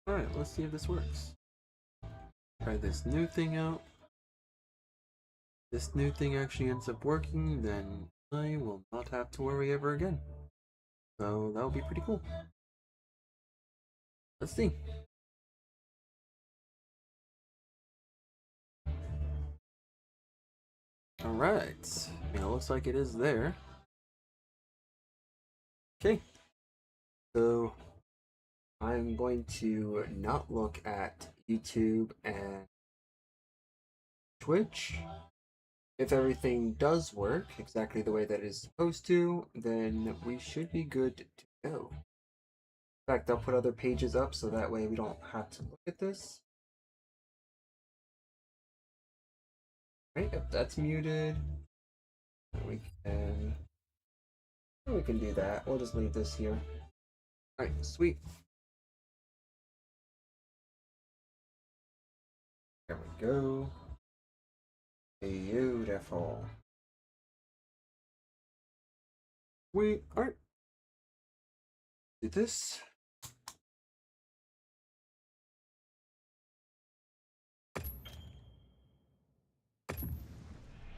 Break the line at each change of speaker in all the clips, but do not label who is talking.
Alright, let's see if this works. Try this new thing out. This new thing actually ends up working, then I will not have to worry ever again. So that will be pretty cool. Let's see. Alright. Yeah, looks like it is there. Okay. So I'm going to not look at YouTube and Twitch. If everything does work exactly the way that it is supposed to, then we should be good to go. In fact, I'll put other pages up so that way we don't have to look at this. Right, if that's muted, we can do that. We'll just leave this here. Alright, sweet. There we go. Beautiful. Alright. Do this.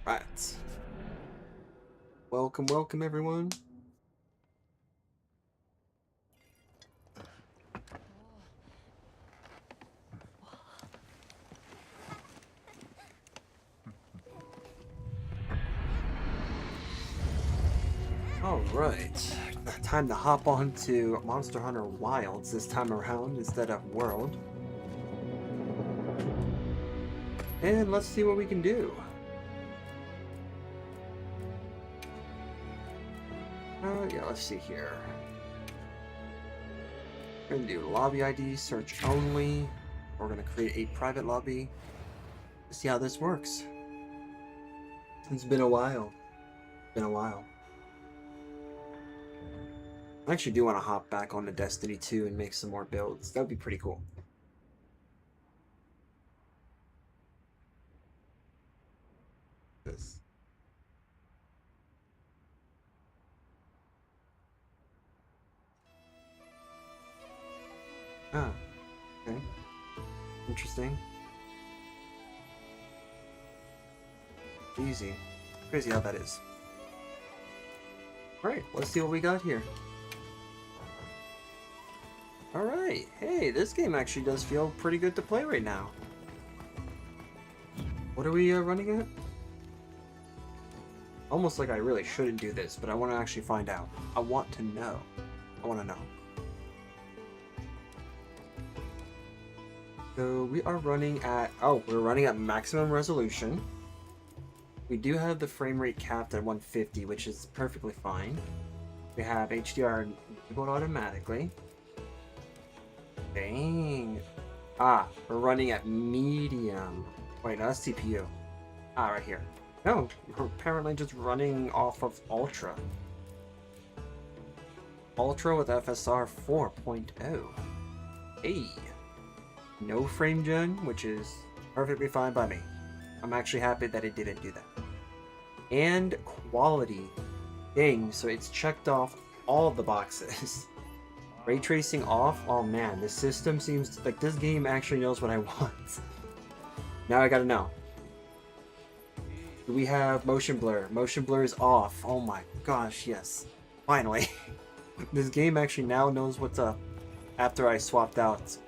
Right. Welcome, welcome everyone. Alright. Time to hop on to Monster Hunter Wilds this time around instead of World. And let's see what we can do. Yeah, let's see here. We're gonna do lobby ID, search only. We're gonna create a private lobby. Let's see how this works. It's been a while. I actually do want to hop back onto Destiny 2 and make some more builds. That would be pretty cool. This. Ah, okay. Interesting. Easy. Crazy how that is. Alright, let's see what we got here. Alright, hey, this game actually does feel pretty good to play right now. What are we running at? Almost like I really shouldn't do this, but I want to actually find out. I want to know. I want to know. So we are running at, we're running at maximum resolution. We do have the frame rate capped at 150, which is perfectly fine. We have HDR enabled automatically. Dang. Ah, we're running at medium. Wait, no, that's CPU. Ah, right here. No, we're apparently just running off of Ultra. Ultra with FSR 4.0. Hey. No frame gen, which is perfectly fine by me. I'm actually happy that it didn't do that. And quality. Dang, so it's checked off all the boxes. Ray tracing off? Oh man, this system seems like this game actually knows what I want. Now I gotta know. Do we have motion blur? Motion blur is off. Oh my gosh, yes. Finally. This game actually now knows what's up after I swapped out some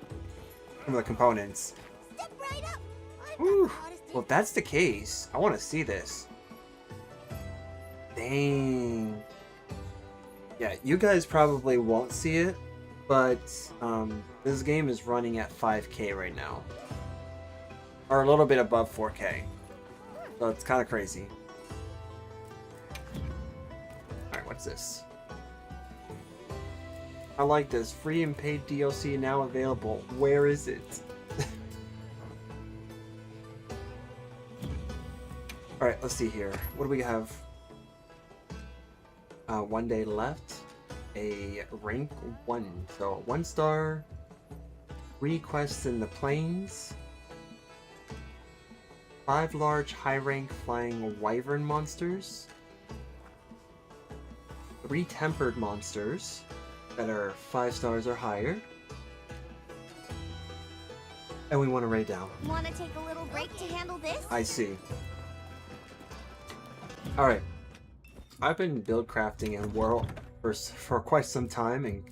of the components.
Step right up.
Whew. Well, if that's the case, I want to see this. Dang. Yeah, you guys probably won't see it, but this game is running at 5K right now. Or a little bit above 4K. So it's kind of crazy. Alright, what's this? I like this. Free and paid DLC now available. Where is it? Alright, let's see here. What do we have? 1 day left. A rank 1. So 1 star. 3 quests in the plains. 5 large high rank flying wyvern monsters. 3 tempered monsters that are 5 stars or higher. And we want to raid down.
Want to take a little break to handle this?
I see. Alright. I've been build crafting and world for quite some time, and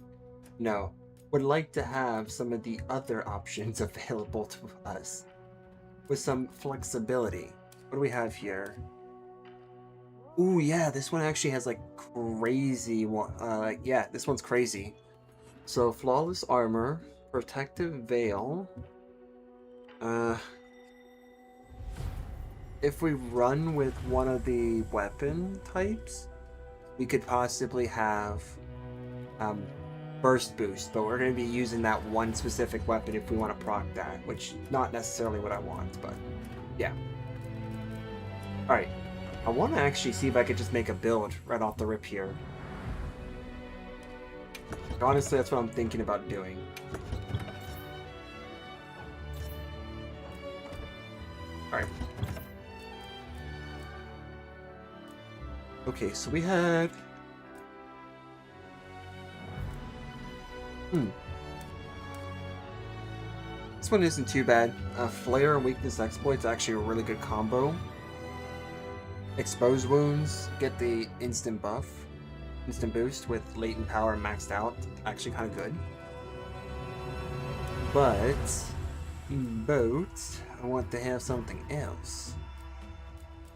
would like to have some of the other options available to us with some flexibility. What do we have here? Ooh, yeah, this one actually has like crazy one. Yeah, this one's crazy. So flawless armor, protective veil. If we run with one of the weapon types, we could possibly have burst boost, but we're going to be using that one specific weapon if we want to proc that, which not necessarily what I want, but yeah. Alright, I want to actually see if I could just make a build right off the rip here. Honestly, that's what I'm thinking about doing. Alright. Okay, so we had... This one isn't too bad. Flare and Weakness Exploit's actually a really good combo. Expose Wounds, get the instant buff. Instant boost with latent power maxed out. Actually kind of good. But I want to have something else.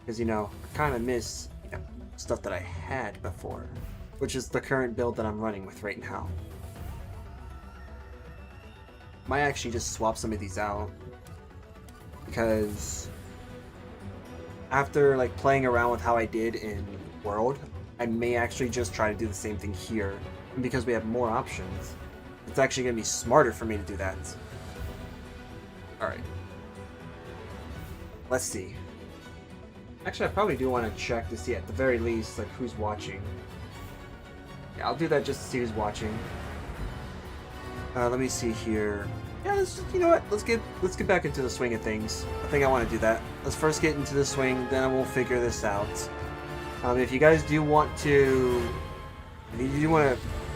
Because, I kind of miss, stuff that I had before. Which is the current build that I'm running with right now. Might actually just swap some of these out. Because after playing around with how I did in World, I may actually just try to do the same thing here. And because we have more options, it's actually going to be smarter for me to do that. Alright. Let's see. Actually, I probably do want to check to see at the very least who's watching. Yeah, I'll do that just to see who's watching. Let me see here. Yeah, you know what? Let's get back into the swing of things. I think I want to do that. Let's first get into the swing, then we'll figure this out. If you guys do want to,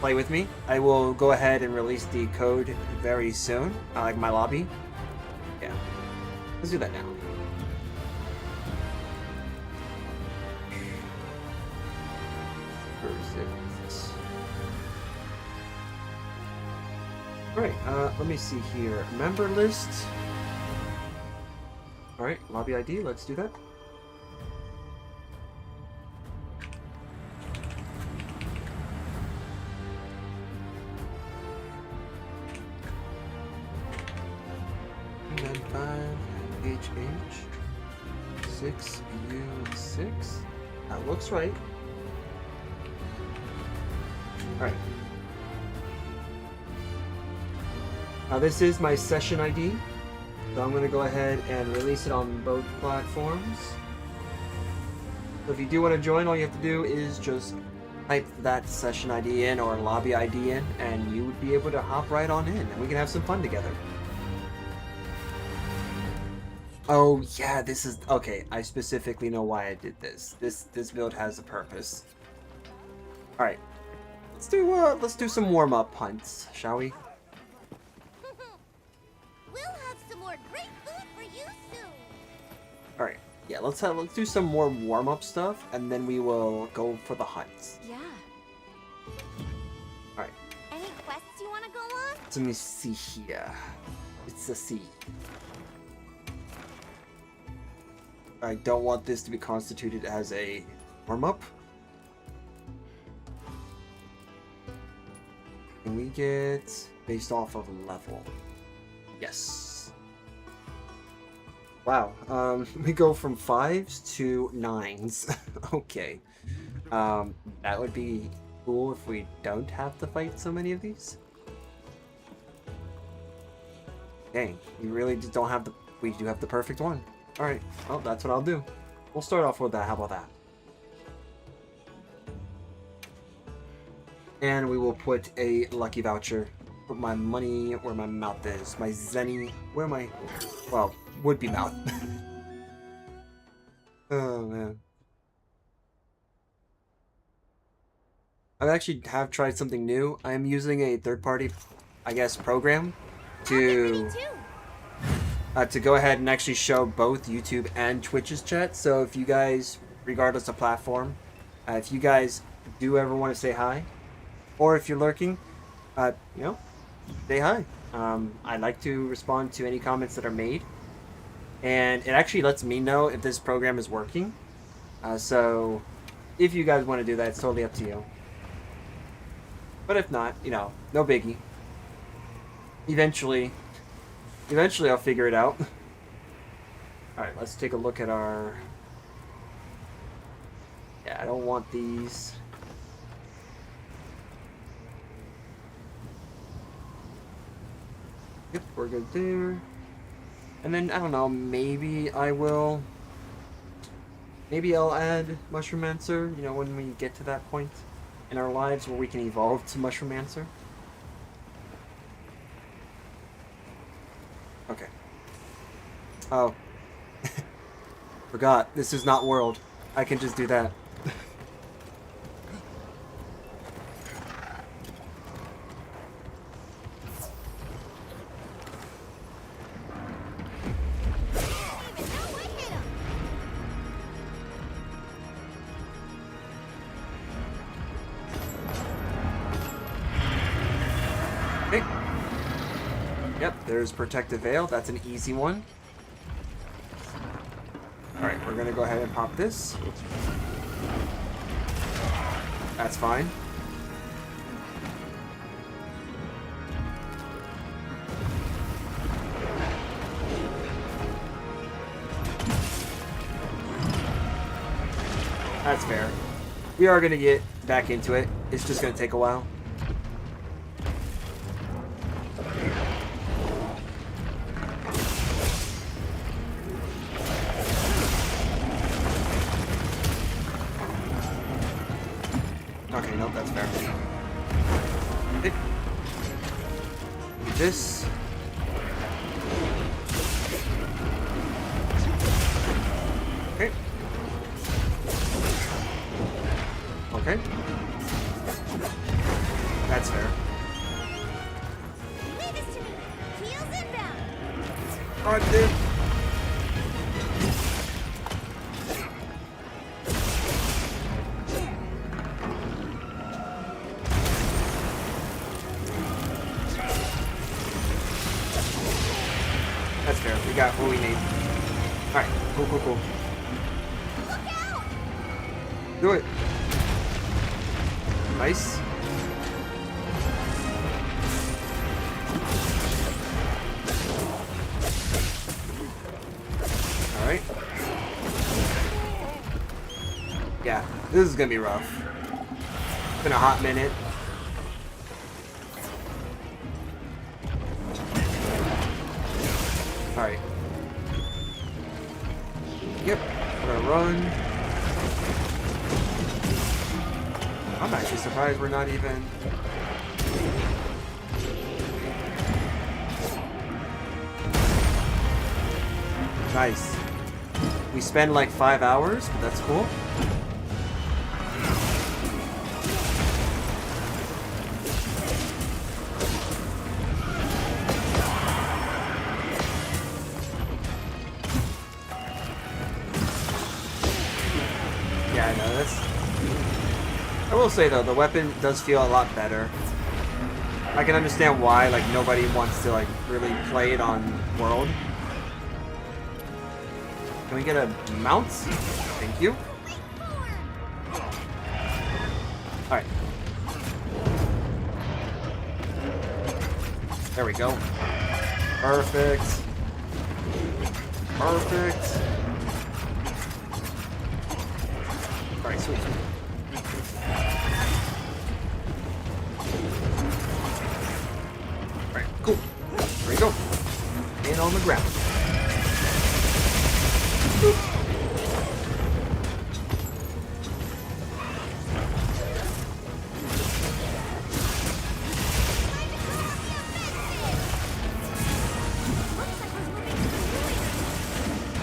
play with me, I will go ahead and release the code very soon. Like my lobby. Yeah, let's do that now. Alright, let me see here. Member list. Alright, lobby ID, let's do that. And then 5HH 6U6. That looks right. Alright. Now this is my session ID, so I'm going to go ahead and release it on both platforms. So if you do want to join, all you have to do is just type that session ID in or lobby ID in, and you would be able to hop right on in, and we can have some fun together. Oh yeah, this is... Okay, I specifically know why I did this. This build has a purpose. Alright, let's do some warm-up hunts, shall we? Alright, yeah, let's do some more warm-up stuff, and then we will go for the hunts.
Yeah.
Alright.
Any quests you want to go on?
Let me see here. It's a C. I don't want this to be constituted as a warm-up. Can we get based off of level? Yes. Wow, we go from 5s to 9s. Okay. That would be cool if we don't have to fight so many of these. Dang, we really just don't have we do have the perfect one. Alright, well, that's what I'll do. We'll start off with that, how about that? And we will put a lucky voucher. Put my money where my mouth is. My zenny, where my... Well... would-be mouth. Oh man. I actually have tried something new. I am using a third-party, I guess, program to to go ahead and actually show both YouTube and Twitch's chat. So if you guys, regardless of platform, if you guys do ever want to say hi, or if you're lurking, you know, say hi. I like to respond to any comments that are made, and it actually lets me know if this program is working. So if you guys want to do that, it's totally up to you. But if not, you know, no biggie. Eventually I'll figure it out. Alright, let's take a look at our... Yeah, I don't want these. Yep, we're good there. And then, I don't know, maybe I'll add Mushromancer, you know, when we get to that point in our lives where we can evolve to Mushromancer. Okay. Oh. Forgot. This is not world. I can just do that. Okay. Yep, there's Protective Veil. That's an easy one. Alright, we're gonna go ahead and pop this. That's fine. That's fair. We are gonna get back into it. It's just gonna take a while. Okay, nope, that's fair. Okay. This. Okay. Okay. That's fair.
Leave this to me. Heels inbound.
Alright, dude. That's fair. We got what we need. Alright, cool, cool, cool.
Look out!
Do it. Nice. Alright. Yeah, this is gonna be rough. It's been a hot minute. Alright. Yep, we're gonna run. I'm actually surprised we're not even... Nice. We spend like 5 hours, but that's cool. Yeah, I know, that's... I will say though, the weapon does feel a lot better. I can understand why, like, nobody wants to, like, really play it on World. Can we get a mount? Thank you. Alright. There we go. Perfect. Perfect. Alright, sweet, sweet. Alright, cool. There we go. And on the ground. Boop.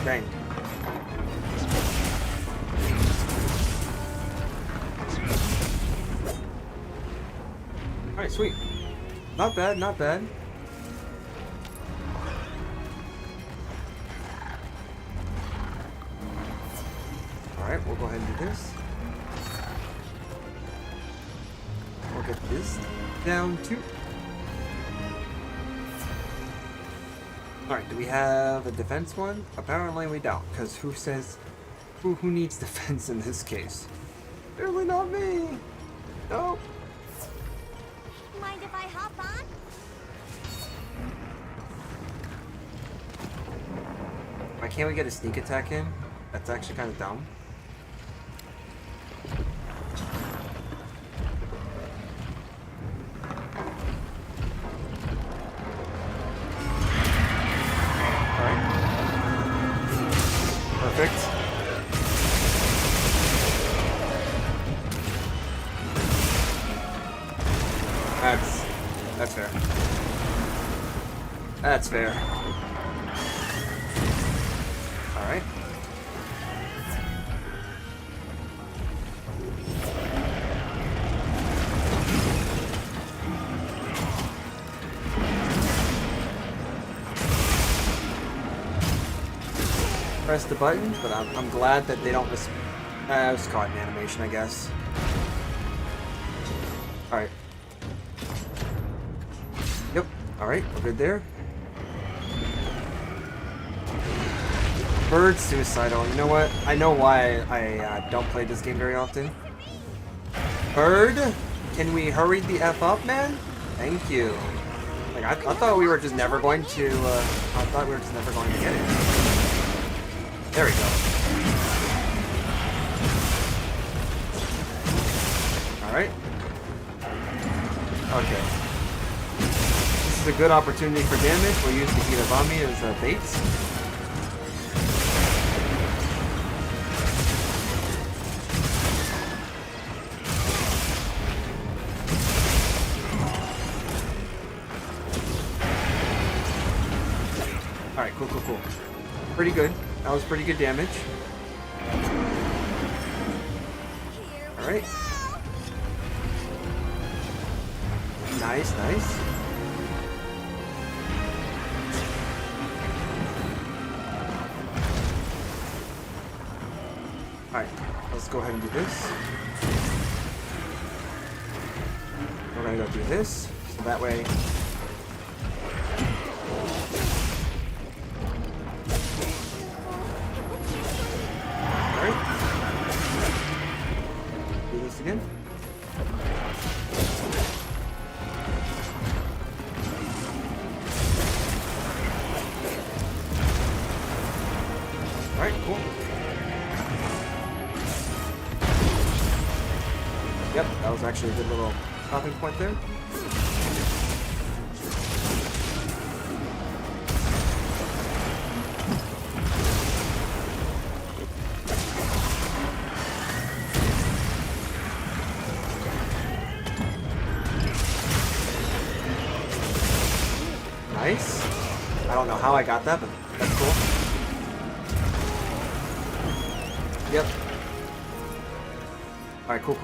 Dang. Alright, sweet. Not bad, not bad. Alright, we'll go ahead and do this. We'll get this down too. Alright, do we have a defense one? Apparently we don't, because who says... Who needs defense in this case? Really not me! Nope.
Mind if I hop on?
Why can't we get a sneak attack in? That's actually kind of dumb. Alright. Perfect. That's fair. That's fair. Alright. Press the button, but I'm glad that they don't miss. It was caught in animation, I guess. Alright. Yep. Alright, we're good there. Bird suicidal. You know what? I know why I don't play this game very often. Bird, can we hurry the F up, man? Thank you. Like, I thought we were just never going to, I thought we were just never going to get it. There we go. Alright. Okay. This is a good opportunity for damage. We'll use the Hitabami as bait. Alright, cool. Pretty good. That was pretty good damage. Alright. Nice. Alright, let's go ahead and do this. We're gonna go do this, so that way... Alright. Do this again. Alright, cool. Yep, that was actually a good little stopping point there. Nice. I don't know how I got that, but that's cool. Yep. Alright, cool.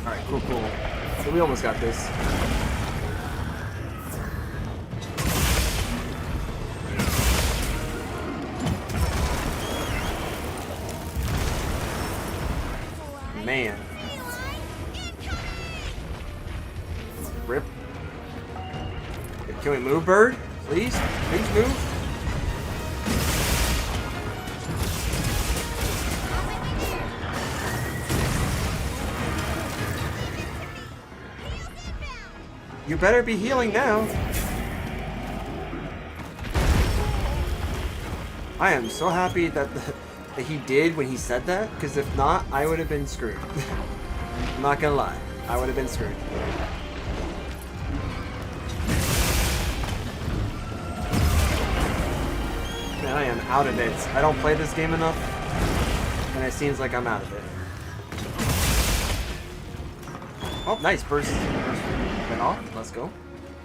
Alright, cool. So we almost got this. Man. Rip. Can we move, bird? Please move. You better be healing now. I am so happy that he did when he said that, because if not, I would have been screwed. I'm not gonna lie. I would have been screwed. Man, I am out of it. I don't play this game enough, and it seems like I'm out of it. Oh, nice. Burst went off. Let's go.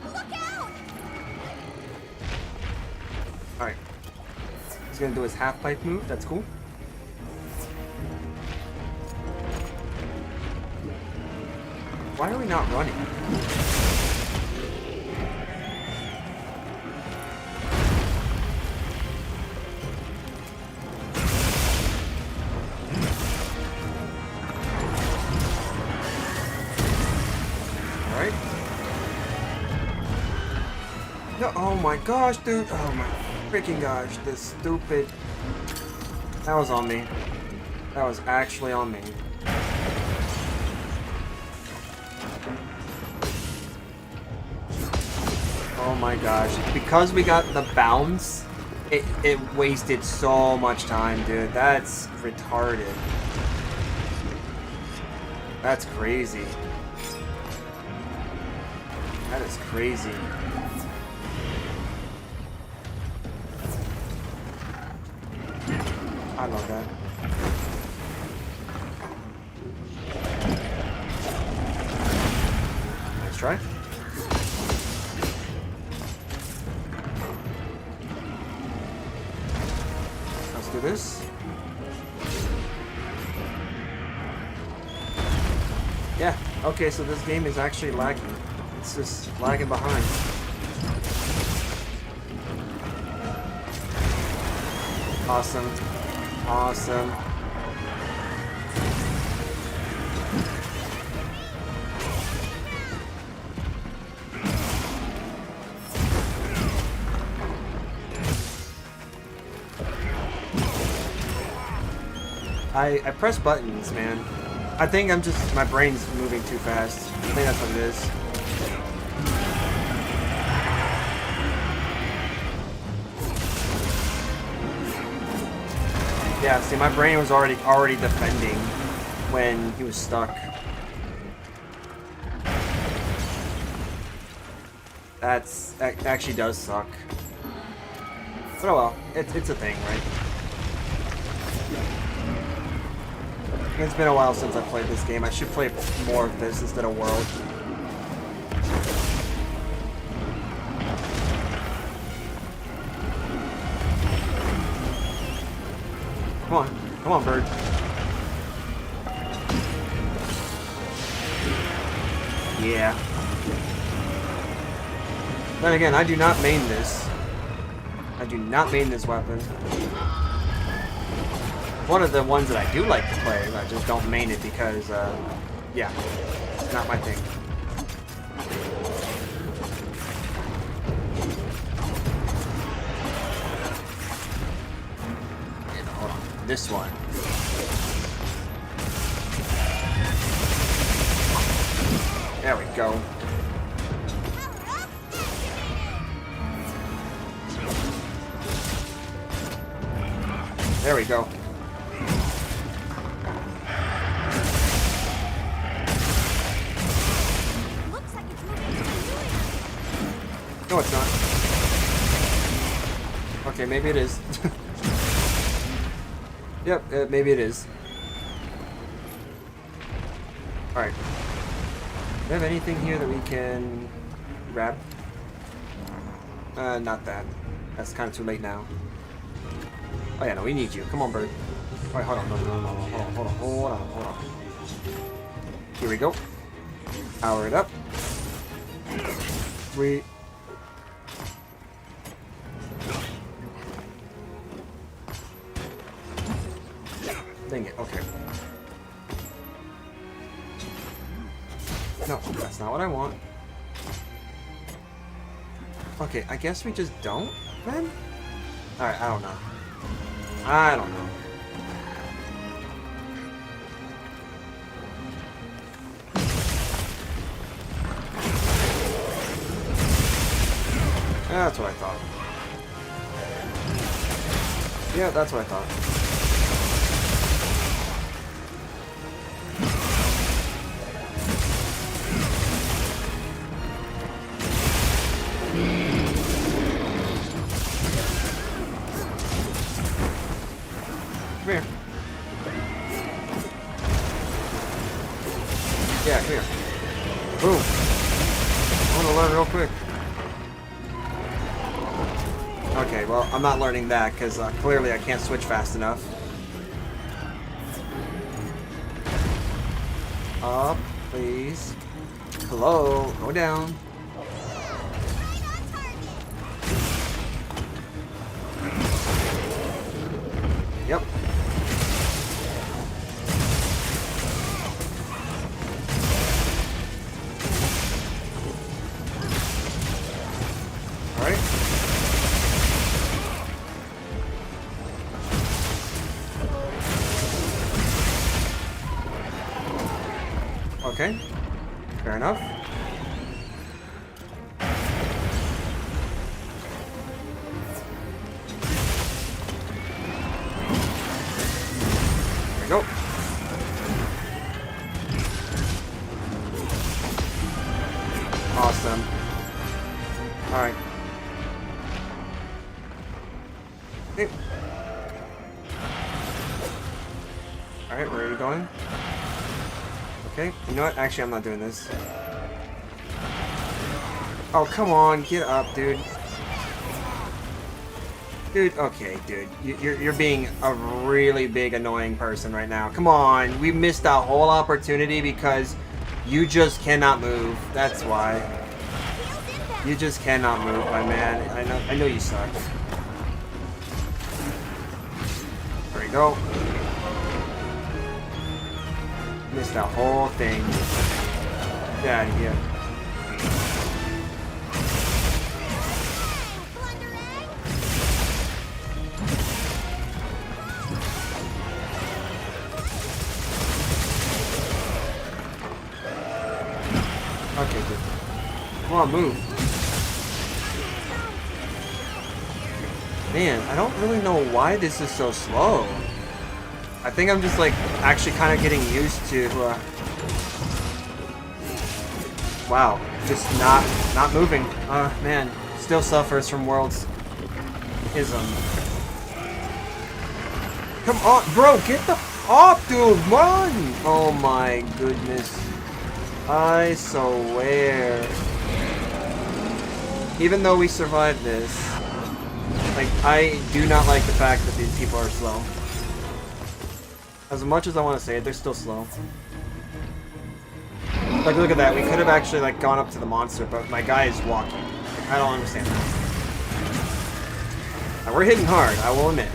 Look out!
Alright. He's gonna do his half pipe move. That's cool. Why are we not running? Alright. No, oh my gosh, dude. Oh my freaking gosh. This stupid... That was on me. That was actually on me. Oh my gosh. Because we got the bounce, it wasted so much time, dude. That's retarded. That's crazy. That is crazy. I love that. Nice try. Let's do this. Yeah, okay, so this game is actually lagging. It's just lagging behind. Awesome. Awesome. I press buttons, man. I think I'm just, my brain's moving too fast. I think that's what it is. Yeah, see, my brain was already defending when he was stuck. That actually does suck. But oh well, it's a thing, right? It's been a while since I played this game. I should play more of this instead of World. Come on. Come on, bird. Yeah. Then again, I do not main this. I do not main this weapon. One of the ones that I do like to play, I just don't main it because, yeah, it's not my thing. And hold on, this one. There we go. There we go. No, it's not. Okay, maybe it is. Yep, maybe it is. Alright. Do we have anything here that we can grab? Not that. That's kind of too late now. Oh yeah, no, we need you. Come on, bird. Alright, hold on. No, hold on. Here we go. Power it up. 3. Dang it, okay. No, that's not what I want. Okay, I guess we just don't, then? Alright, I don't know. I don't know. That's what I thought. Yeah, that's what I thought. Come here. Yeah, come here. Boom. I want to learn real quick. Okay, well, I'm not learning that because clearly I can't switch fast enough. Up, please. Hello, go down.
Right on target.
Yep. Alright. Okay. Fair enough. There we go. Awesome. Alright. Hey. Alright, where are you going? Okay, you know what? Actually, I'm not doing this. Oh, come on, get up, dude. Dude, okay, dude. You're being a really big annoying person right now. Come on, we missed that whole opportunity because you just cannot move. That's why. You just cannot move, my man. I know you suck. There we go. Missed that whole thing. Get out of here. Okay, good. Come on, move. Man, I don't really know why this is so slow. I think I'm just like actually kind of getting used to wow, just not moving. Man, still suffers from world's ism. Come on, bro, get the off, dude, run! Oh my goodness. I swear. Even though we survived this, like, I do not like the fact that these people are slow. As much as I want to say it, they're still slow. Like, look at that. We could have actually, like, gone up to the monster, but my guy is walking. Like, I don't understand that. Now, we're hitting hard, I will admit.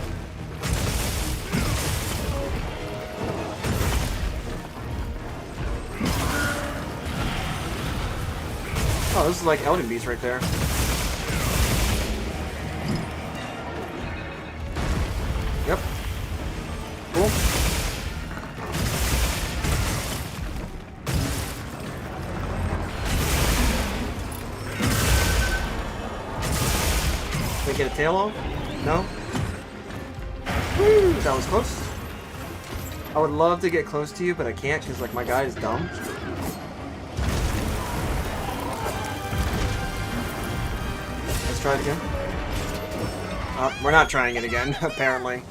Oh, this is like Elden Beast right there. Yep. Cool. Did I get a tail off? No? Woo! That was close. I would love to get close to you, but I can't because, like, my guy is dumb. Let's try it again. We're not trying it again, apparently.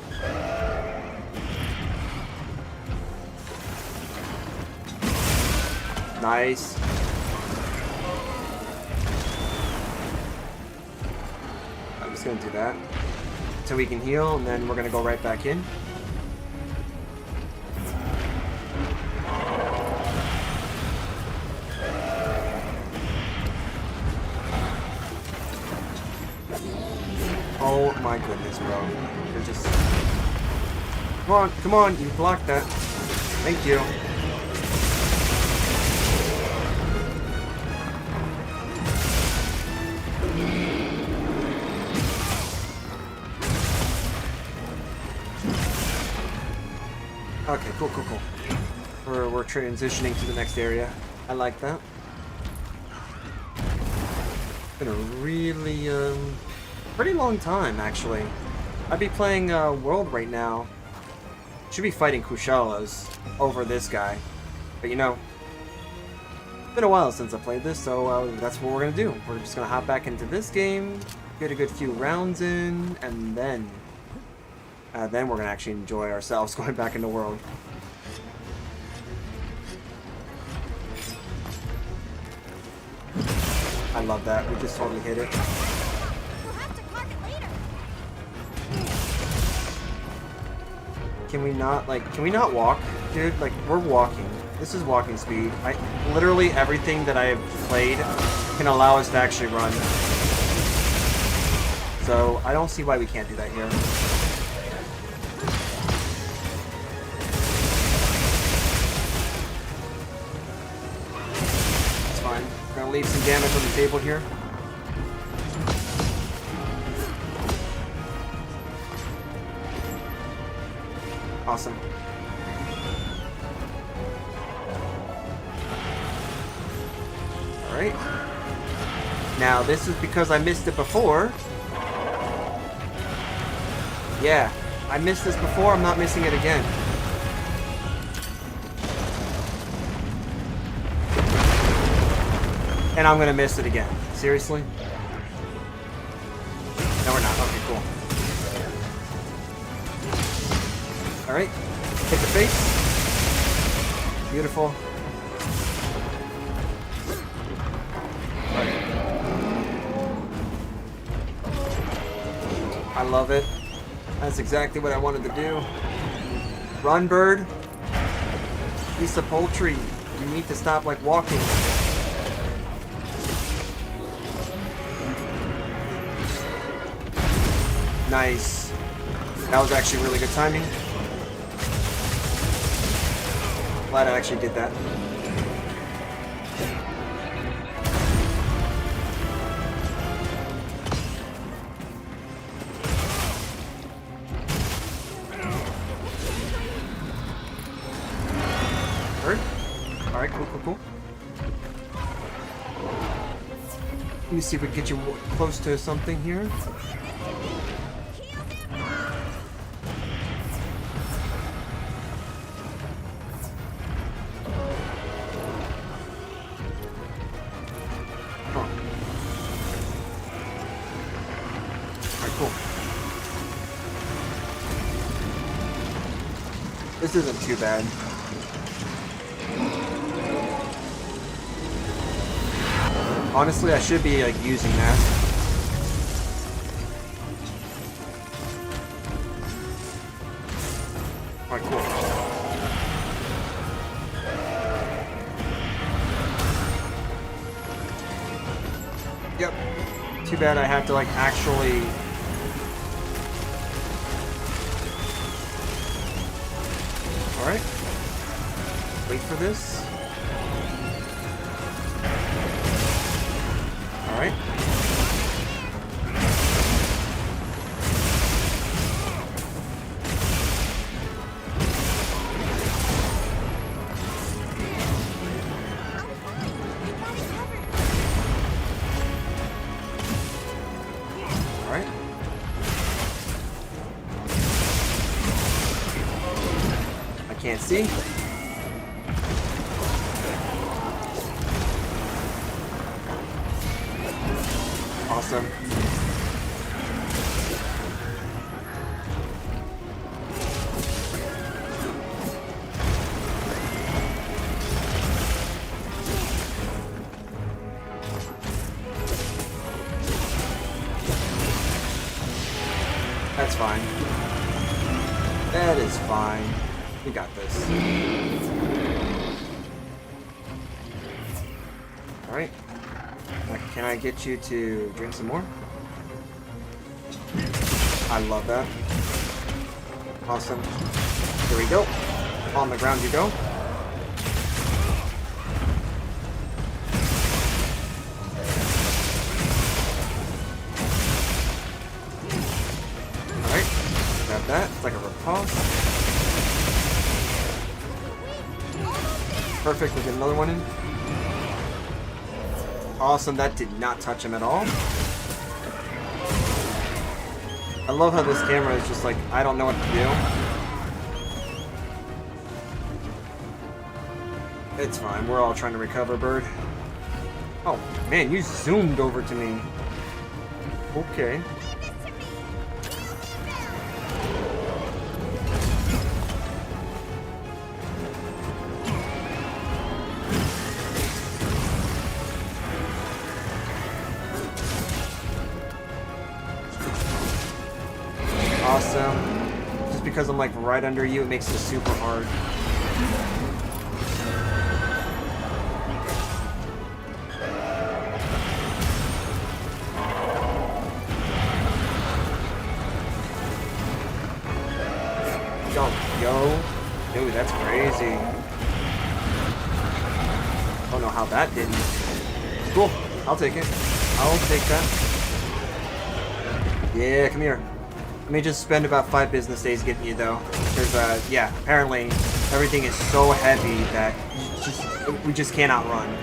Nice. I'm just gonna do that until we can heal, and then we're gonna go right back in. Oh my goodness, bro. You're just... Come on, you blocked that. Thank you. Okay, cool. We're transitioning to the next area. I like that. Been a really, pretty long time, actually. I'd be playing World right now. Should be fighting Kushalas over this guy. But you know, it's been a while since I played this, so that's what we're gonna do. We're just gonna hop back into this game, get a good few rounds in, and then we're gonna actually enjoy ourselves going back into World. I love that. We just totally hit it. Can we not walk? Dude, like, we're walking. This is walking speed. Literally everything that I have played can allow us to actually run. So I don't see why we can't do that here. It's fine. Gonna leave some damage on the table here. Awesome. Alright. Now, this is because I missed it before. Yeah, I missed this before, I'm not missing it again. And I'm gonna miss it again. Seriously? No, we're not. Okay, cool. Alright. Hit the face. Beautiful. I love it. That's exactly what I wanted to do. Run, bird. Piece of poultry. You need to stop, like, walking. Nice. That was actually really good timing. Glad I actually did that. Alright, cool. Let me see if we can get you close to something here. This isn't too bad. Honestly, I should be like using that. Alright, cool. Yep. Too bad I have to like actually... Alright. Wait for this. Alright. Alright. I can't see. Awesome. That's fine. That is fine. We got this. Alright. Can I get you to drink some more? I love that. Awesome. Here we go. On the ground you go. Alright. Grab that. It's like a repulse. Perfect. We'll get another one in. Awesome, that did not touch him at all. I love how this camera is just like, I don't know what to do. It's fine, we're all trying to recover, bird. Oh, man, you zoomed over to me. Okay. Awesome. Just because I'm like right under you, it makes it super hard. That's crazy. Don't know how that didn't. Cool. I'll take it. I'll take that. Yeah, come here. Let me just spend about 5 business days getting you, though. Because, yeah, apparently everything is so heavy that we just can't outrun.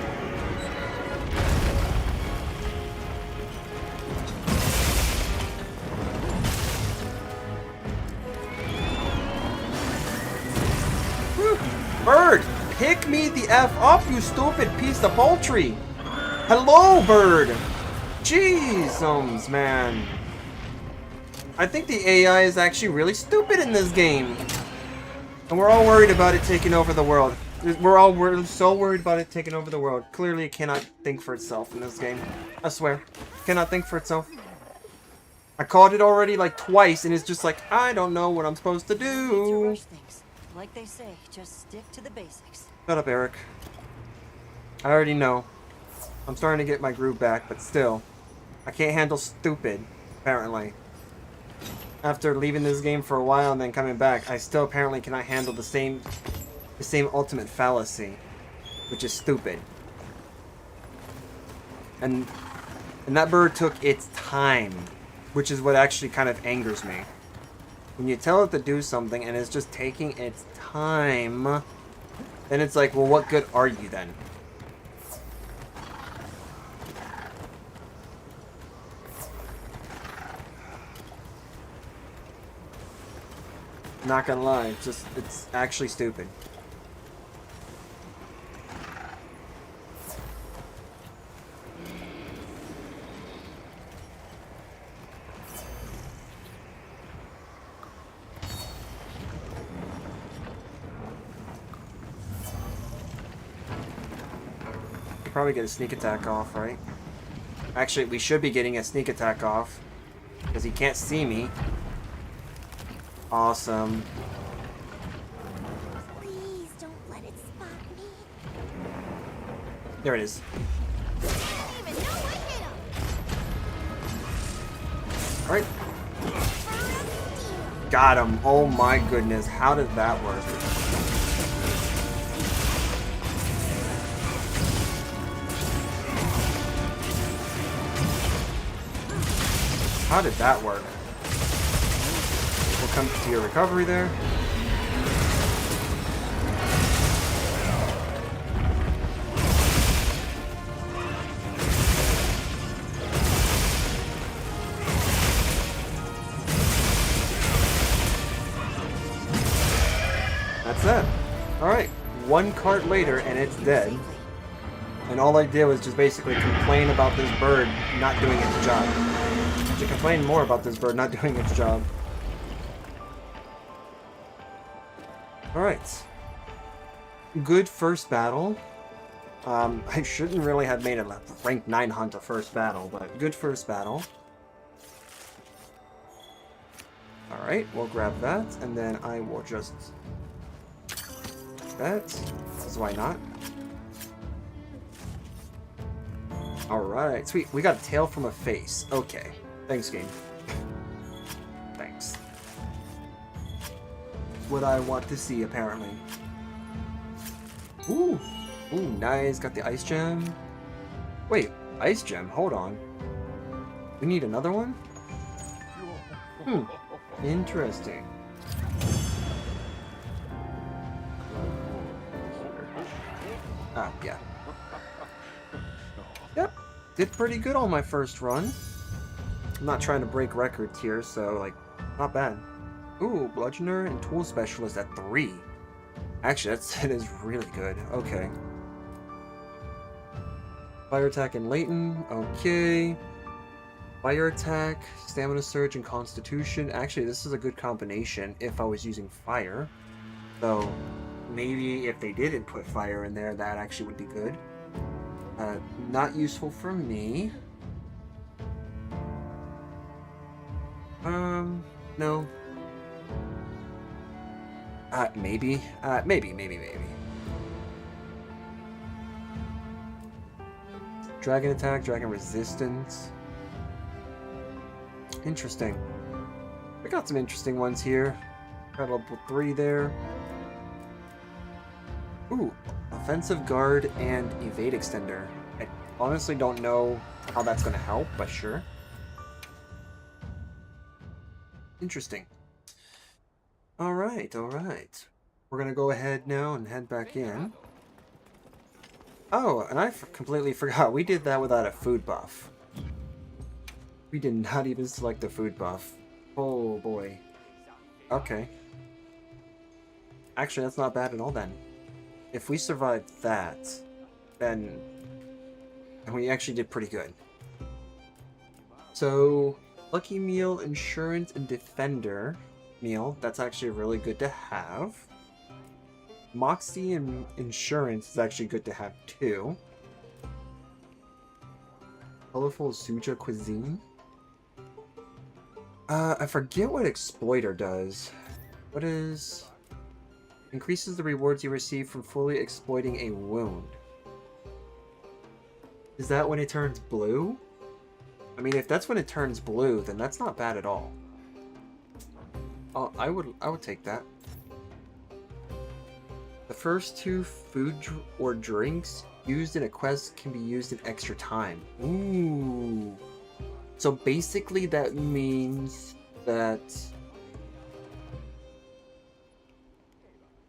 Bird! Pick me the F up, you stupid piece of poultry! Hello, bird! Jeez, man. I think the AI is actually really stupid in this game. And we're all worried about it taking over the world. We're so worried about it taking over the world. Clearly it cannot think for itself in this game. I swear. Cannot think for itself. I called it already like twice and it's just like, I don't know what I'm supposed to do.
Like they say, just stick to the basics.
Shut up, Eric. I already know. I'm starting to get my groove back, but still. I can't handle stupid, apparently. After leaving this game for a while and then coming back, I still apparently cannot handle the same ultimate fallacy, which is stupid. And that bird took its time, which is what actually kind of angers me. When you tell it to do something and it's just taking its time, then it's like, well, what good are you then? Not gonna lie, it's actually stupid. Probably get a sneak attack off, right? Actually, we should be getting a sneak attack off because he can't see me. Awesome.
Please don't let it spot me.
There it is.
Didn't even know I hit him.
All right. Got him. Oh my goodness. How did that work? How did that work? We'll come to your recovery there. That's it. Alright. 1 cart later and it's dead. And all I did was just basically complain about this bird not doing its job. To complain more about this bird not doing its job. Alright. Good first battle. I shouldn't really have made a rank 9 hunt a first battle, but good first battle. Alright, we'll grab that, and then I will just... that. Because why not? Alright, sweet. We got a tail from a face. Okay. Thanks, game. Thanks. What I want to see, apparently. Ooh. Ooh, nice. Got the ice gem. Wait, ice gem? Hold on. We need another one? Hmm. Interesting. Ah, yeah. Yep. Did pretty good on my first run. I'm not trying to break records here, so, like, not bad. Ooh, Bludgeoner and Tool Specialist at 3. Actually, that is really good. Okay. Fire Attack and Latent. Okay. Fire Attack, Stamina Surge, and Constitution. Actually, this is a good combination if I was using Fire. So, maybe if they didn't put Fire in there, that actually would be good. Not useful for me. No. Maybe. Maybe. Dragon attack, dragon resistance. Interesting. We got some interesting ones here. Got level 3 there. Ooh, offensive guard and evade extender. I honestly don't know how that's going to help, but sure. Interesting. Alright, alright. We're going to go ahead now and head back in. Oh, and I completely forgot. We did that without a food buff. We did not even select the food buff. Oh boy. Okay. Actually, that's not bad at all then. If we survived that, then we actually did pretty good. So, Lucky Meal, Insurance, and Defender meal. That's actually really good to have. Moxie and Insurance is actually good to have too. Colorful Suja Cuisine. I forget what Exploiter does. What is... Increases the rewards you receive from fully exploiting a wound. Is that when it turns blue? I mean, if that's when it turns blue, then that's not bad at all. Oh, I would take that. The first 2 food or drinks used in a quest can be used in extra time. Ooh. So basically that means that...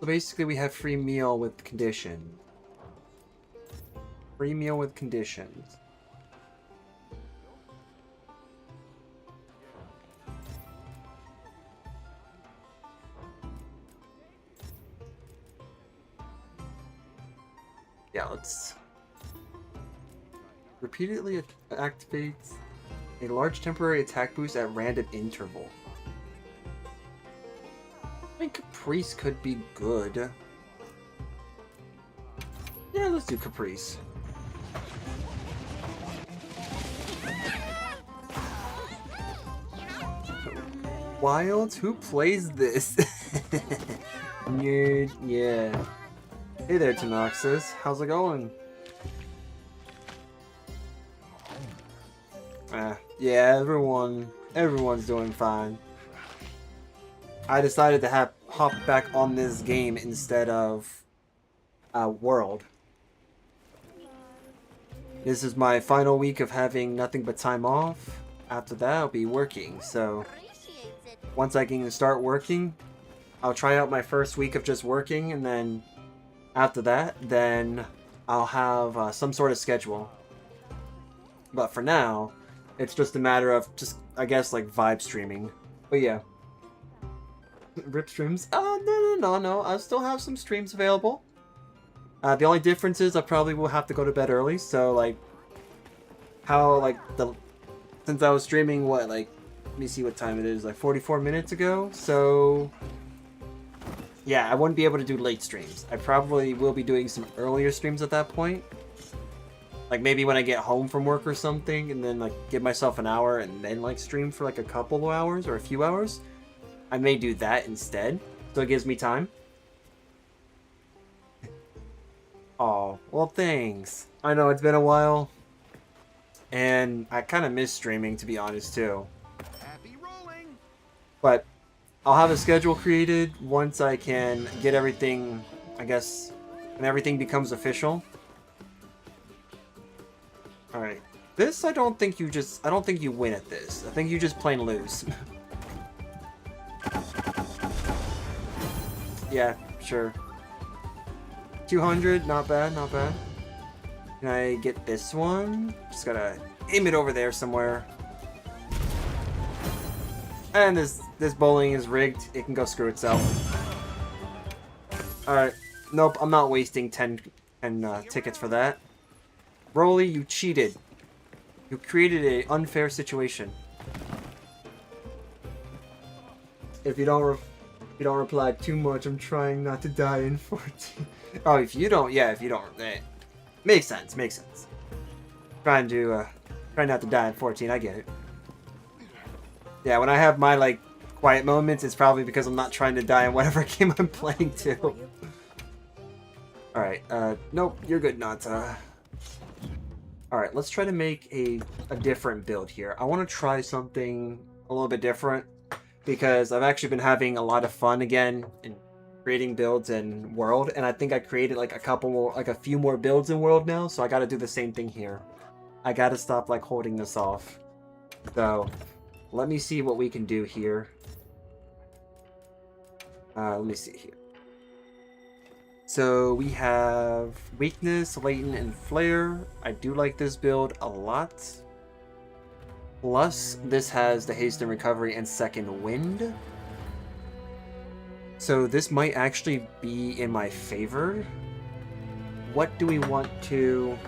So basically we have free meal with conditions. Free meal with conditions. Yeah, let's... Repeatedly activates a large temporary attack boost at random interval. I think Caprice could be good. Yeah, let's do Caprice. Wild? Who plays this? Nerd, yeah. Hey there, Tanoxus. How's it going? Yeah, everyone's doing fine. I decided to hop back on this game instead of World. This is my final week of having nothing but time off. After that, I'll be working, so once I can start working, I'll try out my first week of just working, and then after that, then I'll have some sort of schedule. But for now, it's just a matter of just, I guess, like vibe streaming. But yeah. Rip streams? No. I still have some streams available. The only difference is I probably will have to go to bed early, so like, since I was streaming, what, like, let me see what time it is, like 44 minutes ago, so yeah, I wouldn't be able to do late streams. I probably will be doing some earlier streams at that point. Like maybe when I get home from work or something, and then like give myself an hour and then like stream for like a couple of hours or a few hours. I may do that instead, so it gives me time. Oh, well thanks. I know it's been a while, and I kind of miss streaming, to be honest too.
Happy rolling.
But I'll have a schedule created once I can get everything, I guess, when everything becomes official. Alright. This, I don't think you win at this. I think you just plain lose. Yeah, sure. 200, not bad, not bad. Can I get this one? Just gotta aim it over there somewhere. And this bowling is rigged. It can go screw itself. Alright. Nope, I'm not wasting 10 tickets for that. Broly, you cheated. You created an unfair situation. If you don't reply too much, I'm trying not to die in 14. Oh, if you don't, makes sense, makes sense. Trying not to die in 14, I get it. Yeah, when I have my, like, quiet moments, it's probably because I'm not trying to die in whatever game I'm playing too. Alright, nope, you're good, Nata. Alright, let's try to make a different build here. I want to try something a little bit different, because I've actually been having a lot of fun again, and creating builds in World, and I think I created like a few more builds in World now, so I gotta do the same thing here. I gotta stop like holding this off. So, let me see what we can do here. Let me see here. So we have Weakness, Latent, and Flare. I do like this build a lot. Plus, this has the Haste and Recovery and Second Wind. So this might actually be in my favor. What do we want to...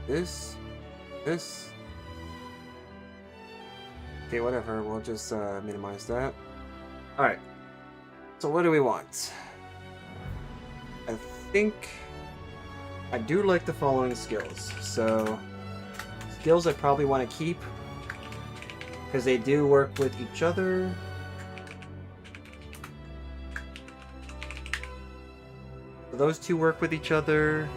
This. Okay, whatever. We'll just minimize that. Alright. So what do we want? I think I do like the following skills. So skills I probably want to keep because they do work with each other. So those two work with each other.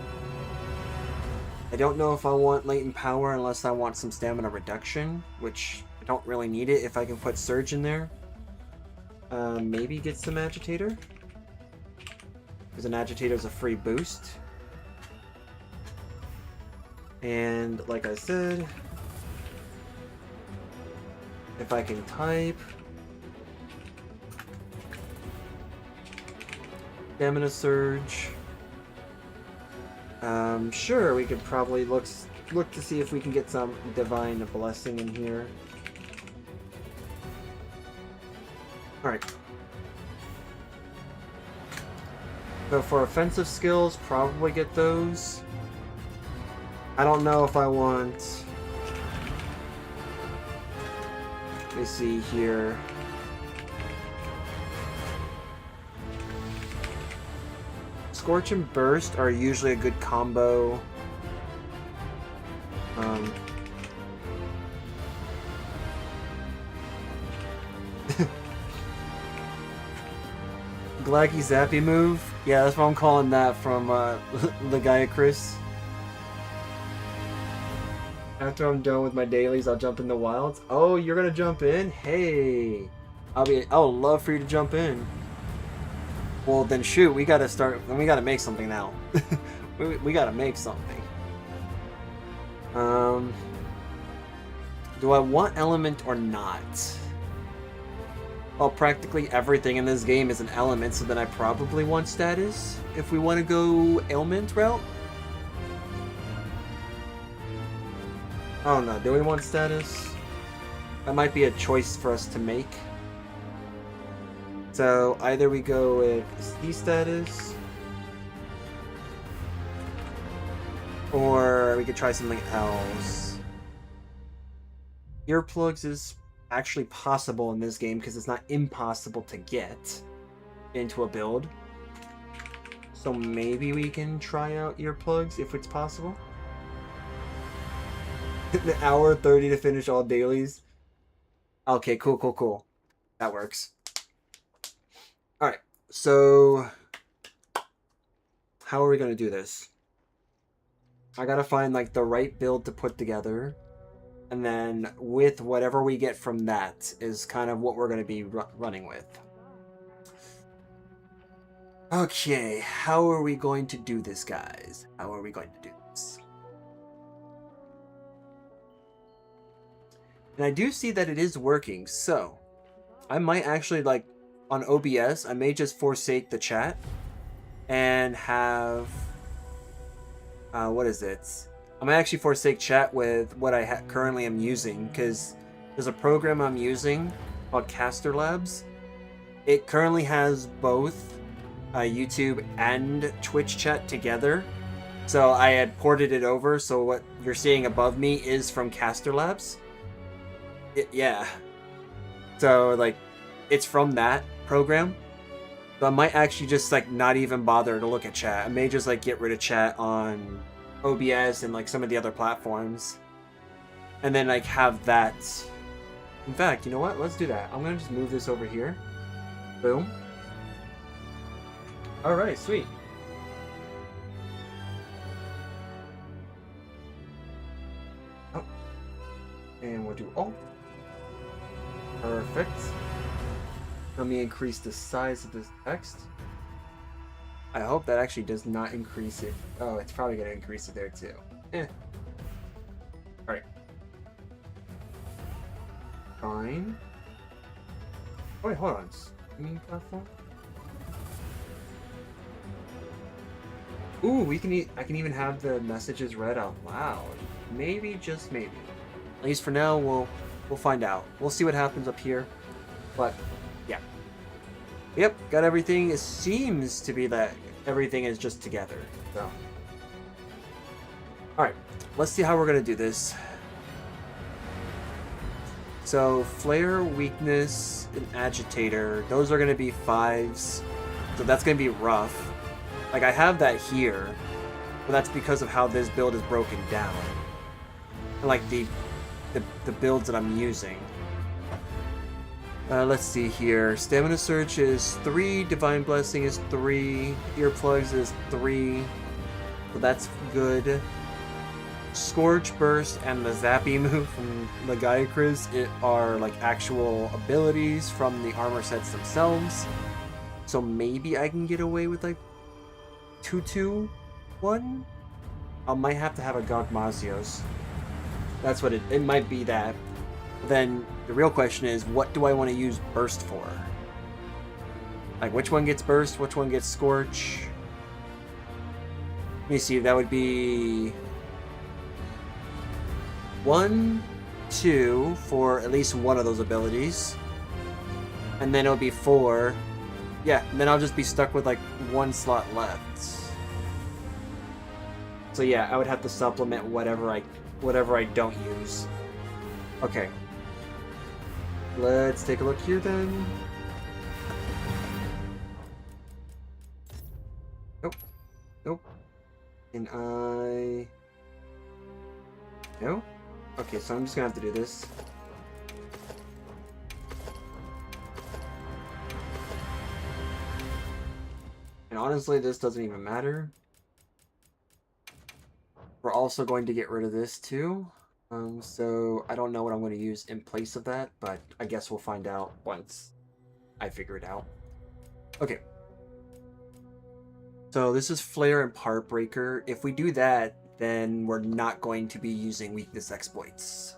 I don't know if I want latent power unless I want some stamina reduction, which I don't really need it if I can put Surge in there. Maybe get some Agitator, because an Agitator is a free boost. And like I said, if I can type Stamina Surge. Sure, we could probably look to see if we can get some Divine Blessing in here. Alright. So for offensive skills, probably get those. I don't know if I want... Let me see here. Scorch and Burst are usually a good combo. Glaggy Zappy move? Yeah, that's what I'm calling that from Legaia Chris. After I'm done with my dailies, I'll jump in the wilds. Oh, you're gonna jump in? Hey! I'll love for you to jump in. Well, then shoot, we gotta start, we gotta make something now. we gotta make something. Do I want element or not? Well, practically everything in this game is an element, so then I probably want status if we want to go ailment route. Oh no, do we want status? That might be a choice for us to make. So either we go with C status, or we could try something else. Earplugs is actually possible in this game because it's not impossible to get into a build. So maybe we can try out earplugs if it's possible. The hour 30 to finish all dailies. Okay, cool. That works. Alright, so how are we going to do this? I gotta find like the right build to put together. And then with whatever we get from that is kind of what we're going to be running with. Okay, how are we going to do this, guys? How are we going to do this? And I do see that it is working, so I might actually, like, on OBS, I may just forsake the chat and have... what is it? I'm gonna actually forsake chat with what I currently am using, because there's a program I'm using called Caster Labs. It currently has both YouTube and Twitch chat together, so I had ported it over, so what you're seeing above me is from Caster Labs. Yeah. So, like, it's from that program. So I might actually just, like, not even bother to look at chat. I may just, like, get rid of chat on OBS and like some of the other platforms, and then like have that. In fact, you know what? Let's do that. I'm gonna just move this over here. Boom. All right, sweet. all. Perfect. Let me increase the size of this text. I hope that actually does not increase it. Oh, it's probably going to increase it there too. Alright. Fine. Oh, wait, hold on. Streaming platform? Ooh, I can even have the messages read out loud. Maybe, just maybe. At least for now, we'll find out. We'll see what happens up here. But, yeah. Yep, got everything. It seems to be that everything is just together. So. Alright, let's see how we're going to do this. So, Flare, Weakness, and Agitator, those are going to be 5s. So that's going to be rough. Like, I have that here, but that's because of how this build is broken down. And, like, the builds that I'm using. Let's see here. Stamina Surge is 3, Divine Blessing is 3, Earplugs is 3, so that's good. Scorch Burst and the Zappy move from the Gaiacris are like actual abilities from the armor sets themselves. So maybe I can get away with like 2-2-1? I might have to have a Gogmazios. That's what it might be that. Then the real question is, what do I want to use Burst for? Like, which one gets Burst? Which one gets Scorch? Let me see, that would be 1, 2 for at least one of those abilities. And then it'll be 4. Yeah, and then I'll just be stuck with like 1 slot left. So yeah, I would have to supplement whatever I don't use. Okay. Let's take a look here then. Nope. Nope. And no? Okay, so I'm just gonna have to do this. And honestly, this doesn't even matter. We're also going to get rid of this too. So I don't know what I'm going to use in place of that, but I guess we'll find out once I figure it out. Okay. So this is Flare and Heartbreaker. If we do that, then we're not going to be using weakness exploits.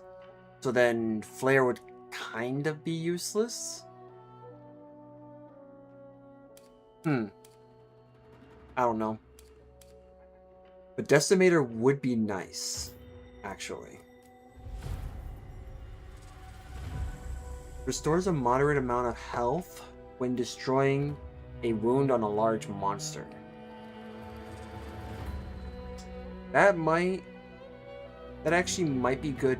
So then Flare would kind of be useless. I don't know. But Decimator would be nice, actually. Restores a moderate amount of health when destroying a wound on a large monster. That actually might be good.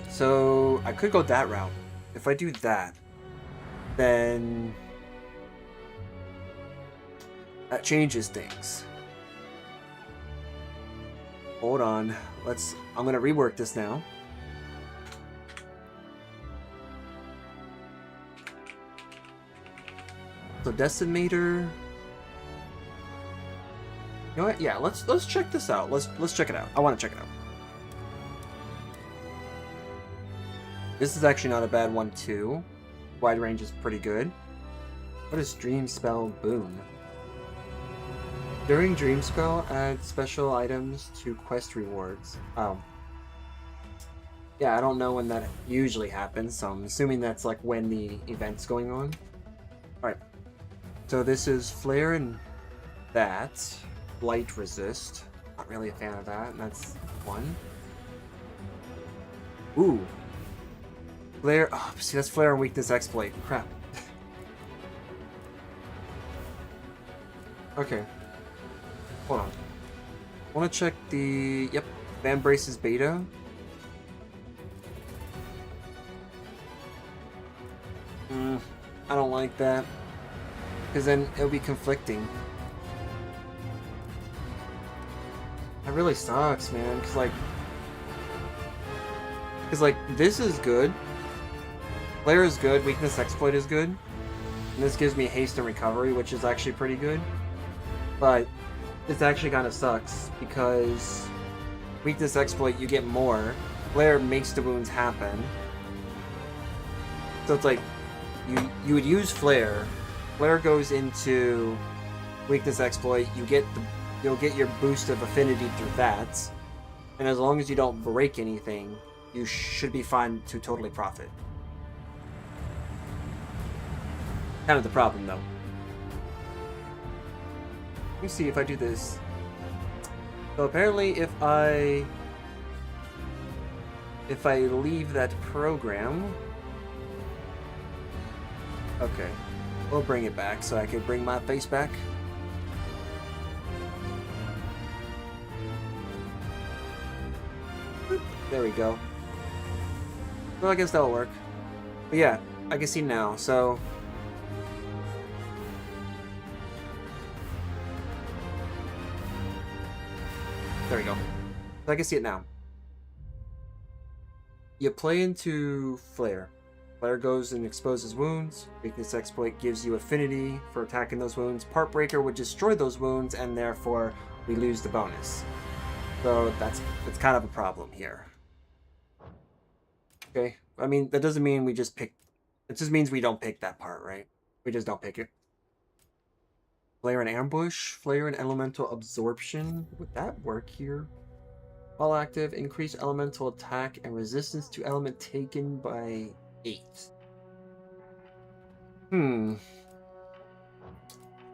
So I could go that route. If I do that, then that changes things. Hold on. I'm gonna rework this now. So Decimator. You know what? Yeah, let's check this out. Let's check it out. I want to check it out. This is actually not a bad one too. Wide range is pretty good. What is Dream Spell Boon? During Dream Spell, add special items to quest rewards. Oh. Yeah, I don't know when that usually happens, so I'm assuming that's like when the event's going on. Alright. So this is Flare and that. Light Resist. Not really a fan of that, and that's 1. Ooh. Flare. Oh, see, that's Flare and Weakness Exploit. Crap. Okay. Hold on. I want to check the... Yep. Fan Braces Beta. I don't like that. Because then it'll be conflicting. That really sucks, man. Because like, this is good. Flare is good. Weakness Exploit is good. And this gives me haste and recovery, which is actually pretty good. But this actually kind of sucks because Weakness Exploit you get more. Flare makes the wounds happen. So it's like you would use Flare. Flare goes into weakness exploit. You'll get your boost of affinity through that. And as long as you don't break anything, you should be fine to totally profit. Kind of the problem though. Let me see if I do this. So apparently if I leave that program, okay, we'll bring it back so I can bring my face back. Boop. There we go. Well, I guess that'll work. But yeah, I can see now, so there we go. So I can see it now. You play into Flare. Flare goes and exposes wounds. Weakness exploit gives you affinity for attacking those wounds. Part Breaker would destroy those wounds, and therefore we lose the bonus. So that's kind of a problem here. Okay, I mean that doesn't mean we just pick. It just means we don't pick that part, right? We just don't pick it. Flare and Ambush, Flare and Elemental Absorption. Would that work here? While active, increase elemental attack and resistance to element taken by 8.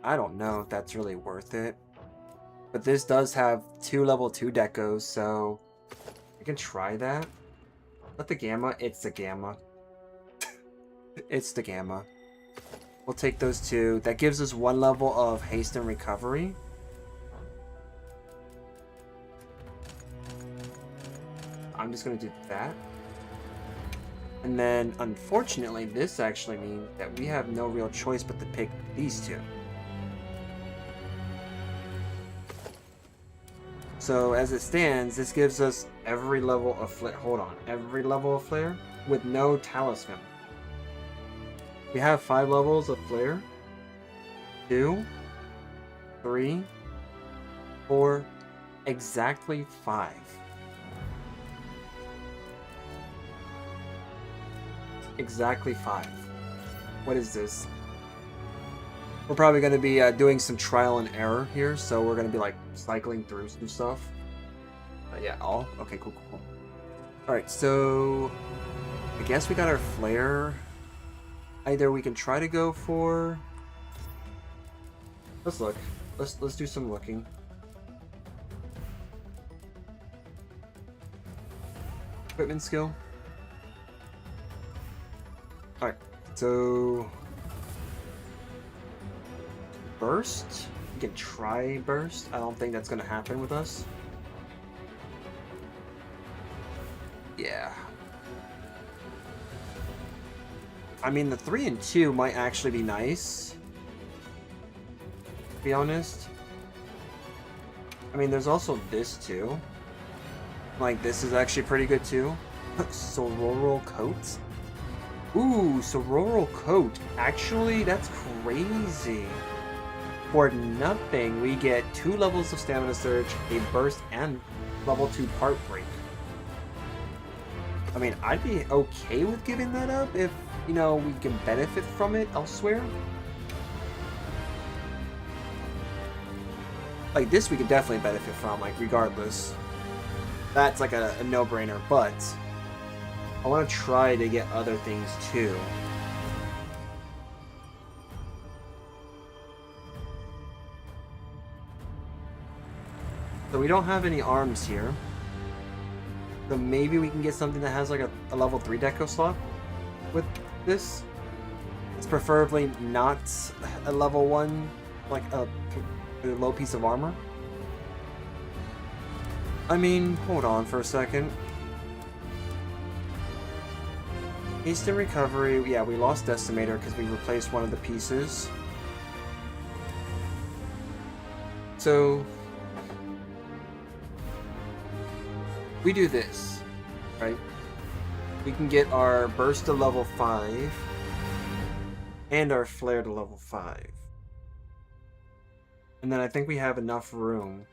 I don't know if that's really worth it. But this does have 2 level 2 decos, so I can try that. But the Gamma, it's the Gamma. It's the Gamma. We'll take those 2. That gives us 1 level of haste and recovery. I'm just going to do that. And then, unfortunately, this actually means that we have no real choice but to pick these 2. So, as it stands, this gives us every level of flare. Hold on. Every level of flare with no talisman. We have 5 levels of flare. 2, 3, 4, exactly 5. Exactly 5. What is this? We're probably going to be doing some trial and error here, so we're going to be like cycling through some stuff. Yeah, all? Okay, cool. Alright, so I guess we got our flare. Either we can try to go for... Let's look. Let's do some looking. Equipment skill. Alright, so burst? We can try burst. I don't think that's gonna happen with us. Yeah. I mean, the 3 and 2 might actually be nice, to be honest. I mean, there's also this too. Like, this is actually pretty good too. Sororal Coat? Ooh, Sororal Coat. Actually, that's crazy. For nothing, we get 2 levels of Stamina Surge, a Burst, and level 2 Part Break. I mean, I'd be okay with giving that up if, you know, we can benefit from it elsewhere. Like, this we could definitely benefit from, like, regardless. That's like a no-brainer, but I want to try to get other things too. So we don't have any arms here. So maybe we can get something that has like a level 3 deco slot with this. It's preferably not a level 1, like a low piece of armor. I mean, hold on for a second. Haste and recovery, yeah, we lost Decimator because we replaced one of the pieces. So we do this, right? We can get our burst to level 5 and our flare to level 5. And then I think we have enough room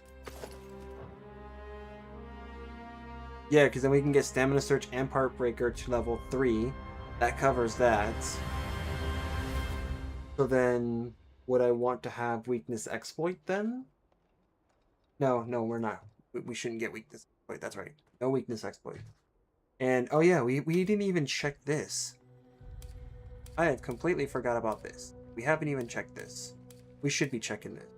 Yeah, because then we can get Stamina Search and Part Breaker to level 3. That covers that. So then, would I want to have Weakness Exploit then? No, we're not. We shouldn't get Weakness Exploit. That's right. No Weakness Exploit. And, oh yeah, we didn't even check this. I had completely forgot about this. We haven't even checked this. We should be checking this.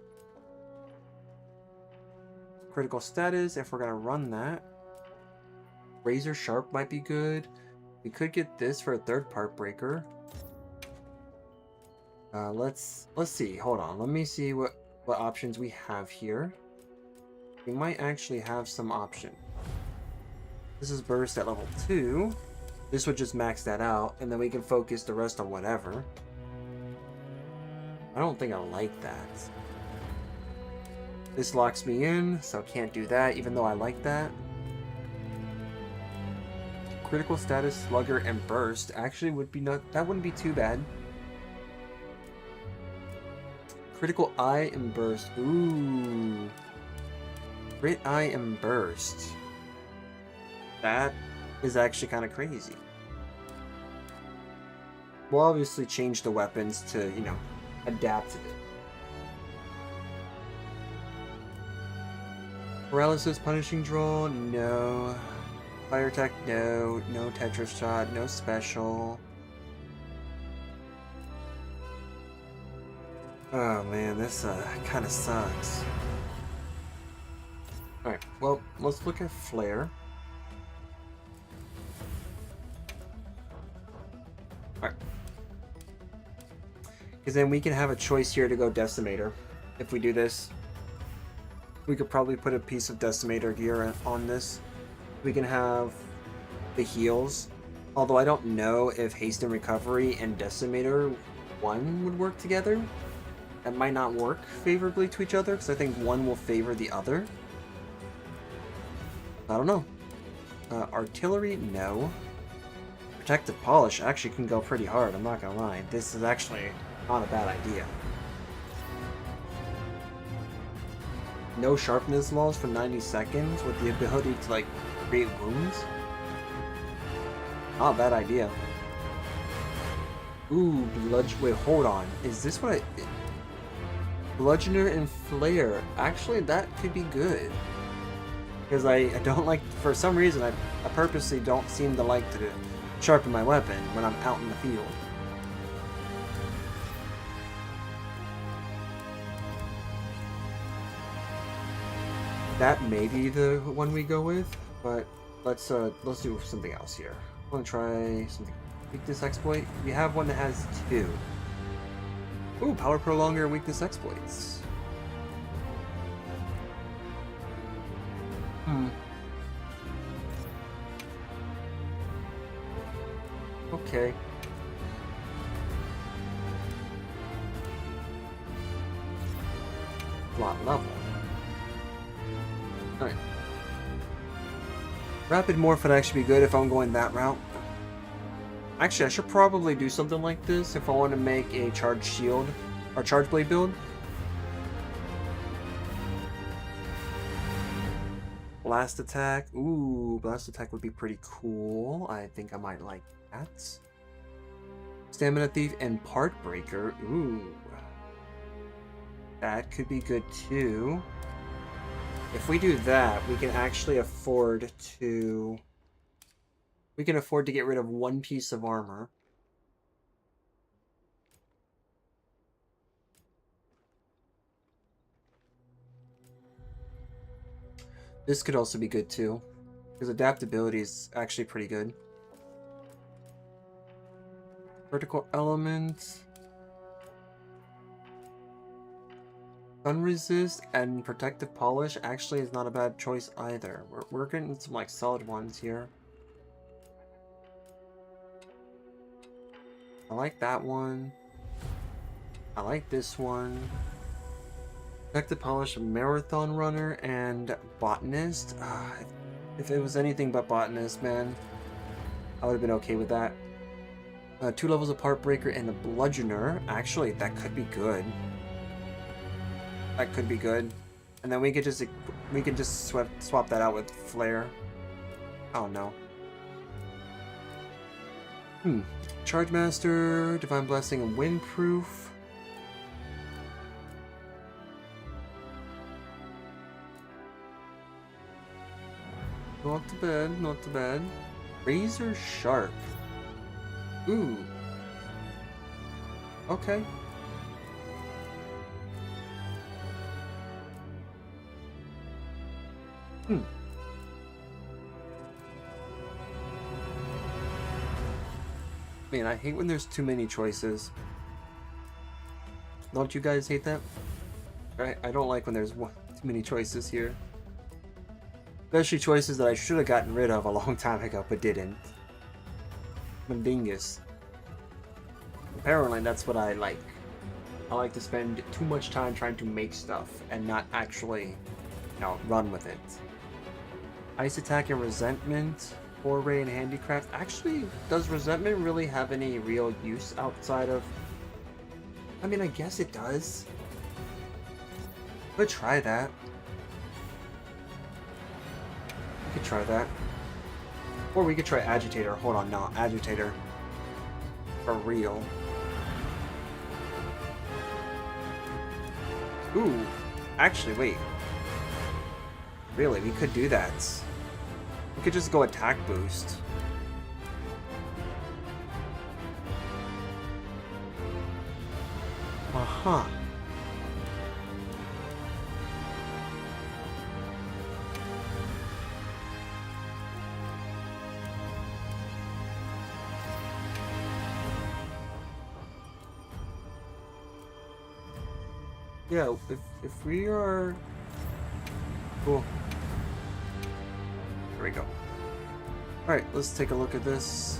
Critical status, if we're going to run that. Razor Sharp might be good. We could get this for a third Part Breaker. Let's see. Hold on. Let me see what options we have here. We might actually have some option. This is burst at level 2. This would just max that out, and then we can focus the rest on whatever. I don't think I like that. This locks me in, so can't do that, even though I like that. Critical status, slugger, and burst actually would be that wouldn't be too bad. Critical eye and burst. Ooh. Crit eye and burst. That is actually kind of crazy. We'll obviously change the weapons to, you know, adapt to it. Paralysis, punishing draw, no. Fire attack, no. No Tetris shot, no special. Oh man, this kind of sucks. Alright, well, let's look at Flare. Alright. Because then we can have a choice here to go Decimator. If we do this, we could probably put a piece of Decimator gear on this. We can have the heals. Although I don't know if Haste and Recovery and Decimator 1 would work together. That might not work favorably to each other, because I think one will favor the other. I don't know. Artillery, no. Protective Polish actually can go pretty hard, I'm not gonna lie. This is actually not a bad idea. No sharpness loss for 90 seconds with the ability to, like, create wounds. Not a bad idea. Ooh, wait, hold on. Is this what I... Bludgeoner and Flare. Actually, that could be good. Because I don't like... For some reason, I purposely don't seem to like to sharpen my weapon when I'm out in the field. That may be the one we go with, but let's do something else here. I want to try something. Weakness Exploit. We have one that has 2. Ooh, Power Prolonger, Weakness Exploits. Okay. Lot level. Alright. Rapid Morph would actually be good if I'm going that route. Actually, I should probably do something like this if I want to make a Charged Shield or Charge Blade build. Blast Attack. Ooh, Blast Attack would be pretty cool. I think I might like that. Stamina Thief and Part Breaker. Ooh. That could be good too. If we do that, we can actually afford to... We can afford to get rid of 1 piece of armor. This could also be good too, because adaptability is actually pretty good. Vertical Element. Sun Resist and Protective Polish actually is not a bad choice either. We're getting some like solid ones here. I like that one. I like this one. Protective Polish, Marathon Runner, and Botanist. If it was anything but Botanist, man, I would have been okay with that. 2 levels of Part Breaker and the Bludgeoner. Actually, that could be good. That could be good. And then we could just swap that out with Flare. Oh no. Charge Master, Divine Blessing, and Windproof. Not too bad, not too bad. Razor Sharp. Ooh. Okay. Man, I hate when there's too many choices. Don't you guys hate that? I don't like when there's too many choices here. Especially choices that I should have gotten rid of a long time ago, but didn't. Mendingus. Apparently, that's what I like. I like to spend too much time trying to make stuff and not actually, you know, run with it. Ice Attack and Resentment, Foray and Handicraft. Actually, does Resentment really have any real use outside of... I mean, I guess it does. Could try that. We could try that. Or we could try Agitator. Hold on, no, Agitator. For real. Ooh, actually, wait. Really, we could do that. We could just go attack boost. Uh-huh. Yeah, if we are... Cool. There we go. Alright, let's take a look at this.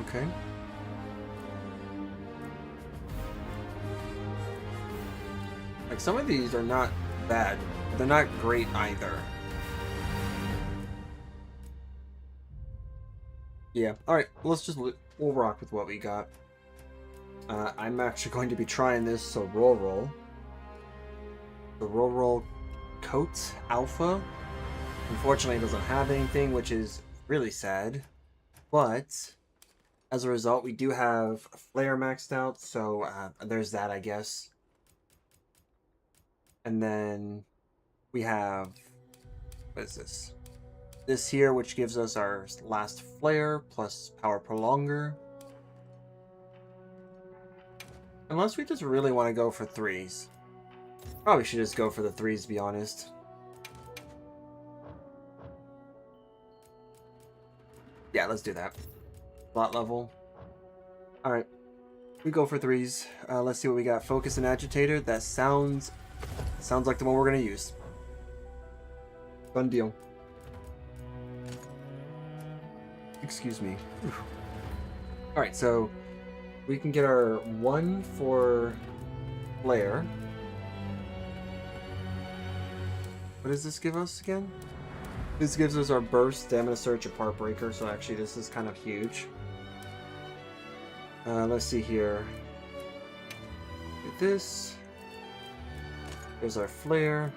Okay. Like, some of these are not bad, but they're not great either. Yeah, alright, we'll rock with what we got. I'm actually going to be trying this, so roll. The roll coat alpha. Unfortunately, it doesn't have anything, which is really sad. But as a result, we do have Flare maxed out, so there's that, I guess. And then we have, what is this? This here, which gives us our last Flare plus Power Prolonger. Unless we just really want to go for 3s. Probably should just go for the 3s, to be honest. Yeah, let's do that. Slot level. Alright. We go for 3s. Let's see what we got. Focus and Agitator. That sounds like the one we're going to use. Done deal. Excuse me. Alright, so we can get our 1 for Flare. What does this give us again? This gives us our Burst, Stamina Search, and Part Breaker, so actually this is kind of huge. Let's see here. Do this. There's our Flare.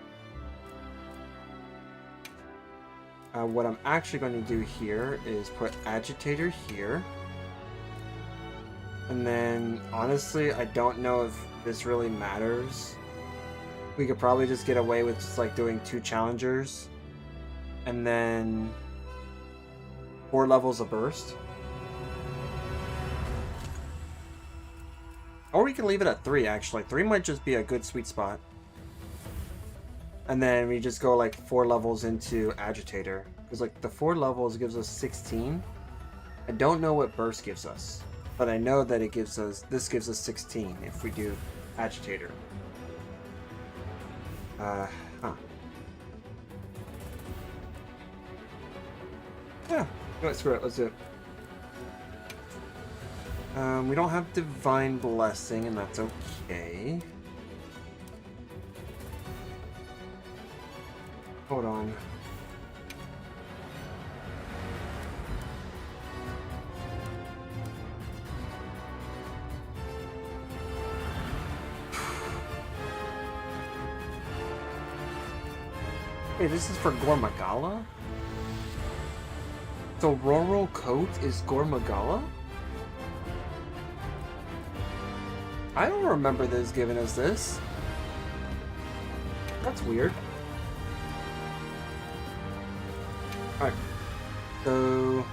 What I'm actually going to do here is put Agitator here. And then, honestly, I don't know if this really matters. We could probably just get away with just like doing 2 challengers. And then 4 levels of burst. Or we can leave it at 3, actually. 3 might just be a good sweet spot. And then we just go like 4 levels into Agitator. Because like the 4 levels gives us 16. I don't know what burst gives us. But I know that this gives us 16 if we do Agitator. Yeah, no, screw it, let's do it. We don't have Divine Blessing, and that's okay. Hold on. Hey, this is for Gormagala? The Rural Coat is Gormagala? I don't remember this giving us this. That's weird. Alright. So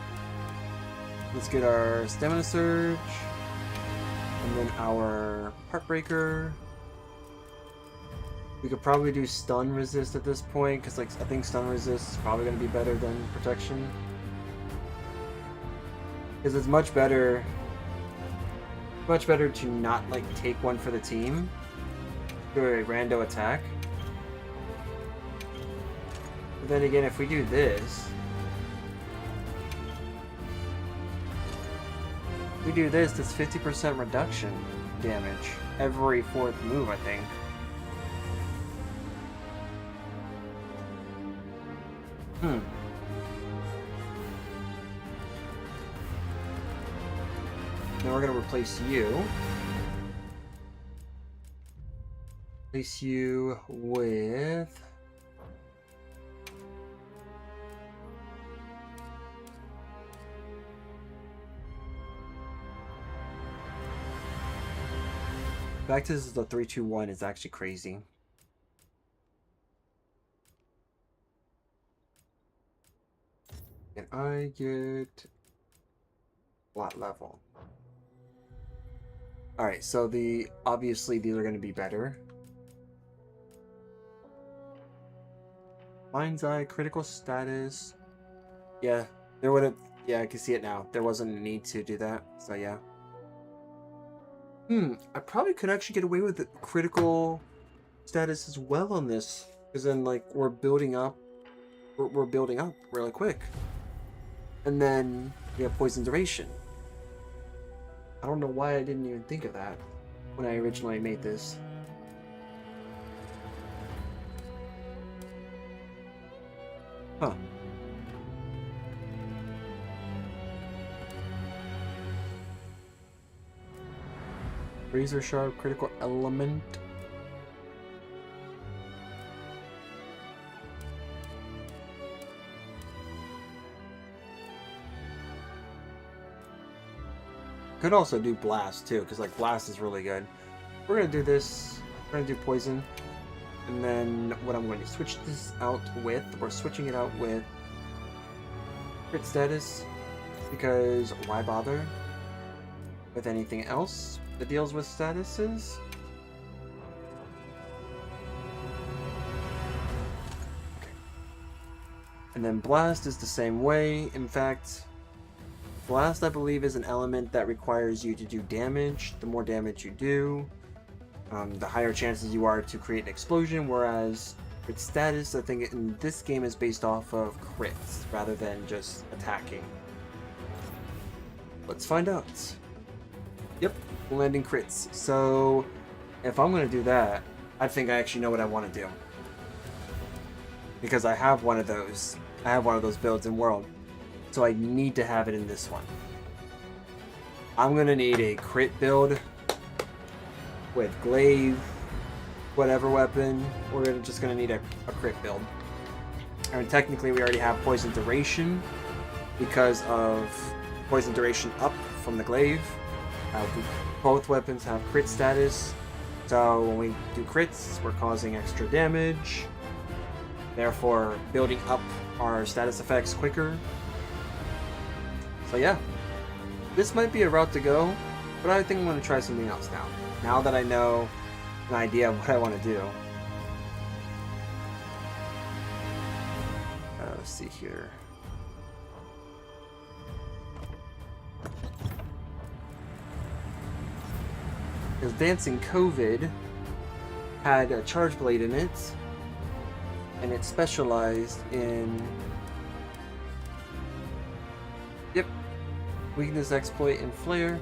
let's get our Stamina Surge. And then our Heartbreaker. We could probably do Stun Resist at this point, because like I think Stun Resist is probably going to be better than Protection. Because it's much better to not like take one for the team through a rando attack. But then again, if we do this, that's 50% reduction damage every fourth move, I think. Now we're gonna replace you. Replace you with... Back to the 3-2-1 is actually crazy. Can I get lot level? Alright, so obviously these are going to be better. Mind's Eye, critical status. Yeah, there would have... Yeah, I can see it now. There wasn't a need to do that, so yeah. I probably could actually get away with the critical status as well on this. Because then, like, we're building up really quick. And then we have Poison Duration. I don't know why I didn't even think of that when I originally made this. Huh. Razor Sharp, critical element. Could also do Blast too, because like Blast is really good. We're gonna do this. We're gonna do Poison, and then what I'm going to switch this out with. We're switching it out with Crit Status, because why bother with anything else that deals with statuses? Okay. And then Blast is the same way. In fact, Blast, I believe, is an element that requires you to do damage. The more damage you do, the higher chances you are to create an explosion, whereas Crit Status, I think in this game, is based off of crits rather than just attacking. Let's find out. Yep, landing crits. So if I'm going to do that, I think I actually know what I want to do. Because I have one of those. I have one of those builds in World. So I need to have it in this one. I'm going to need a crit build with glaive, whatever weapon. We're just going to need a crit build. And technically we already have Poison Duration because of Poison Duration up from the glaive. Both weapons have crit status, so when we do crits, we're causing extra damage, therefore building up our status effects quicker. So yeah, this might be a route to go, but I think I'm going to try something else now. Now that I know an idea of what I want to do. Let's see here. Advancing COVID had a Charge Blade in it, and it specialized in Weakness, Exploit, and Flare.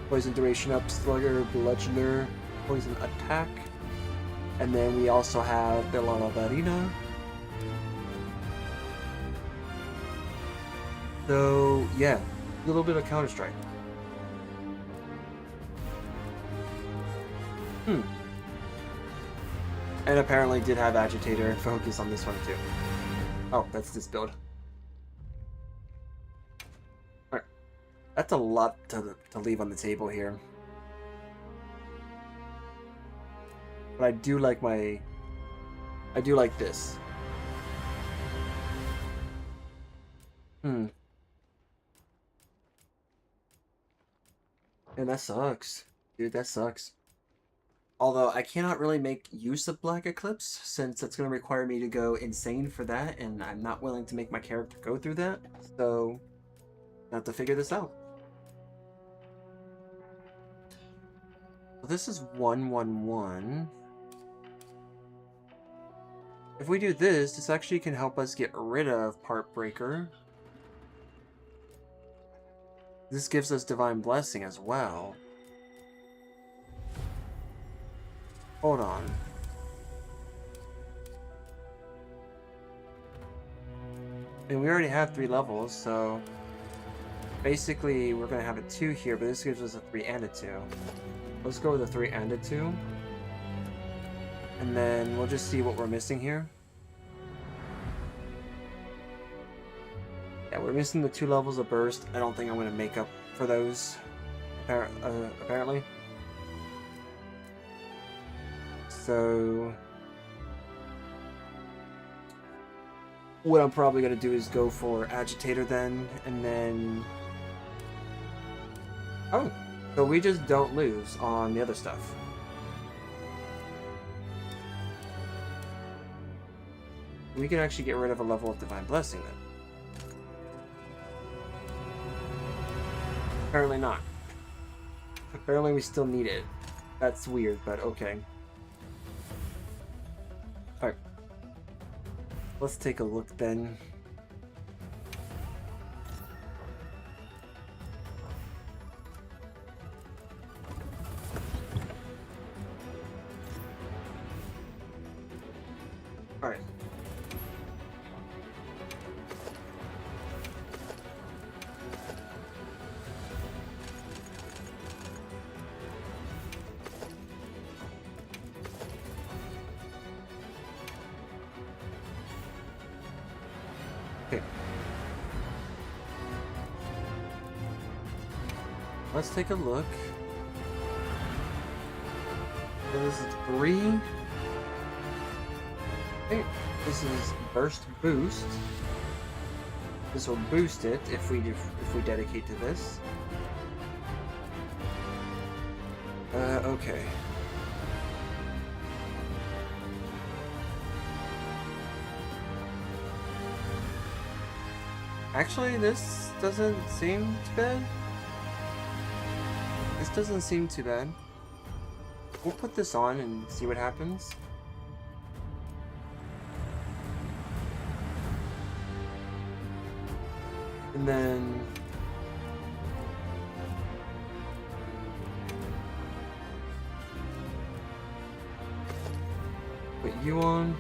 Poison Duration up, Slugger, Bludgeoner, Poison Attack. And then we also have Bella Varina, So, yeah, a little bit of Counter-Strike. And apparently did have Agitator and Focus on this one too. Oh, that's this build. Alright. That's a lot to leave on the table here. But I do like this. And that sucks. Dude, that sucks. Although I cannot really make use of Black Eclipse since it's going to require me to go insane for that, and I'm not willing to make my character go through that. So, I have to figure this out. So this is 111. If we do this, this actually can help us get rid of Part Breaker. This gives us Divine Blessing as well. Hold on. And we already have 3 levels, so basically we're going to have a 2 here, but this gives us a 3 and a 2. Let's go with a 3 and a 2. And then we'll just see what we're missing here. Yeah, we're missing the 2 levels of burst. I don't think I'm going to make up for those, apparently. So what I'm probably going to do is go for Agitator then, and then... Oh, so we just don't lose on the other stuff. We can actually get rid of a level of Divine Blessing then. Apparently not. Apparently we still need it. That's weird, but okay. Alright. Let's take a look then. Alright. Okay. Let's take a look. So this is 3. Okay. This is burst boost. This will boost it if we dedicate to this. Okay. Actually, this doesn't seem too bad. This doesn't seem too bad. We'll put this on and see what happens. And then... put you on.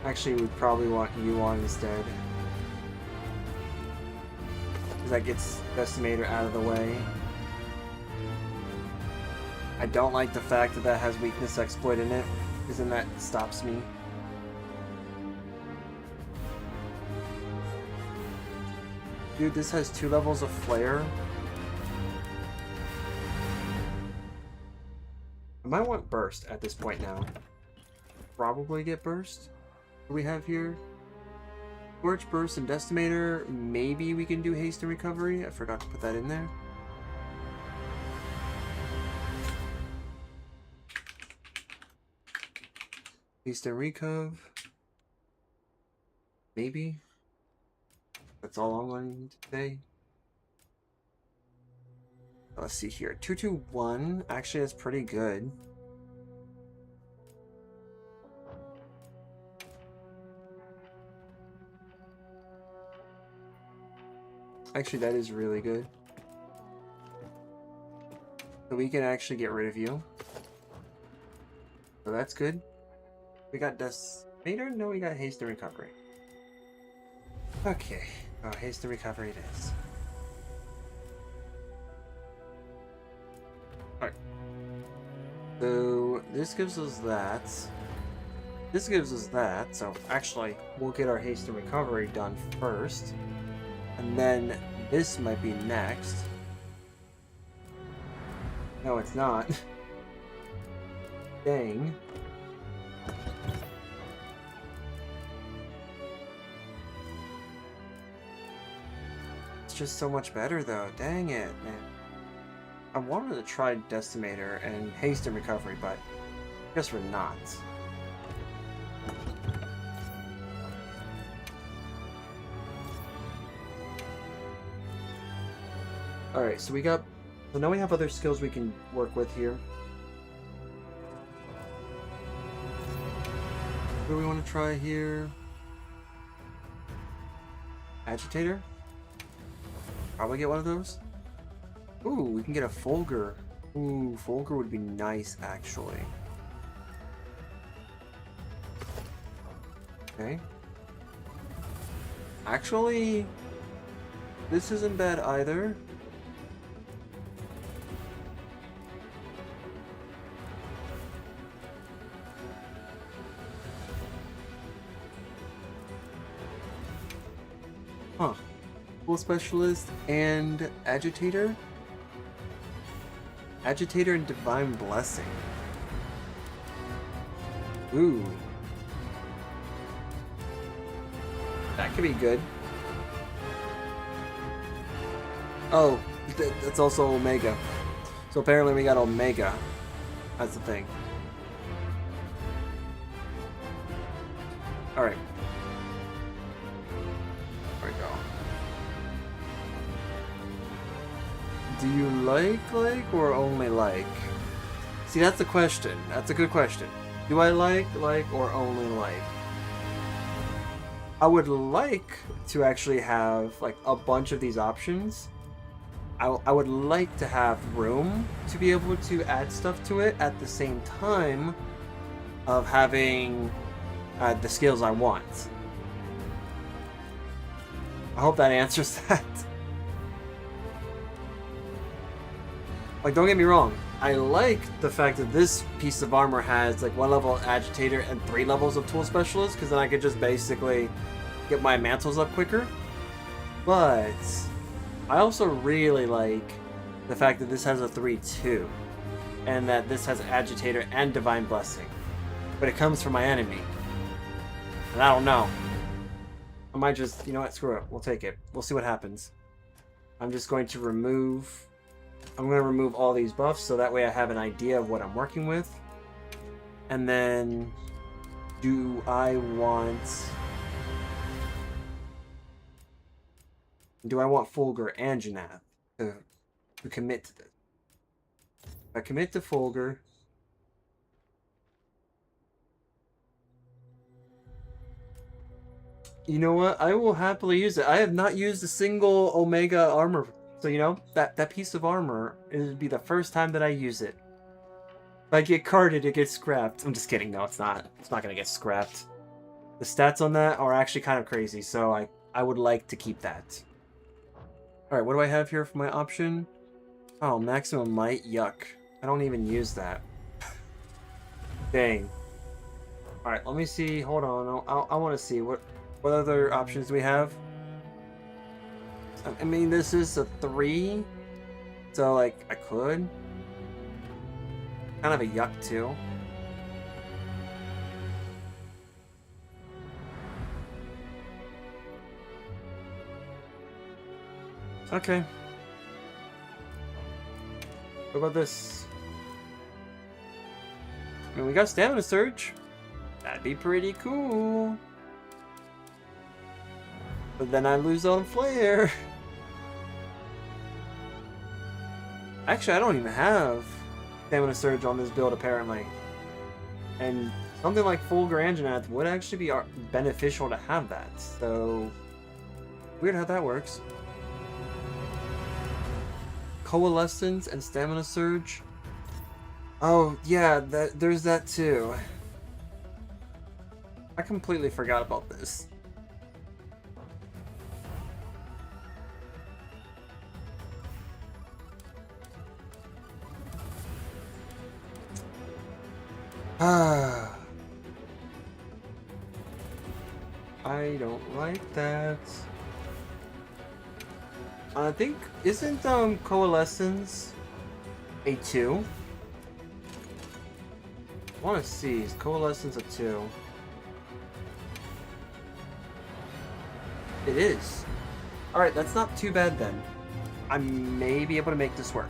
Actually, we'd probably want you on instead. That gets Decimator out of the way. I don't like the fact that that has weakness exploit in it, because then that stops me. Dude, this has 2 levels of flare. I might want burst at this point now. Probably get burst. What do we have here? Scorch, burst, and Decimator. Maybe we can do haste and recovery. I forgot to put that in there. Haste and recov. Maybe. That's all I'm going to say. Let's see here. 221. Actually, that's pretty good. Actually, that is really good. So we can actually get rid of you. So that's good. We got Decimator? No, we got Haste and Recovery. Okay. Oh, haste and recovery it is. Alright. So, this gives us that. This gives us that, so actually, we'll get our haste and recovery done first. And then this might be next. No, it's not. Dang. It's just so much better though. Dang it, man. I wanted to try Decimator and haste and recovery, but I guess we're not. Alright, so now we have other skills we can work with here. What do we want to try here? Agitator? Probably get one of those. Ooh, we can get a Fulgur. Ooh, Fulgur would be nice, actually. Okay. Actually, this isn't bad either. Huh. Full Specialist and Agitator? Agitator and Divine Blessing. Ooh. That could be good. Oh, that's also Omega. So apparently we got Omega. That's the thing. Alright. There we go. Do you like or only like? See, that's the question. That's a good question. Do I like, or only like? I would like to actually have like a bunch of these options. I would like to have room to be able to add stuff to it at the same time of having the skills I want. I hope that answers that. Like, don't get me wrong. I like the fact that this piece of armor has like 1 level of Agitator and 3 levels of Tool Specialist, because then I could just basically get my mantles up quicker. But I also really like the fact that this has a 3-2, and that this has Agitator and Divine Blessing, but it comes from my enemy. And I don't know. I might just, you know what, screw it. We'll take it. We'll see what happens. I'm just going to remove all these buffs so that way I have an idea of what I'm working with. And then, do I want Fulgur and Jannath to commit to this? If I commit to Fulgur, you know what? I will happily use it. I have not used a single Omega armor. So, you know, that piece of armor, it would be the first time that I use it. If I get carded, it gets scrapped. I'm just kidding. No, it's not. It's not going to get scrapped. The stats on that are actually kind of crazy, so I would like to keep that. Alright, what do I have here for my option? Oh, maximum might? Yuck. I don't even use that. Dang. Alright, let me see. Hold on. I want to see. What other options do we have? I mean, this is a 3. So, like, I could. Kind of a yuck, too. Okay. What about this? I mean, we got Stamina Surge. That'd be pretty cool. But then I lose on Flare. Actually, I don't even have Stamina Surge on this build, apparently. And something like Fulgur and Jannath would actually be beneficial to have that. So, weird how that works. Coalescence and Stamina Surge. Oh, yeah, there's that too. I completely forgot about this. Ah. I don't like that. I think isn't Coalescence a 2? I want to see, is Coalescence a 2? It is. Alright, that's not too bad then. I may be able to make this work.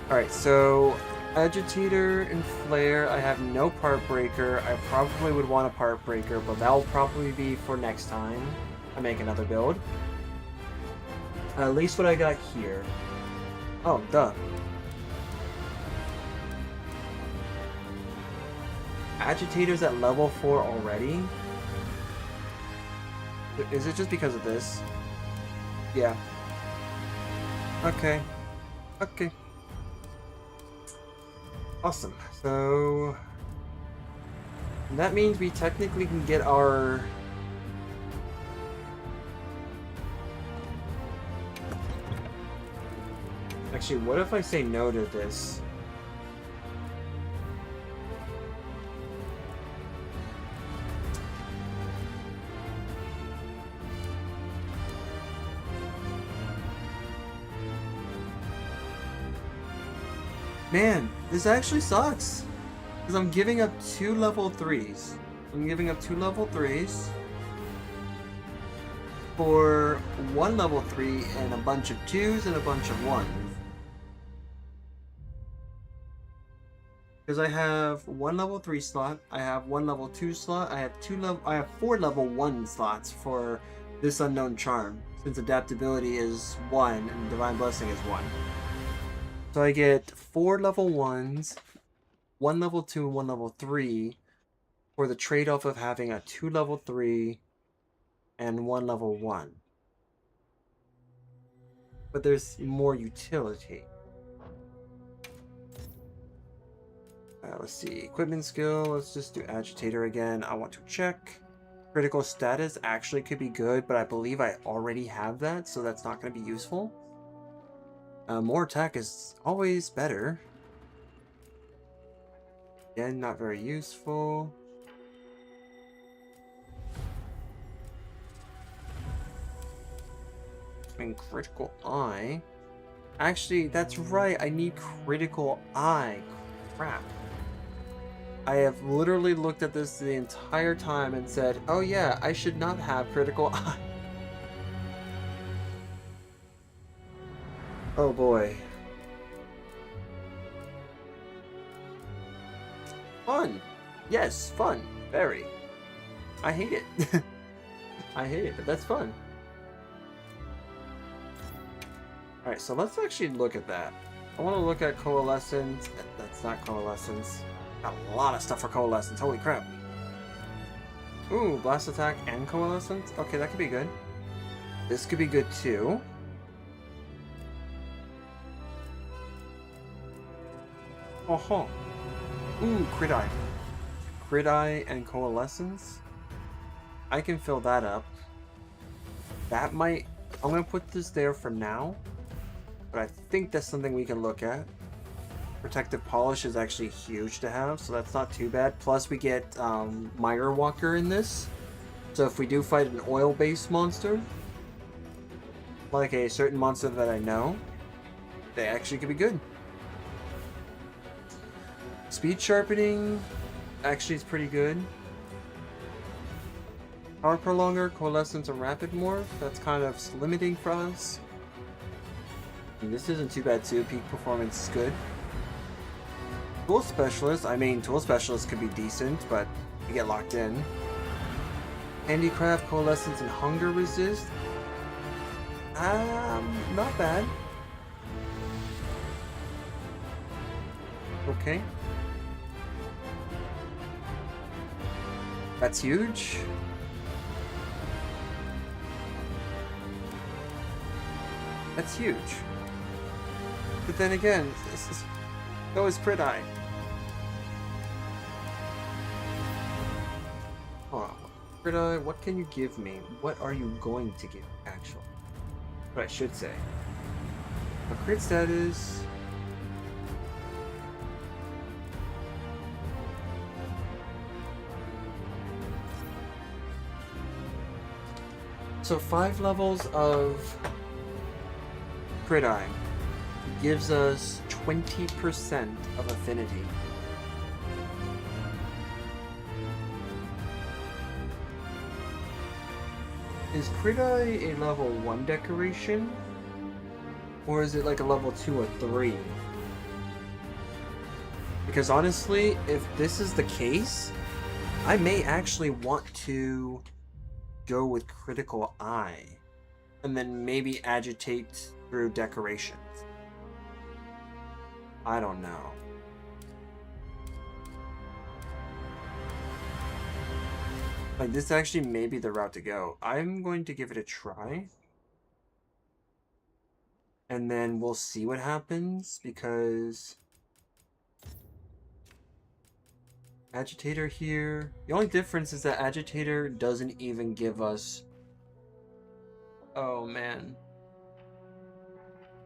Alright, so Agitator and Flare, I have no Part Breaker. I probably would want a Part Breaker, but that'll probably be for next time I make another build. At least what I got here. Oh, duh. Agitator's at level 4 already? Is it just because of this? Yeah. Okay. Okay. Awesome. So that means we technically can get our Actually, what if I say no to this? Man, this actually sucks. Because I'm giving up 2 level 3s. I'm giving up 2 level 3s for 1 level 3 and a bunch of 2s and a bunch of 1s. Because I have 1 level 3 slot, I have 1 level 2 slot, I have 4 level 1 slots for this unknown charm, since adaptability is 1 and divine blessing is 1. So I get 4 level 1s, 1 level 2, and 1 level 3 for the trade-off of having a 2 level 3 and 1 level 1. But there's more utility. Let's see, equipment skill, let's just do Agitator again. I want to check. Critical status actually could be good, but I believe I already have that, so that's not going to be useful. More attack is always better. Again, not very useful. And critical eye. Actually, that's right. I need critical eye. Crap. I have literally looked at this the entire time and said, oh yeah, I should not have critical eye. Oh boy. Fun. Yes, fun. Very. I hate it. I hate it, but that's fun. Alright, so let's actually look at that. I want to look at Coalescence. That's not Coalescence. Got a lot of stuff for Coalescence. Holy crap. Ooh, Blast Attack and Coalescence? Okay, that could be good. This could be good too. Oh-ho. Ooh, Crit Eye. Crit Eye and Coalescence. I can fill that up. That might... I'm going to put this there for now. But I think that's something we can look at. Protective Polish is actually huge to have, so that's not too bad. Plus we get Mire Walker in this. So if we do fight an oil-based monster, like a certain monster that I know, they actually could be good. Speed Sharpening actually is pretty good. Power Prolonger, Coalescence, and Rapid Morph, that's kind of limiting for us. And this isn't too bad too, Peak Performance is good. Tool Specialist, I mean Tool Specialist could be decent, but you get locked in. Handicraft, Coalescence, and Hunger Resist. Not bad. Okay. That's huge. That's huge. But then again, so is Crit Eye. Oh, Crit Eye, what can you give me? What are you going to give, actually? What I should say. A crit status. So 5 levels of Crit Eye gives us 20% of affinity. Is Crit Eye a level 1 decoration? Or is it like a level 2 or 3? Because honestly, if this is the case, I may actually want to go with Critical Eye. And then maybe agitate through decorations. I don't know. Like, this actually may be the route to go. I'm going to give it a try. And then we'll see what happens, because Agitator here. The only difference is that Agitator doesn't even give us... Oh, man.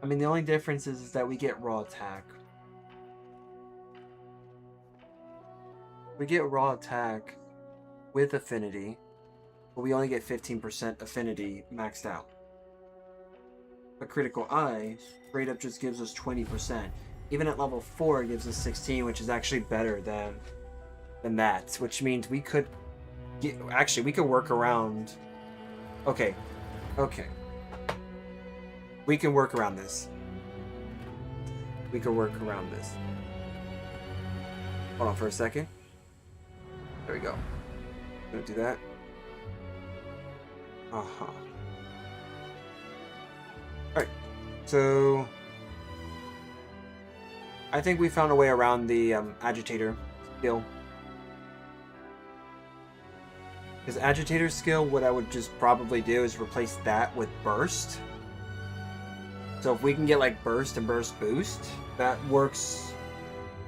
I mean, the only difference is that we get raw attack. We get raw attack with affinity, but we only get 15% affinity maxed out. But Critical Eye straight up just gives us 20%. Even at level 4, it gives us 16, which is actually better than that. Which means we could get, actually we could work around. Okay. We can work around this. We can work around this. Hold on for a second. There we go. Gonna do that. Alright. So I think we found a way around the Agitator skill. Because Agitator skill, what I would just probably do is replace that with Burst. So if we can get like Burst and Burst Boost, that works.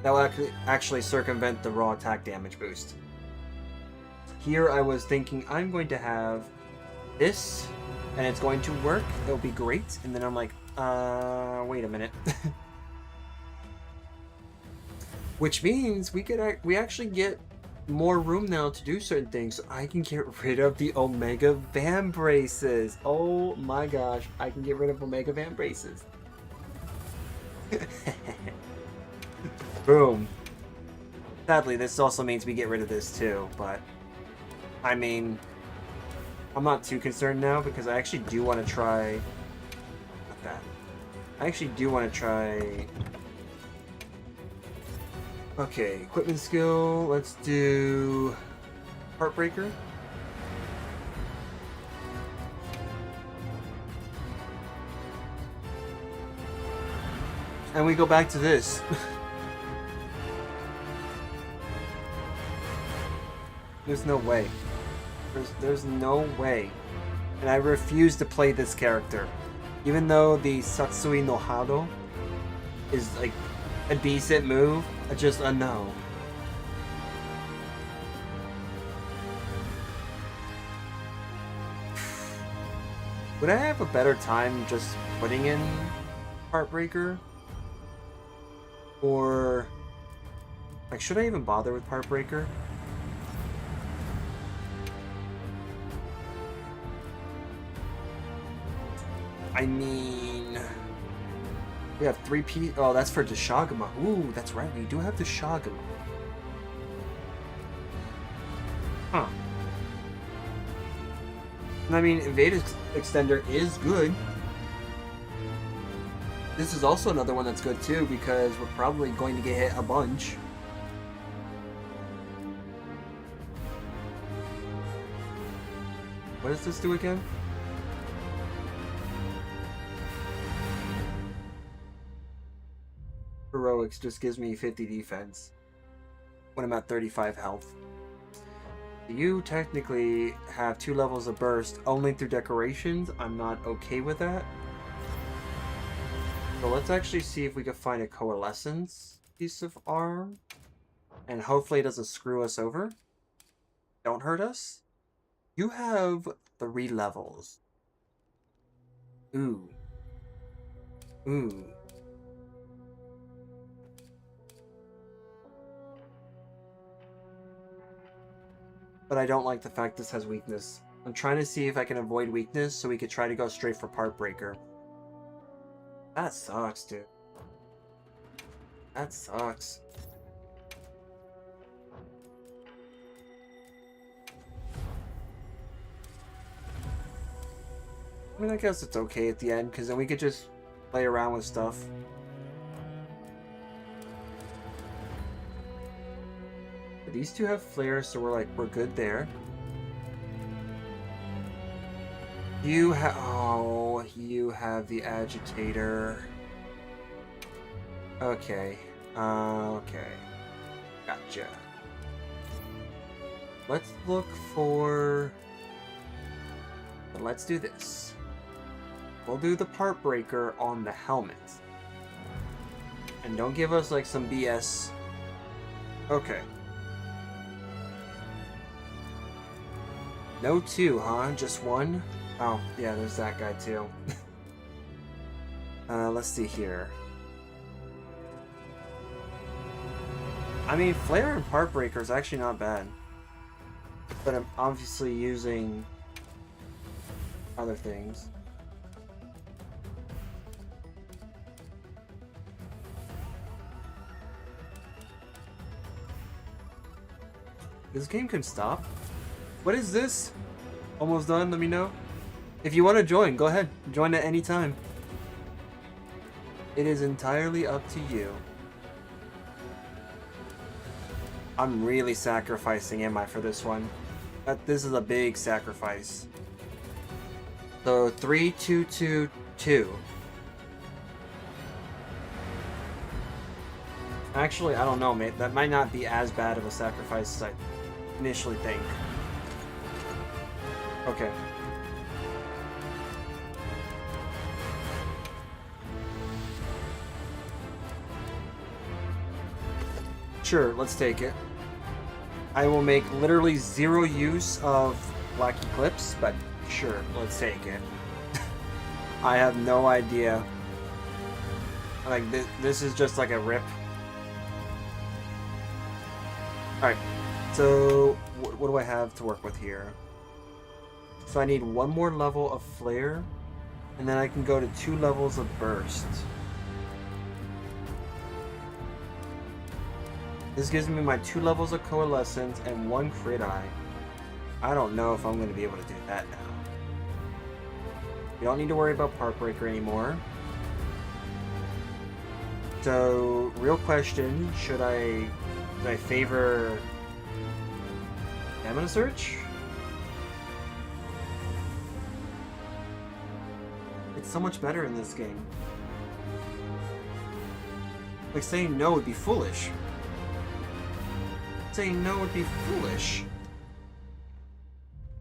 That will actually circumvent the raw attack damage boost. Here I was thinking I'm going to have this, and it's going to work. It'll be great. And then I'm like, wait a minute. Which means we actually get more room now to do certain things. So I can get rid of the Omega Van Braces. Oh my gosh, I can get rid of Omega Van Braces. Boom. Sadly, this also means we get rid of this too, but I mean, I'm not too concerned now because I actually do want to try. Not that. I actually do want to try. Okay, equipment skill. Let's do Heartbreaker. And we go back to this. There's no way. There's no way. And I refuse to play this character. Even though the Satsui no Hado is like a decent move, just a no. Would I have a better time just putting in Heartbreaker? Or like, should I even bother with Heartbreaker? I mean, we have 3 P. Oh, that's for Deshagama. Ooh, that's right. We do have Deshagama. Huh. I mean, Invade Extender is good. This is also another one that's good too because we're probably going to get hit a bunch. What does this do again? Heroics just gives me 50 defense when I'm at 35 health. You technically have 2 levels of burst only through decorations. I'm not okay with that. So let's actually see if we can find a coalescence piece of arm. And hopefully it doesn't screw us over. Don't hurt us. You have 3 levels. Ooh. Ooh. But I don't like the fact this has weakness. I'm trying to see if I can avoid weakness so we could try to go straight for Part Breaker. That sucks, dude. That sucks. I mean, I guess it's okay at the end, because then we could just play around with stuff. But these two have flares, so we're good there. You have the agitator. Okay. Okay. Gotcha. Let's look for... Let's do this. We'll do the Part Breaker on the helmet. And don't give us like some BS. Okay. No two, huh? Just one? Oh, yeah, there's that guy too. Let's see here. I mean, Flare and Part Breaker is actually not bad. But I'm obviously using other things. This game can stop. What is this? Almost done, let me know. If you want to join, go ahead. Join at any time. It is entirely up to you. I'm really sacrificing, am I, for this one? This is a big sacrifice. So 3, 2, 2, 2. Actually, I don't know, mate. That might not be as bad of a sacrifice as I initially think. Okay. Sure, let's take it. I will make literally zero use of Black Eclipse, but sure, let's take it. I have no idea. Like, this is just like a rip. Alright, so what do I have to work with here? So I need one more level of Flare, and then I can go to 2 levels of Burst. This gives me my 2 levels of Coalescence and 1 Crit Eye. I don't know if I'm going to be able to do that now. You don't need to worry about Part Breaker anymore. So, real question, should I favor Stamina Search? It's so much better in this game. Like, saying no would be foolish. Saying no would be foolish.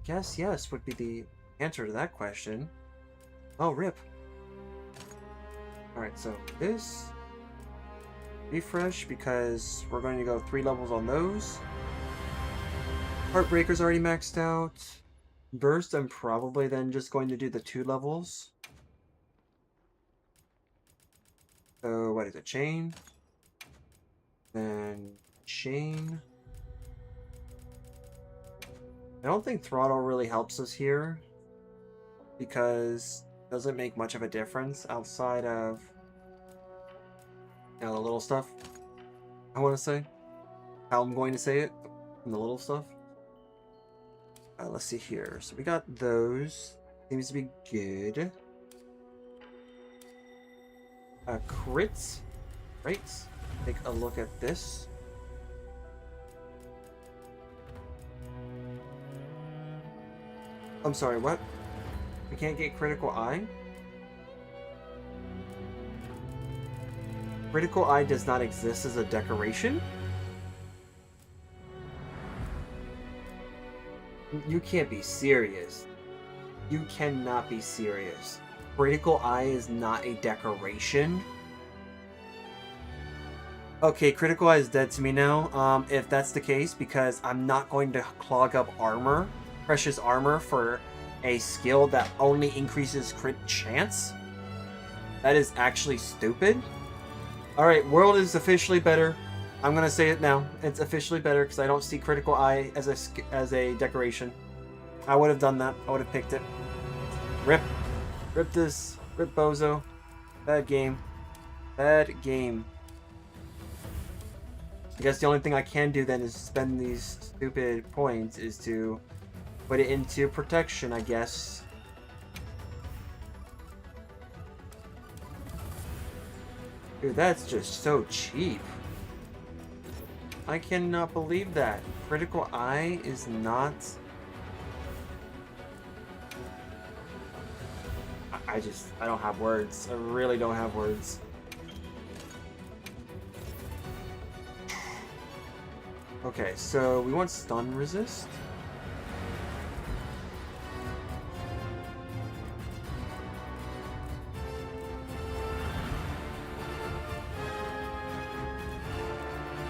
Guess yes would be the answer to that question. Oh, rip. Alright, so this... refresh, because we're going to go 3 levels on those. Heartbreaker's already maxed out. Burst, I'm probably then just going to do the 2 levels. So, what is it? Chain. Then, chain. I don't think Throttle really helps us here, because it doesn't make much of a difference outside of, you know, the little stuff. I want to say how I'm going to say it, and the little stuff. Let's see here. So we got those. Seems to be good. Crits. Right. Take a look at this. I'm sorry, what? We can't get Critical Eye? Critical Eye does not exist as a decoration? You can't be serious. You cannot be serious. Critical Eye is not a decoration? Okay, Critical Eye is dead to me now, if that's the case, because I'm not going to clog up armor, precious armor, for a skill that only increases crit chance. That is actually stupid. Alright, World is officially better. I'm gonna say it now. It's officially better because I don't see Critical Eye as a decoration. I would have done that. I would have picked it. Rip. Rip this. Rip Bozo. Bad game. Bad game. I guess the only thing I can do then is spend these stupid points is to put it into protection, I guess. Dude, that's just so cheap. I cannot believe that. Critical Eye is not... I don't have words. I really don't have words. Okay, so we want stun resist.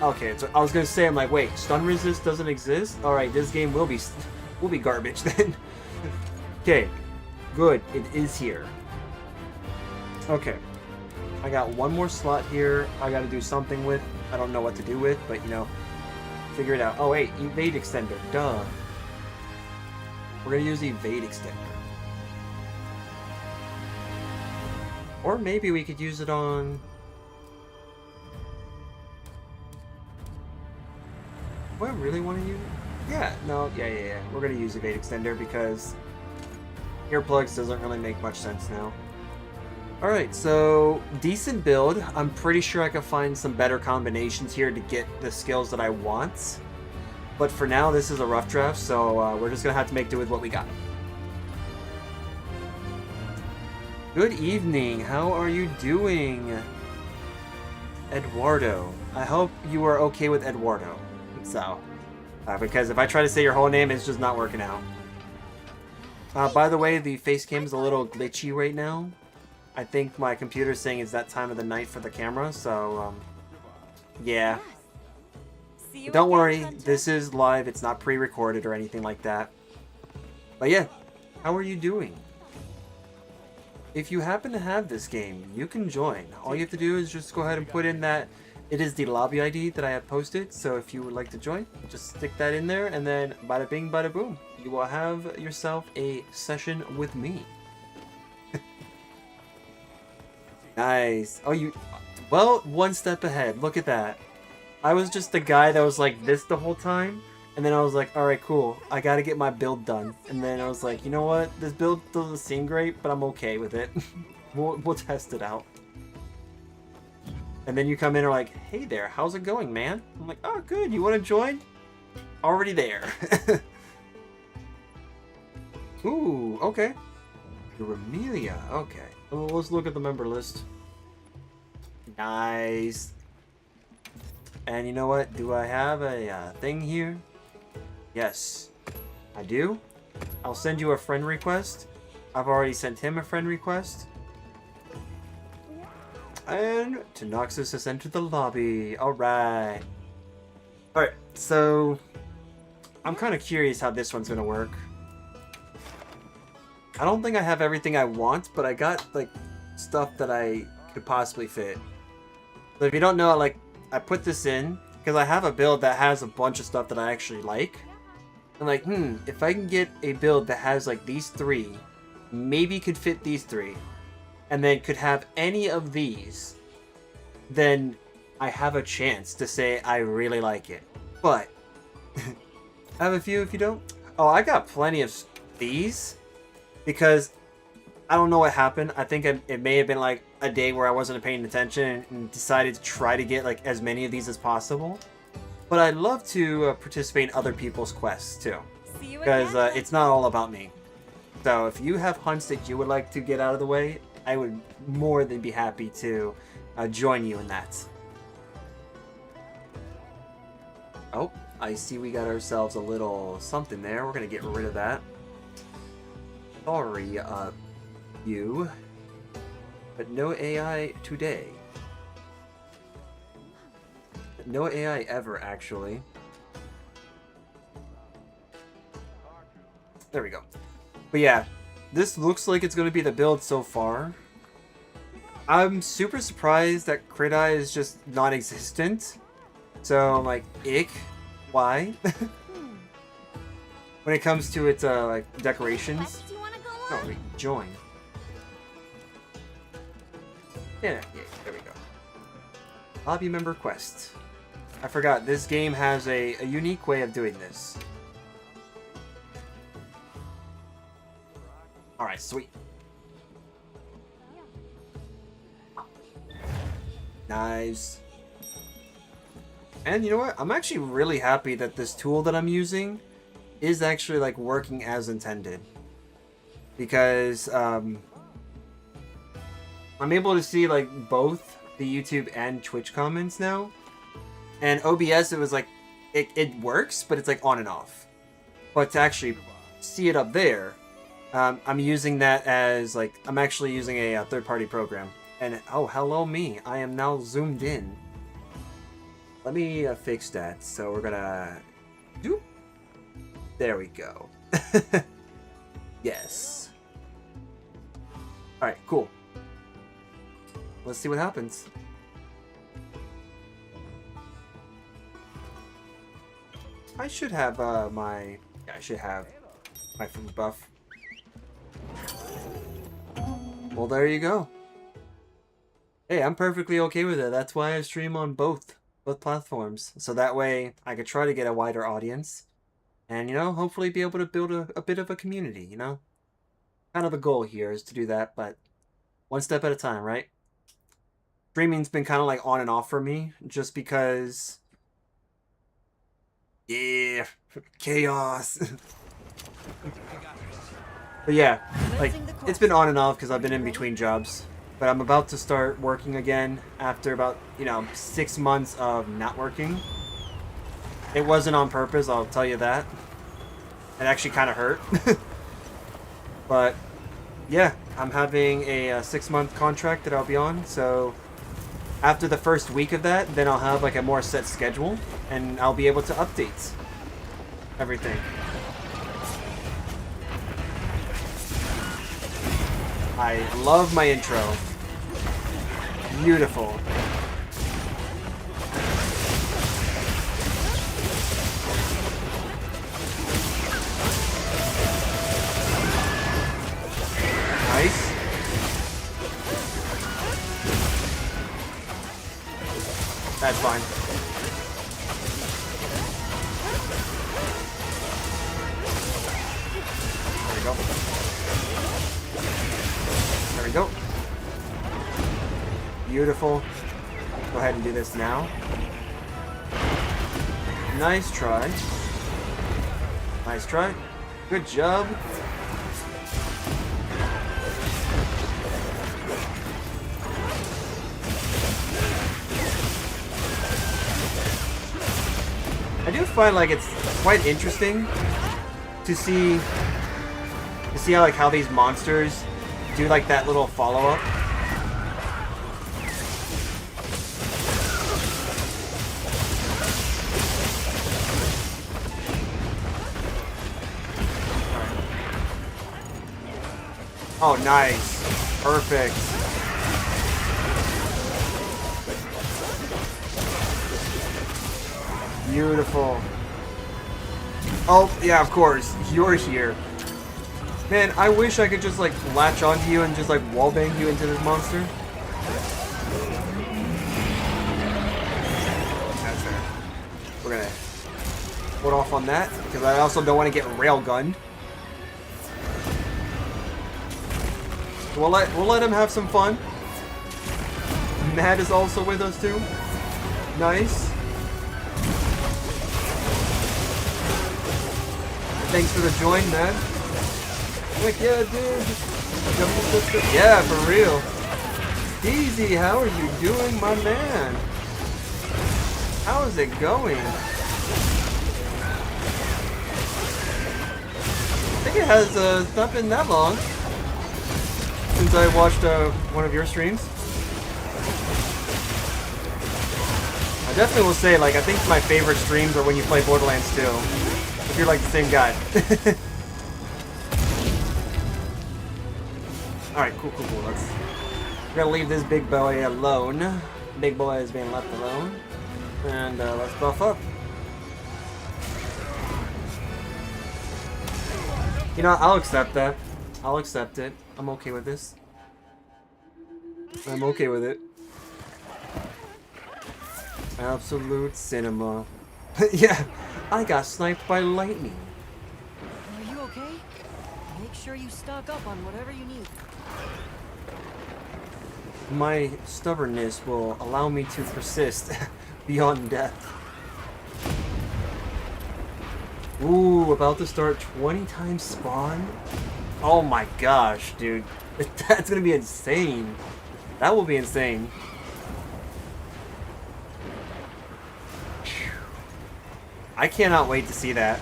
Okay, so I was gonna say, I'm like, wait, stun resist doesn't exist? Alright, this game will be garbage then. Okay, good, it is here. Okay, I got one more slot here I gotta do something with. I don't know what to do with, but you know, figure it out. Oh wait, evade extender, duh. We're gonna use evade extender. Or maybe we could use it on... Do I really want to use it? Yeah, no, yeah. We're gonna use evade extender because earplugs doesn't really make much sense now. Alright, so decent build. I'm pretty sure I can find some better combinations here to get the skills that I want. But for now, this is a rough draft, so we're just gonna have to make do with what we got. Good evening, how are you doing? Eduardo. I hope you are okay with Eduardo. So, because if I try to say your whole name, it's just not working out. By the way, the face cam is a little glitchy right now. I think my computer's saying it's that time of the night for the camera, so, yeah. Don't worry, this is live, it's not pre-recorded or anything like that. But yeah, how are you doing? If you happen to have this game, you can join. All you have to do is just go ahead and put in that it is the lobby ID that I have posted, so if you would like to join, just stick that in there, and then bada bing, bada boom. You will have yourself a session with me. Nice. Oh, you... Well, one step ahead. Look at that. I was just the guy that was like this the whole time, and then I was like, alright, cool. I gotta get my build done. And then I was like, you know what? This build doesn't seem great, but I'm okay with it. We'll test it out. And then you come in and are like, hey there, how's it going, man? I'm like, oh, good, you want to join? Already there. Ooh, okay. Amelia, okay. Well, let's look at the member list. Nice. And you know what? Do I have a thing here? Yes, I do. I'll send you a friend request. I've already sent him a friend request. And Tanoxus has entered the lobby. Alright. Alright, so I'm kind of curious how this one's going to work. I don't think I have everything I want, but I got, like, stuff that I could possibly fit. So if you don't know, like, I put this in because I have a build that has a bunch of stuff that I actually like. I'm like, if I can get a build that has, like, these three, maybe could fit these three, and then could have any of these, then I have a chance to say I really like it. But I have a few if you don't. Oh, I got plenty of these because I don't know what happened. I think it may have been like a day where I wasn't paying attention and decided to try to get like as many of these as possible. But I'd love to participate in other people's quests too, because it's not all about me. So if you have hunts that you would like to get out of the way, I would more than be happy to join you in that. Oh, I see we got ourselves a little something there. We're going to get rid of that. Sorry, you. But no AI today. No AI ever, actually. There we go. But yeah, this looks like it's going to be the build so far. I'm super surprised that Crit Eye is just non-existent. So I'm like, ick. Why? when it comes to its like decorations.
Quest you wanna go
No,
on?
wait, join. Yeah, there we go. Lobby member quest. I forgot, this game has a unique way of doing this. Alright, sweet. Nice. And you know what? I'm actually really happy that this tool that I'm using is actually like working as intended. Because I'm able to see like both the YouTube and Twitch comments now. And OBS, it was like, it works, but it's like on and off. But to actually see it up there, I'm using that as like, I'm actually using a third-party program. And oh, hello me, I am now zoomed in. Let me fix that. So we're gonna do. There we go. Yes. All right, cool. Let's see what happens. I should have my. Yeah, I should have my food buff. Well, there you go. Hey, I'm perfectly okay with it. That's why I stream on both platforms. So that way I could try to get a wider audience. And, you know, hopefully be able to build a bit of a community, you know? Kind of the goal here is to do that, but one step at a time, right? Streaming's been kind of like on and off for me, just because... Yeah, chaos. But yeah, like, it's been on and off because I've been in between jobs. But I'm about to start working again after about, 6 months of not working. It wasn't on purpose, I'll tell you that. It actually kind of hurt. But, yeah, I'm having a 6-month contract that I'll be on, so... After the first week of that, then I'll have like a more set schedule, and I'll be able to update everything. I love my intro. Beautiful. Nice. That's fine. There we go. There we go. Beautiful. Go ahead and do this now. Nice try. Nice try. Good job. I do find like it's quite interesting to see how these monsters do like that little follow-up. Oh, nice. Perfect. Beautiful. Oh, yeah, of course. You're here. Man, I wish I could just, like, latch onto you and just, like, wallbang you into this monster. That's fair. We're gonna hold off on that, because I also don't want to get railgunned. We'll let him have some fun. Matt is also with us too. Nice. Thanks for the join, Matt. Like, yeah, dude. Yeah, for real. Easy, how are you doing, my man? How is it going? I think it has not been that long since I watched one of your streams. I definitely will say, like, I think my favorite streams are when you play Borderlands 2. If you're like the same guy. Alright, cool. We're gonna leave this big boy alone. Big boy is being left alone. And let's buff up. You know, I'll accept that. I'll accept it. I'm okay with this. I'm okay with it. Absolute cinema. Yeah, I got sniped by lightning.
Are you okay? Make sure you stock up on whatever you need.
My stubbornness will allow me to persist beyond death. Ooh, about to start 20 times spawn? Oh my gosh, dude. That's gonna be insane. That will be insane. I cannot wait to see that.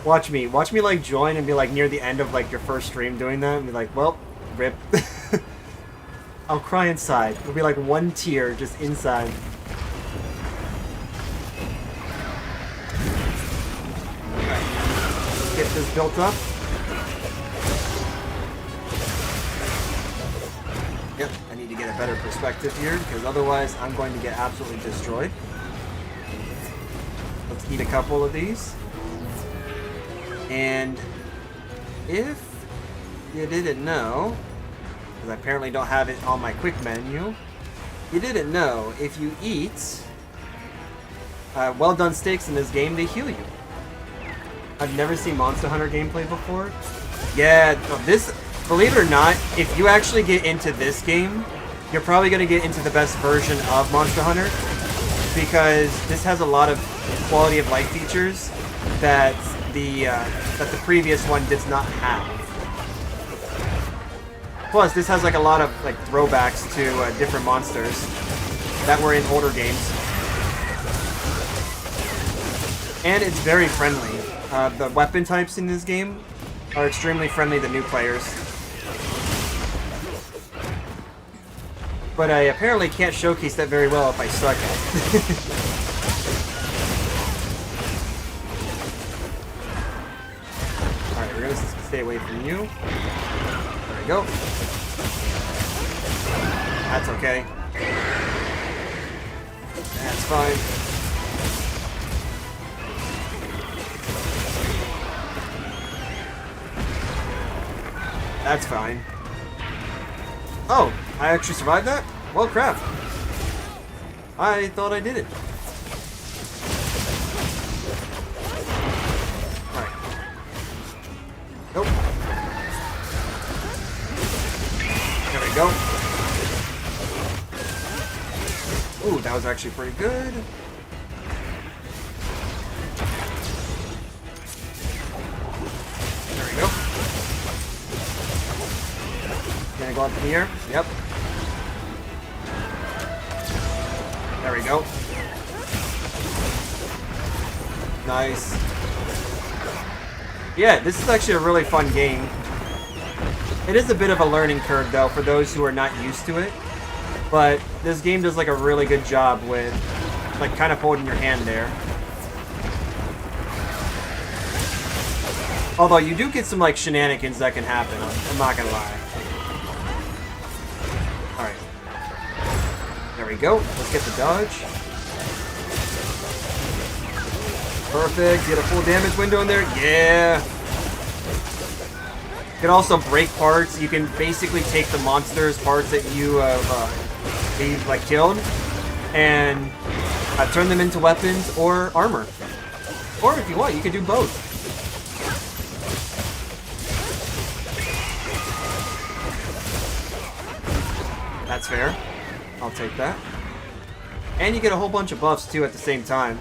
Watch me like join and be like near the end of like your first stream doing that and be like, well, rip. I'll cry inside. It'll be like one tear just inside. Get this built up. Yep, I need to get a better perspective here because otherwise I'm going to get absolutely destroyed. Let's eat a couple of these. And if you didn't know, because I apparently don't have it on my quick menu, you didn't know, if you eat well done steaks in this game, they heal you. I've never seen Monster Hunter gameplay before. Yeah, no, this, believe it or not, if you actually get into this game, you're probably going to get into the best version of Monster Hunter, because this has a lot of quality of life features that the previous one does not have. Plus, this has like a lot of like throwbacks to different monsters that were in older games, and it's very friendly. The weapon types in this game are extremely friendly to new players. But I apparently can't showcase that very well if I suck at it. Alright, we're gonna stay away from you. There we go. That's okay. That's fine. That's fine. Oh, I actually survived that? Well, crap. I thought I did it. Alright. Nope. There we go. Ooh, that was actually pretty good. There we go. Gonna go up from here. Yep. There we go. Nice. Yeah, this is actually a really fun game. It is a bit of a learning curve, though, for those who are not used to it. But this game does, like, a really good job with, like, kind of holding your hand there. Although, you do get some, like, shenanigans that can happen. I'm not gonna lie. Alright. There we go. Let's get the dodge. Perfect. Get a full damage window in there. Yeah. You can also break parts. You can basically take the monster's parts that you have like killed and turn them into weapons or armor. Or if you want, you can do both. That's fair. I'll take that. And you get a whole bunch of buffs too at the same time.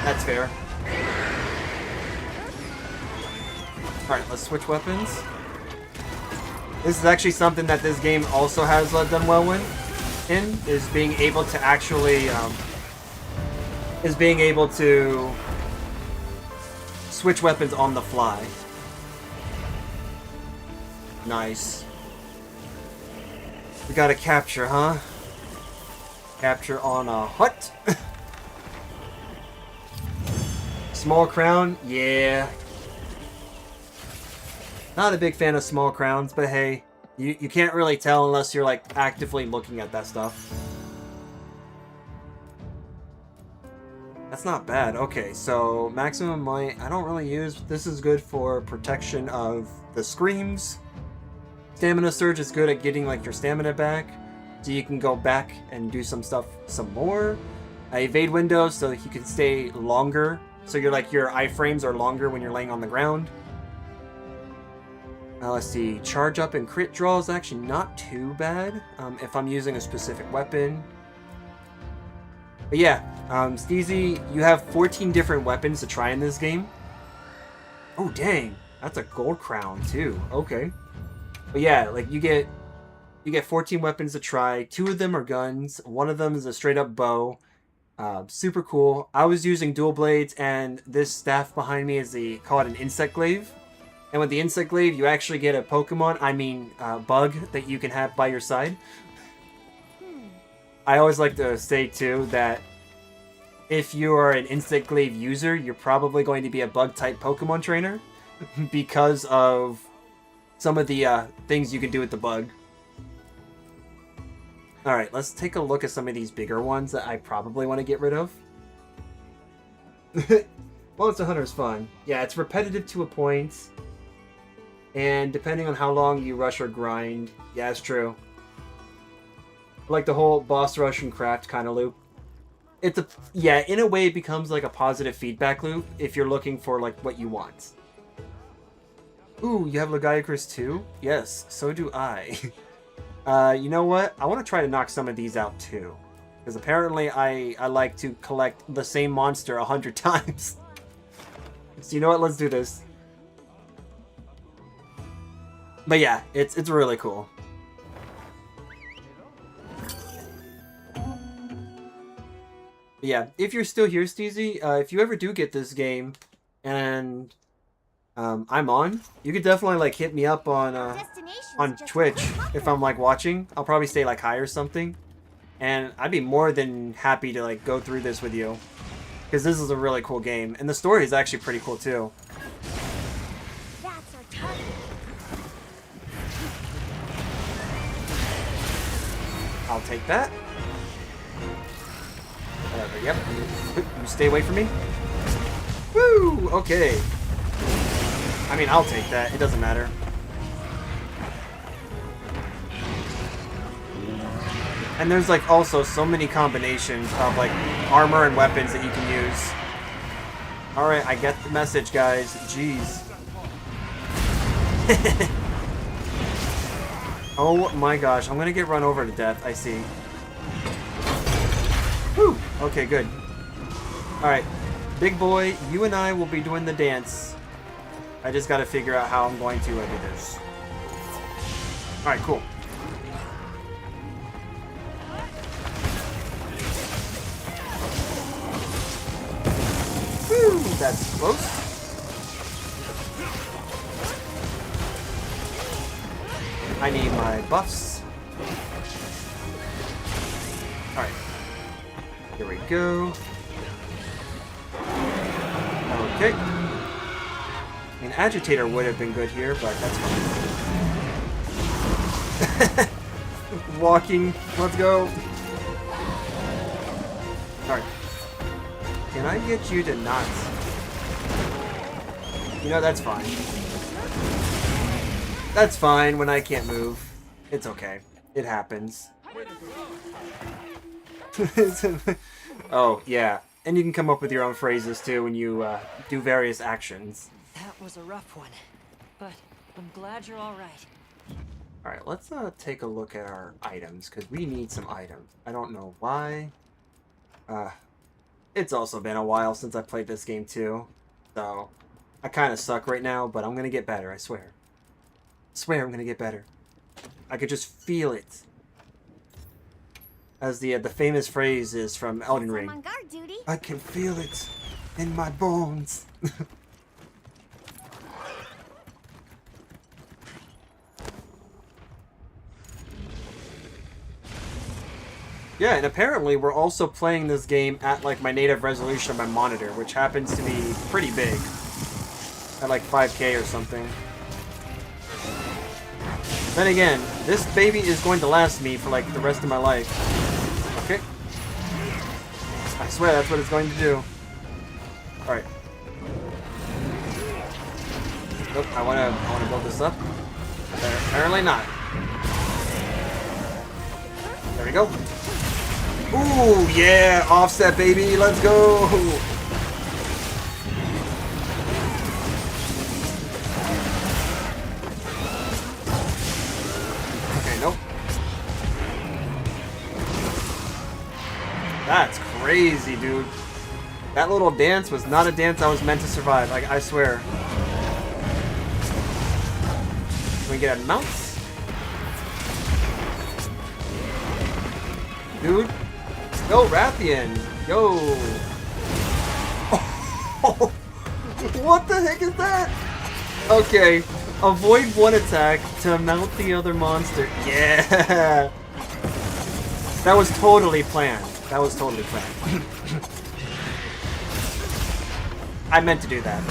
That's fair. Alright, let's switch weapons. This is actually something that this game also has done well in, is being able to actually, switch weapons on the fly. Nice. We got a capture, huh? Capture on a hut. Small crown? Yeah. Not a big fan of small crowns, but hey, You can't really tell unless you're like actively looking at that stuff. That's not bad. Okay, so maximum might I don't really use. This is good for protection of the screams. Stamina surge is good at getting like your stamina back, so you can go back and do some stuff some more. Evade windows so you can stay longer. So your iframes are longer when you're laying on the ground. Let's see, charge up and crit draw is actually not too bad if I'm using a specific weapon. But yeah, Steezy, you have 14 different weapons to try in this game. Oh dang, that's a gold crown too. Okay, but yeah, like you get 14 weapons to try. 2 of them are guns. 1 of them is a straight up bow. Super cool. I was using dual blades, and this staff behind me is call it an insect glaive. And with the insect glaive, you actually get a Pokemon, bug that you can have by your side. I always like to say, too, that if you are an insect glaive user, you're probably going to be a bug-type Pokemon trainer because of some of the things you can do with the bug. Alright, let's take a look at some of these bigger ones that I probably want to get rid of. Monster Hunter is fun. Yeah, it's repetitive to a point. And depending on how long you rush or grind, yeah, it's true. Like the whole boss rush and craft kind of loop. In a way it becomes like a positive feedback loop if you're looking for like what you want. Ooh, you have Lagiacrus too? Yes, so do I. You know what? I want to try to knock some of these out too. Because apparently I like to collect the same monster 100 times. So you know what? Let's do this. But yeah, it's really cool. But yeah, if you're still here, Steezy, if you ever do get this game and I'm on, you could definitely like hit me up on Twitch if I'm like watching. I'll probably stay like high or something, and I'd be more than happy to like go through this with you because this is a really cool game and the story is actually pretty cool too.
That's our target.
I'll take that. Yep. You stay away from me. Woo! Okay. I mean, I'll take that. It doesn't matter. And there's like also so many combinations of like armor and weapons that you can use. Alright, I get the message, guys. Jeez. Oh my gosh, I'm gonna get run over to death, I see. Whew! Okay, good. Alright, big boy, you and I will be doing the dance. I just gotta figure out how I'm going to do this. Alright, cool. Woo! That's close. I need my buffs. Alright. Here we go. Okay. An agitator would have been good here, but that's fine. Walking. Let's go. Alright. Can I get you to not? You know, that's fine. That's fine when I can't move. It's okay. It happens. Oh, yeah. And you can come up with your own phrases, too, when you do various actions.
That was a rough one, but I'm glad you're all right.
Alright, let's take a look at our items, because we need some items. I don't know why. It's also been a while since I played this game, too. So, I kind of suck right now, but I'm going to get better, I swear. I swear I'm going to get better. I could just feel it. As the famous phrase is from Elden Ring.
I'm on guard duty.
I can feel it in my bones. Yeah, and apparently we're also playing this game at like my native resolution of my monitor, which happens to be pretty big. At like 5K or something. Then again, this baby is going to last me for like the rest of my life. Okay. I swear that's what it's going to do. Alright. Nope, I wanna build this up. Apparently not. There we go. Ooh, yeah, offset baby, let's go. Okay, nope. That's crazy, dude. That little dance was not a dance I was meant to survive, like, I swear. Can we get a mouse? Dude. Yo, Rathian. Yo. What the heck is that? Okay. Avoid one attack to mount the other monster. Yeah. That was totally planned. That was totally planned. I meant to do that.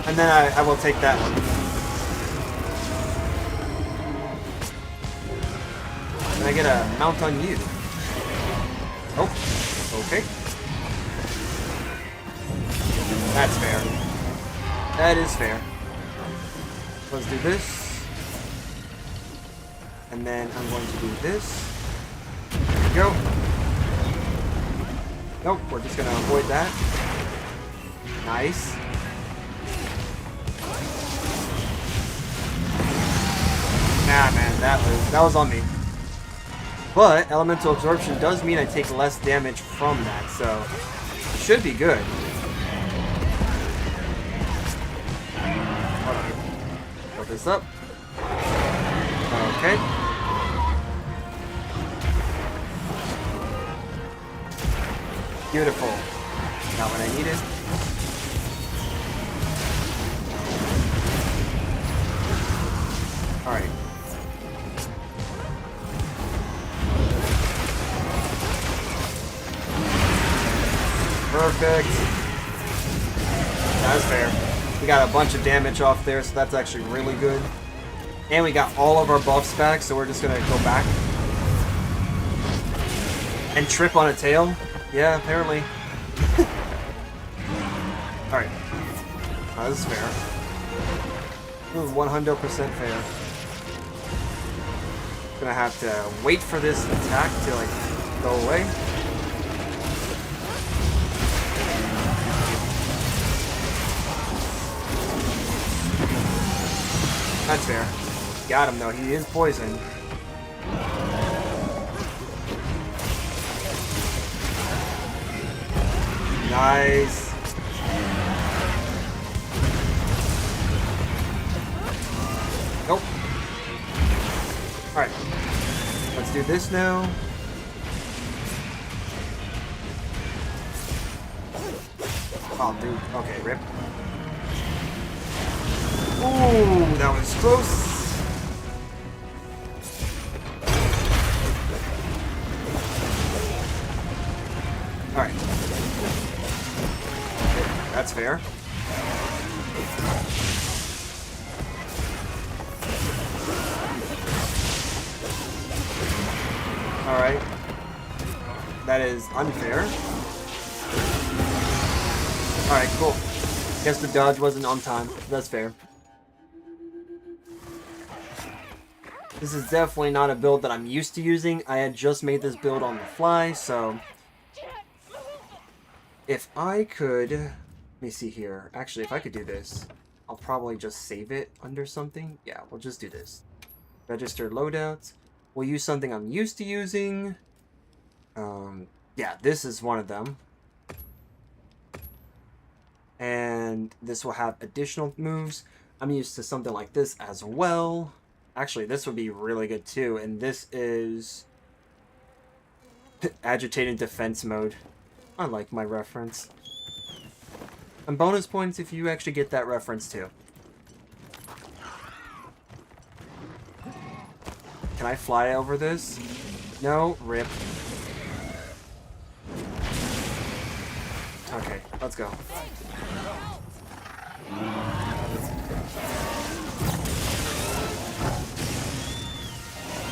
And then I will take that one. And I get a mount on you. Oh, okay. That's fair. That is fair. Let's do this. And then I'm going to do this. There we go. Nope, we're just gonna avoid that. Nice. Nah, man, that was on me. But elemental absorption does mean I take less damage from that, so it should be good. Hold on. Build this up. Okay. Beautiful. Not what I needed. Alright. Perfect. That's fair. We got a bunch of damage off there, so that's actually really good. And we got all of our buffs back, so we're just gonna go back. And trip on a tail? Yeah, apparently. Alright. Oh, this is fair. This is 100% fair. Gonna have to wait for this attack to, like, go away. That's fair. Got him, though. He is poisoned. Nice. Nope. Alright. Let's do this now. Oh, dude. Okay, rip. Ooh, that was close. Alright. That's fair. Alright. That is unfair. Alright, cool. Guess the dodge wasn't on time. That's fair. This is definitely not a build that I'm used to using. I had just made this build on the fly, so... If I could... Let me see here. Actually, if I could do this, I'll probably just save it under something. Yeah, we'll just do this. Register loadouts. We'll use something I'm used to using. Yeah, this is one of them. And this will have additional moves. I'm used to something like this as well. Actually, this would be really good too. And this is agitated defense mode. I like my reference. And bonus points if you actually get that reference too. Can I fly over this? No? Rip. Okay, let's go.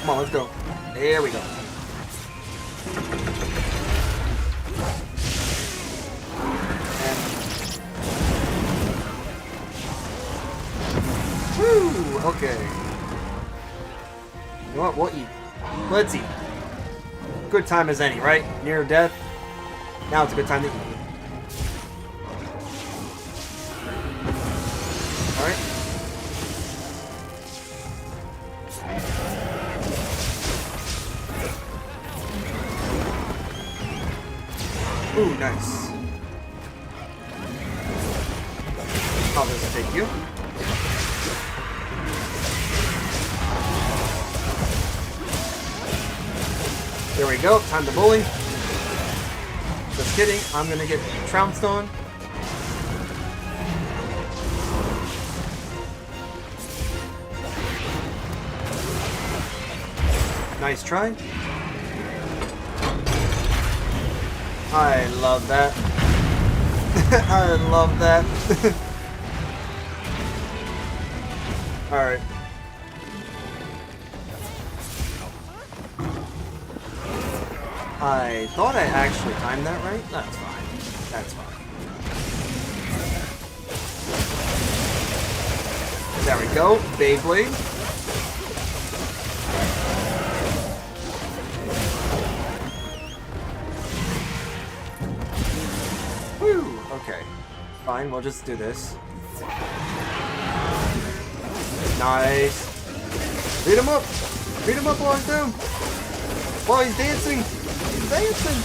Come on, let's go. There we go. And... Woo! Okay. You know what? We'll eat. Let's eat. Good time as any, right? Near death. Now it's a good time to eat. Alright. Ooh, nice. How does it take you? There we go. Time to bully. Just kidding. I'm gonna get trounced on. Nice try. I love that. I love that. Alright. I thought I actually timed that right. That's fine. That's fine. There we go. Beyblade. Woo! Okay. Fine, we'll just do this. Nice. Beat him up! Beat him up while he's down! While he's dancing! He's dancing!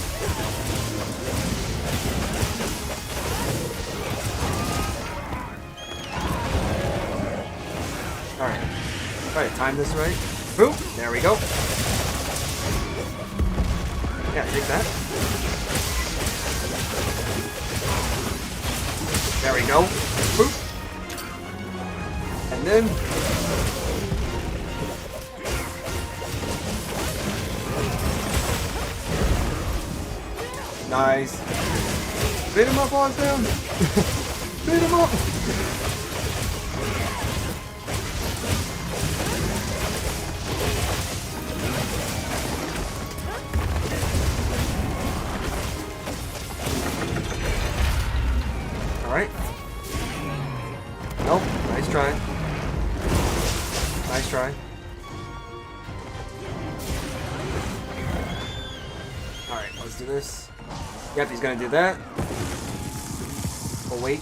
Alright. Try to time this right. Boom! There we go. Yeah, take that. There we go. Boop. And then... Nice. Beat him up on down. Beat him up. All right. Nope. Nice try. Nice try. All right. Let's do this. Yep, he's gonna do that. Oh, wait.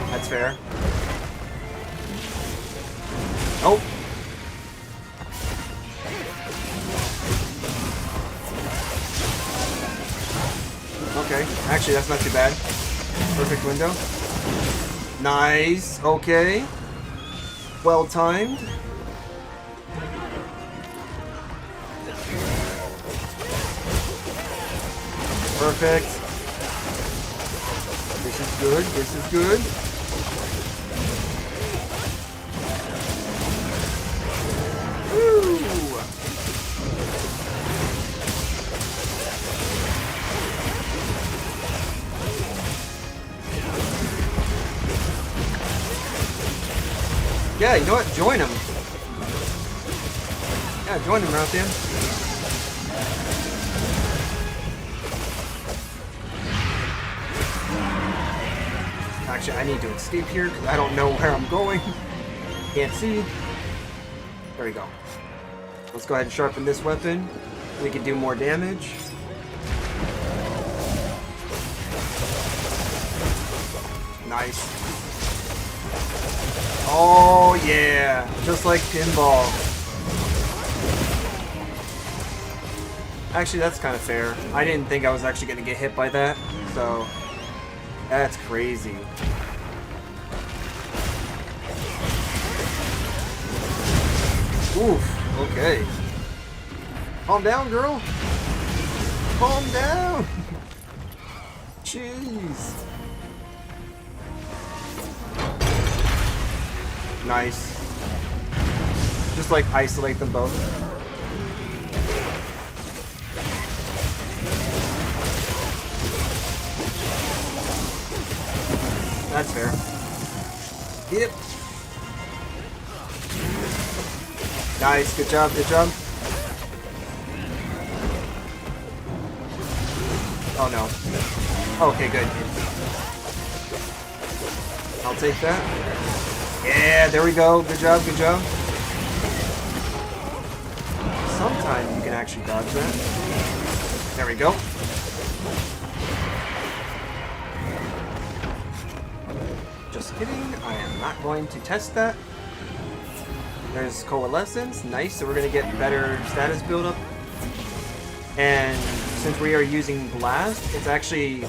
That's fair. Nope. Okay, actually that's not too bad. Perfect window. Nice, okay. Well timed. Perfect. This is good. This is good. Woo! Yeah, you know what? Join him. Yeah, join him, Rathian. Actually, I need to escape here because I don't know where I'm going. Can't see. There we go. Let's go ahead and sharpen this weapon. We can do more damage. Nice. Oh yeah, just like pinball. Actually, that's kind of fair. I didn't think I was actually going to get hit by that, so that's crazy. Oof, okay. Calm down, girl. Calm down. Jeez. Nice. Just like isolate them both. That's fair. Yep. Nice. Good job. Good job. Oh no. Okay, good. I'll take that. Yeah, there we go. Good job. Good job. Sometimes you can actually dodge that. There we go. Just kidding. I am not going to test that. There's Coalescence. Nice. So we're going to get better status buildup. And since we are using Blast, it's actually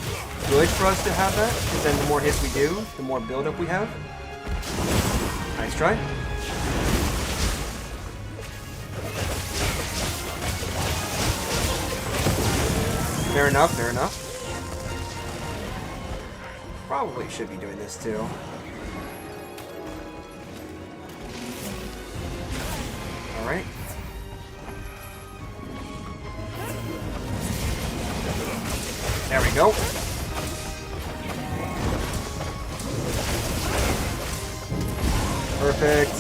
good for us to have that. Because then the more hits we do, the more buildup we have. Nice try. Fair enough, fair enough. Probably should be doing this too. Alright. There we go. Perfect.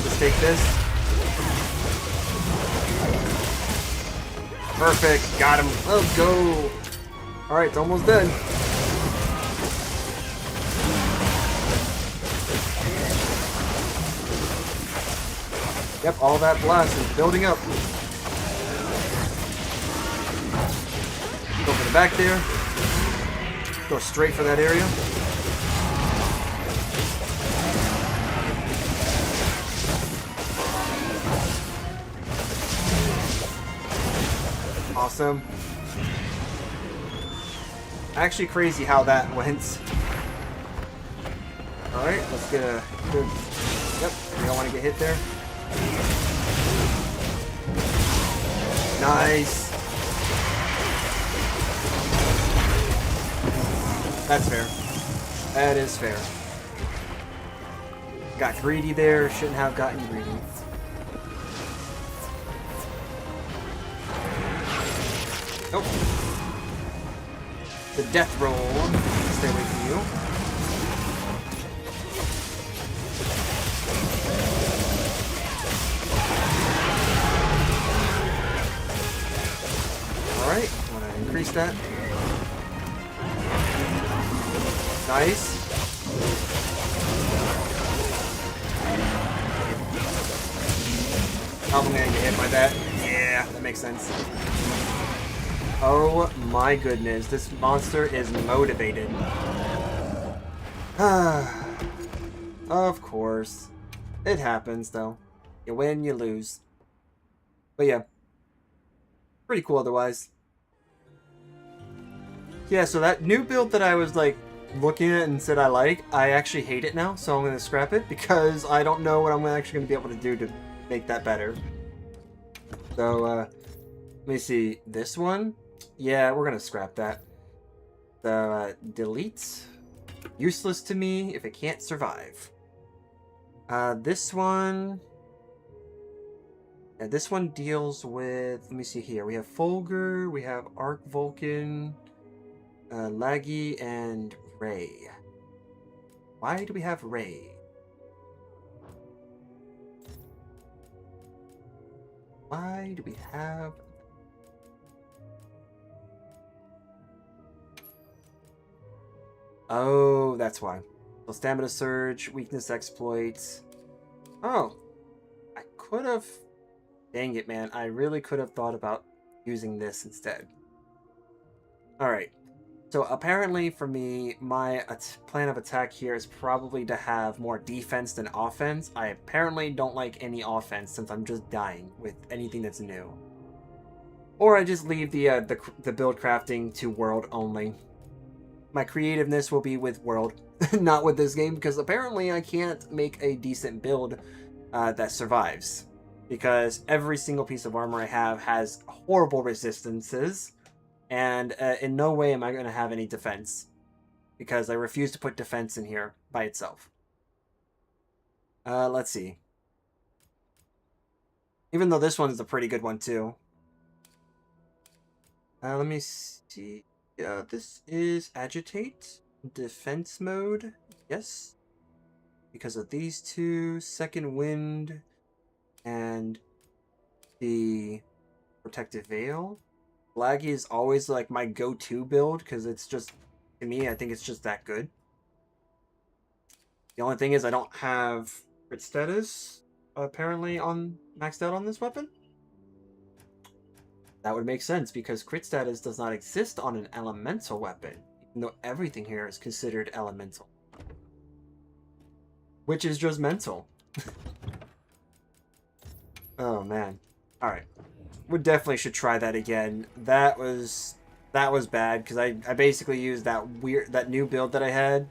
Just take this. Perfect. Got him. Let's go. Alright, it's almost done. Yep, all that blast is building up. Go for the back there. Go straight for that area. Awesome. Actually crazy how that went. Alright, let's get a good... Yep, we don't want to get hit there. Nice. That's fair. That is fair. Got greedy there. Shouldn't have gotten greedy. Nope. The death roll. Stay away from you. Alright, want to increase that. Nice. I'm gonna get hit by that. Yeah, that makes sense. Oh my goodness, this monster is motivated. Of course. It happens, though. You win, you lose. But yeah. Pretty cool otherwise. Yeah, so that new build that I was like looking at and said I actually hate it now, so I'm going to scrap it because I don't know what I'm actually going to be able to do to make that better. So, let me see. This one? Yeah, we're going to scrap that. Delete. Useless to me if it can't survive. This one... And this one deals with, let me see here, we have Fulgur, we have Arc Vulcan, Laggy, and Ray. Why do we have Ray? Why do we have... Oh, that's why. So Stamina Surge, Weakness Exploits. Oh, I could have... Dang it, man. I really could have thought about using this instead. Alright. So apparently for me, my plan of attack here is probably to have more defense than offense. I apparently don't like any offense since I'm just dying with anything that's new. Or I just leave the build crafting to world only. My creativeness will be with world, not with this game, because apparently I can't make a decent build that survives. Because every single piece of armor I have has horrible resistances, and in no way am I going to have any defense, because I refuse to put defense in here by itself. Let's see. Even though this one is a pretty good one too. Let me see. This is Agitate, defense mode, Yes. Because of these two, Second Wind and the Protective Veil. Laggy is always like my go-to build because it's just, to me, I think it's just that good. The only thing is I don't have crit status apparently on maxed out on this weapon. That would make sense because crit status does not exist on an elemental weapon, even though everything here is considered elemental. Which is just mental. Oh man. Alright. We definitely should try that again. That was bad because I basically used that new build that I had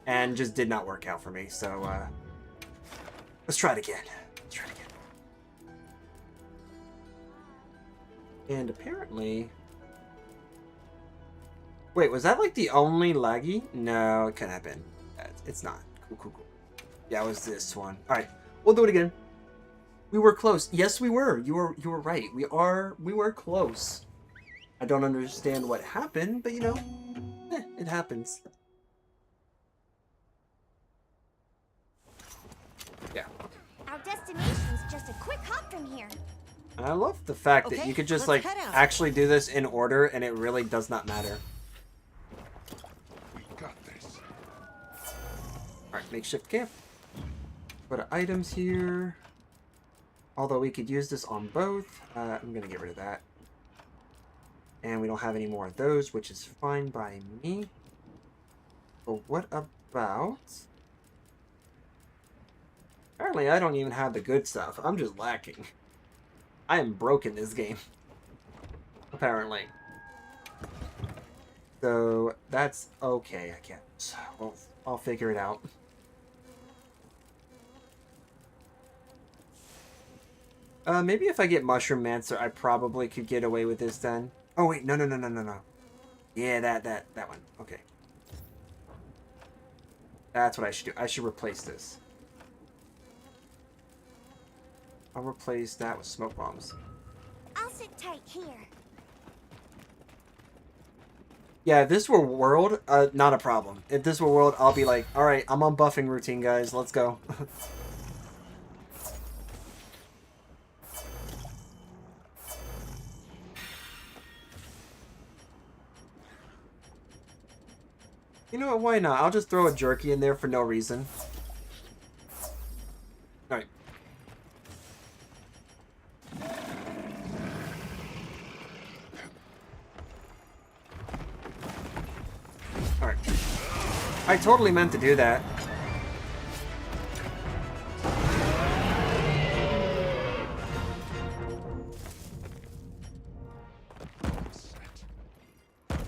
and just did not work out for me. So let's try it again. And apparently, wait, was that like the only laggy? No, it couldn't have been. It's not. Cool. Yeah, it was this one. All right, we'll do it again. We were close. Yes, we were. You were right. We were close. I don't understand what happened, but you know, it happens. Yeah.
Our destination's just a quick hop from here.
I love the fact that
Okay,
you could just
let's
like
head out.
actually do this in order, and it really does not matter.
We got this.
All right, makeshift camp. Go to items here. Although we could use this on both. I'm gonna get rid of that. And we don't have any more of those, which is fine by me. But what about... Apparently I don't even have the good stuff. I'm just lacking. I am broken this game. Apparently. So that's okay, I guess. Well, I'll figure it out. Maybe if I get Mushroom Mancer, I probably could get away with this then. Oh wait, no. Yeah, that one. Okay. That's what I should do. I should replace this. I'll replace that with smoke bombs.
I'll sit tight here.
Yeah, if this were World, not a problem. If this were World, I'll be like, alright, I'm on buffing routine, guys. Let's go. You know what, why not? I'll just throw a jerky in there for no reason. Alright. Alright. I totally meant to do that.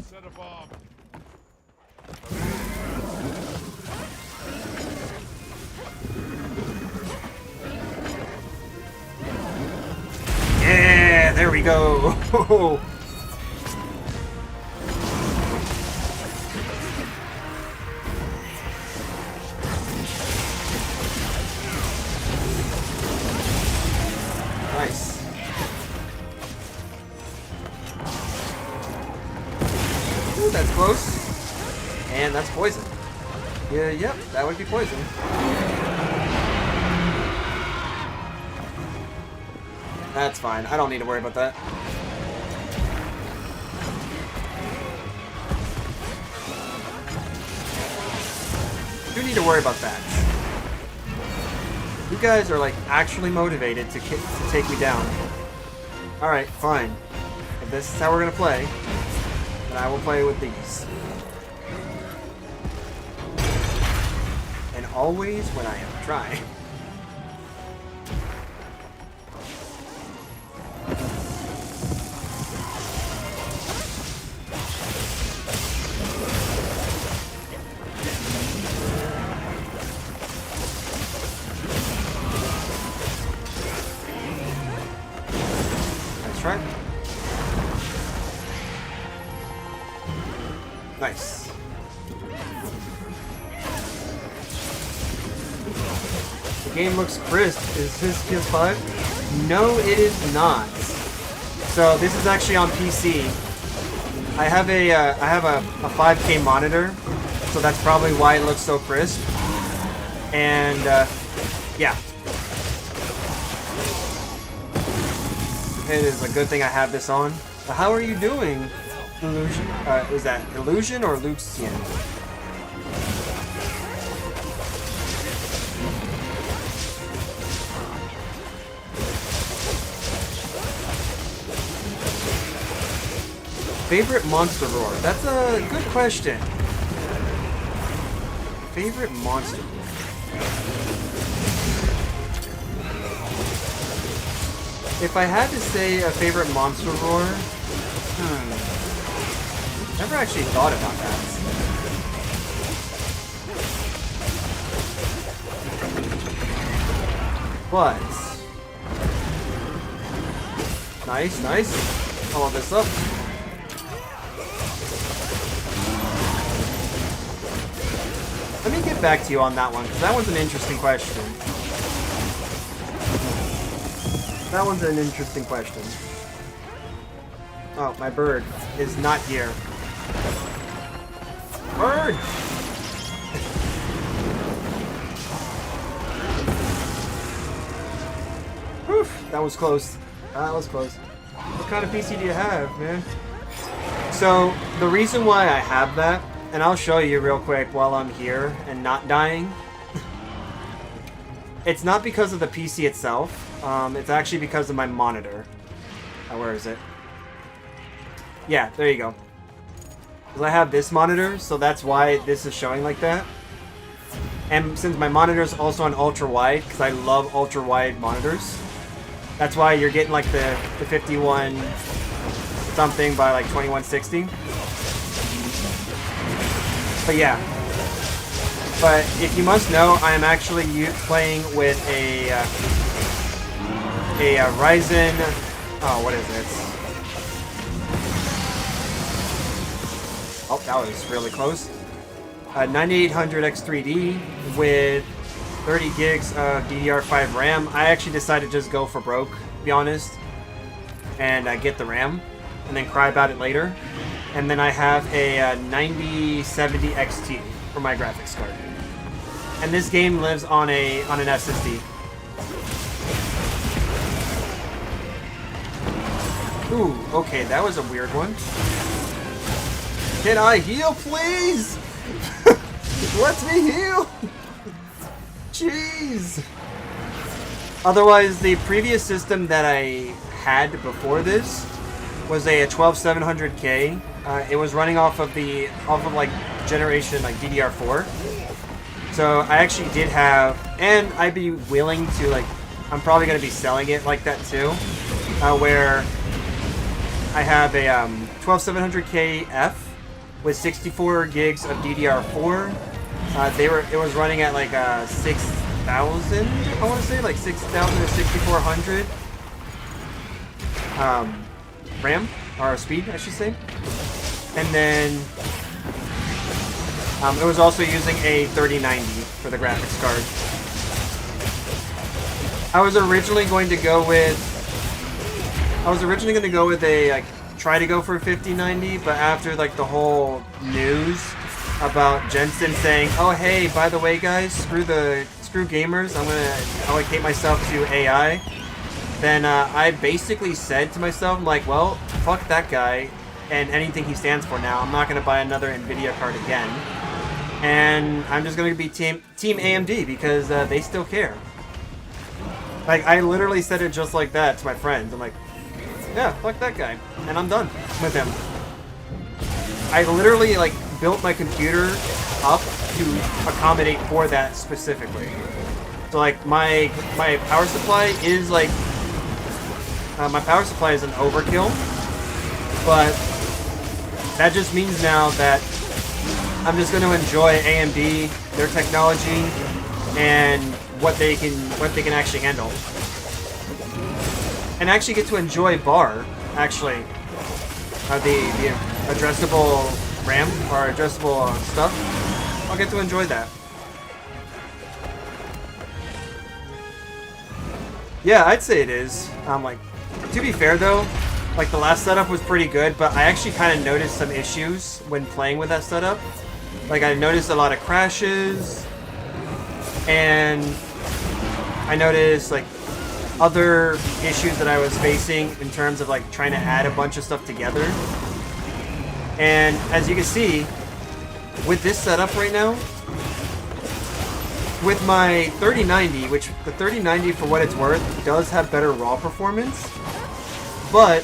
Set a bomb.
Yeah, there we go. Nice. Ooh, that's close. And that's poison. Yeah, yep, that would be poison. That's fine. I don't need to worry about that. Do need to worry about that. You guys are like actually motivated to take me down. Alright, fine. If this is how we're gonna play, then I will play with these. And always when I am trying. Right. Nice. The game looks crisp. Is this PS5? No, it is not. So this is actually on PC. I have a 5K monitor, so that's probably why it looks so crisp. And yeah, it is a good thing I have this on. But how are you doing, Illusion? Is that Illusion or Lucian? Favorite monster roar? That's a good question. Favorite monster roar? If I had to say a favorite monster roar, never actually thought about that. But nice, nice. Follow this up. Let me get back to you on that one, because that one's an interesting question. That one's an interesting question. Oh, my bird is not here. Bird! Whew, that was close. That was close. What kind of PC do you have, man? So, the reason why I have that, and I'll show you real quick while I'm here and not dying. It's not because of the PC itself. It's actually because of my monitor. Where is it? Yeah, there you go. Because I have this monitor, so that's why this is showing like that. And since my monitor is also on ultra wide, because I love ultra wide monitors, that's why you're getting like the 51 something by like 2160. But yeah. But if you must know, I am actually playing with a Ryzen. Oh, what is it? Oh, that was really close. 9800 X3D with 30 gigs of DDR5 RAM. I actually decided to just go for broke, to be honest, and get the RAM, and then cry about it later. And then I have a 9070 XT for my graphics card. And this game lives on an SSD. Ooh, okay, that was a weird one. Can I heal, please? Let me heal! Jeez! Otherwise, the previous system that I had before this was a 12700K. It was running off of like generation like DDR4. So I actually did have, and I'd be willing to like, I'm probably gonna be selling it like that too, where I have a 12700K F with 64 gigs of DDR4. It was running at like 6,000, I want to say, like 6,000 to 6,400 RAM, or speed, I should say. And then it was also using a 3090 for the graphics card. I was originally going to go with a like try to go for a 5090, but after like the whole news about Jensen saying, "Oh hey, by the way guys, screw gamers, I'm gonna allocate myself to AI," then I basically said to myself, I'm like, well, fuck that guy and anything he stands for now. I'm not gonna buy another Nvidia card again, and I'm just gonna be team AMD because they still care. Like, I literally said it just like that to my friends. I'm like, yeah, fuck that guy, and I'm done with him. I literally like built my computer up to accommodate for that specifically. So like my power supply is like an overkill, but that just means now that I'm just going to enjoy AMD, their technology, and what they can actually handle, and actually get to enjoy BAR, actually, the addressable RAM or addressable stuff. I'll get to enjoy that. Yeah, I'd say it is. Like, to be fair though, like the last setup was pretty good, but I actually kind of noticed some issues when playing with that setup. Like, I noticed a lot of crashes, and I noticed, like, other issues that I was facing in terms of, like, trying to add a bunch of stuff together. And as you can see, with this setup right now, with my 3090, which the 3090, for what it's worth, does have better raw performance, but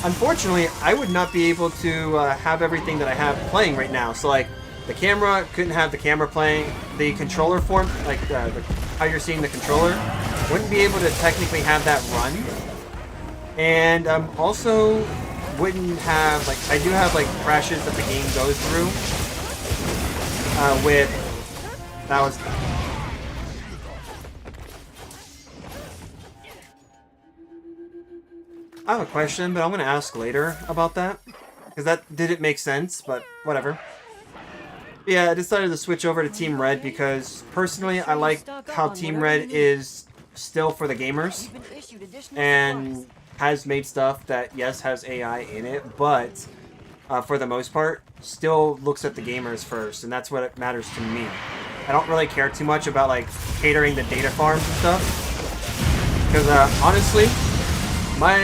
unfortunately, I would not be able to have everything that I have playing right now. So, like, the camera, couldn't have the camera playing. The controller form, like, how you're seeing the controller, wouldn't be able to technically have that run. And also wouldn't have, like, I do have, like, crashes that the game goes through. That was... I have a question, but I'm going to ask later about that. Because that didn't make sense, but whatever. Yeah, I decided to switch over to Team Red because, personally, I like how Team Red is still for the gamers. And has made stuff that, yes, has AI in it, but for the most part, still looks at the gamers first. And that's what matters to me. I don't really care too much about, like, catering the data farms and stuff. Because, honestly... My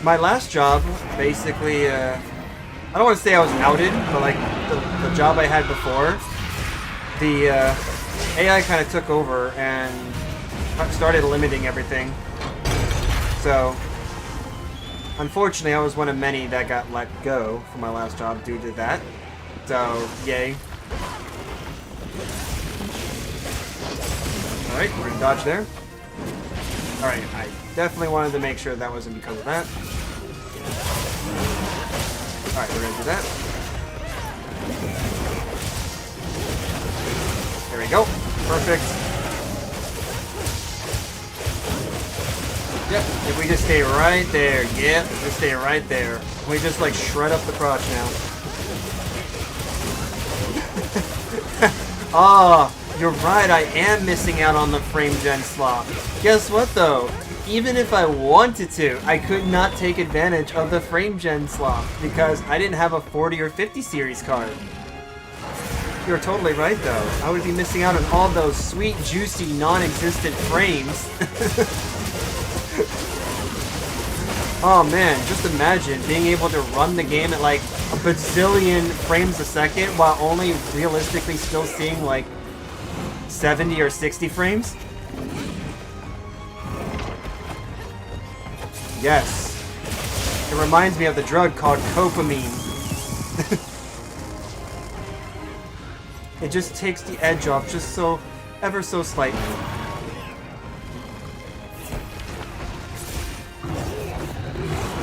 last job, basically, I don't want to say I was outed, but like the job I had before, the AI kind of took over and started limiting everything. So, unfortunately, I was one of many that got let go from my last job due to that. So, yay. Alright, we're gonna dodge there. Alright, I definitely wanted to make sure that wasn't because of that. Alright, we're gonna do that. There we go. Perfect. Yep, if we just stay right there. Yep, just stay right there. We just, like, shred up the crotch now. Ah, you're right, I am missing out on the frame gen slot. Guess what, though? Even if I wanted to, I could not take advantage of the frame gen slot because I didn't have a 40 or 50 series card. You're totally right, though. I would be missing out on all those sweet, juicy, non-existent frames. Oh man, just imagine being able to run the game at like a bazillion frames a second while only realistically still seeing like 70 or 60 frames. Yes. It reminds me of the drug called copamine. It just takes the edge off just so, ever so slightly.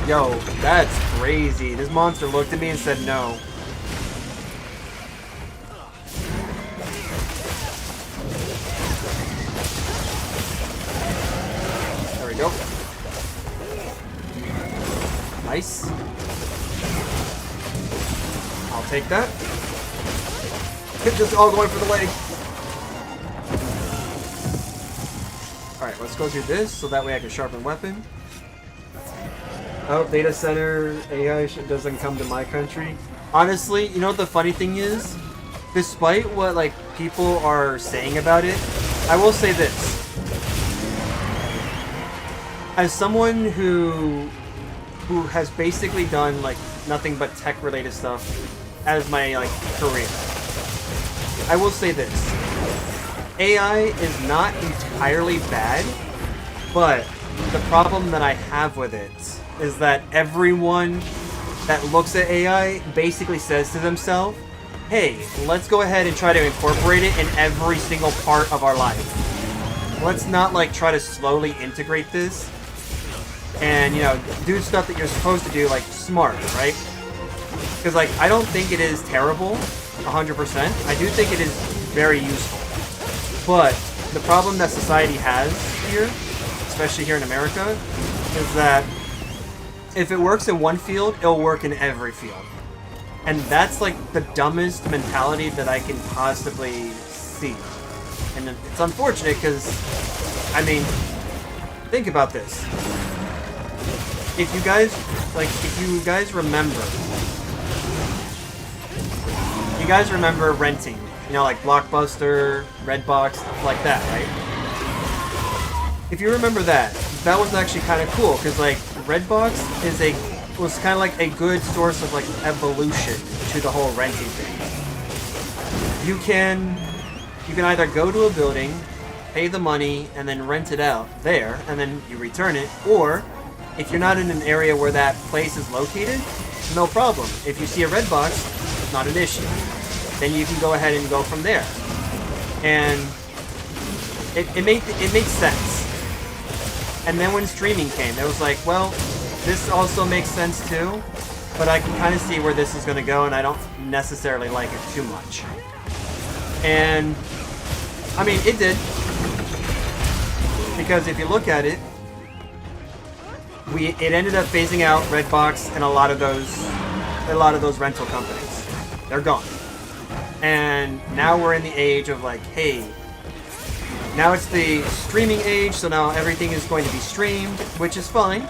Yo, that's crazy. This monster looked at me and said no. There we go. Nice. I'll take that. Just all going for the leg. Alright, let's go do this so that way I can sharpen weapon. Oh, data center AI doesn't come to my country. Honestly, you know what the funny thing is? Despite what like people are saying about it, I will say this. As someone who has basically done like nothing but tech related stuff as my like career, I will say this. AI is not entirely bad, but the problem that I have with it is that everyone that looks at AI basically says to themselves, hey, let's go ahead and try to incorporate it in every single part of our life. Let's not like try to slowly integrate this and, you know, do stuff that you're supposed to do like smart, right? Because like, I don't think it is terrible, 100%. I do think it is very useful. But the problem that society has here, especially here in America, is that if it works in one field, it'll work in every field. And that's like the dumbest mentality that I can possibly see. And it's unfortunate because, I mean, think about this. If you guys remember, You guys remember renting, you know, like Blockbuster, Redbox, stuff like that, right? If you remember that, that was actually kind of cool, because like Redbox was kind of like a good source of like evolution to the whole renting thing. You can either go to a building, pay the money, and then rent it out there, and then you return it, or if you're not in an area where that place is located, no problem. If you see a Redbox, not an issue. Then you can go ahead and go from there. And it made sense. And then when streaming came, it was like, well, this also makes sense too, but I can kind of see where this is going to go, and I don't necessarily like it too much. And, I mean, it did. Because if you look at it, it ended up phasing out Redbox and a lot of those rental companies. They're gone. And now we're in the age of like, hey, now it's the streaming age, so now everything is going to be streamed, which is fine.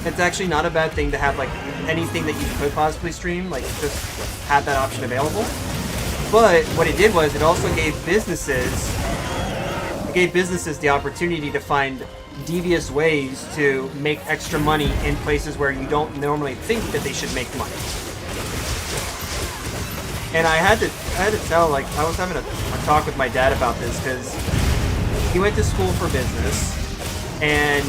It's actually not a bad thing to have like anything that you could possibly stream, like just have that option available. But what it did was it also gave businesses the opportunity to find devious ways to make extra money in places where you don't normally think that they should make money. And I had to tell, like, I was having a talk with my dad about this, because he went to school for business, and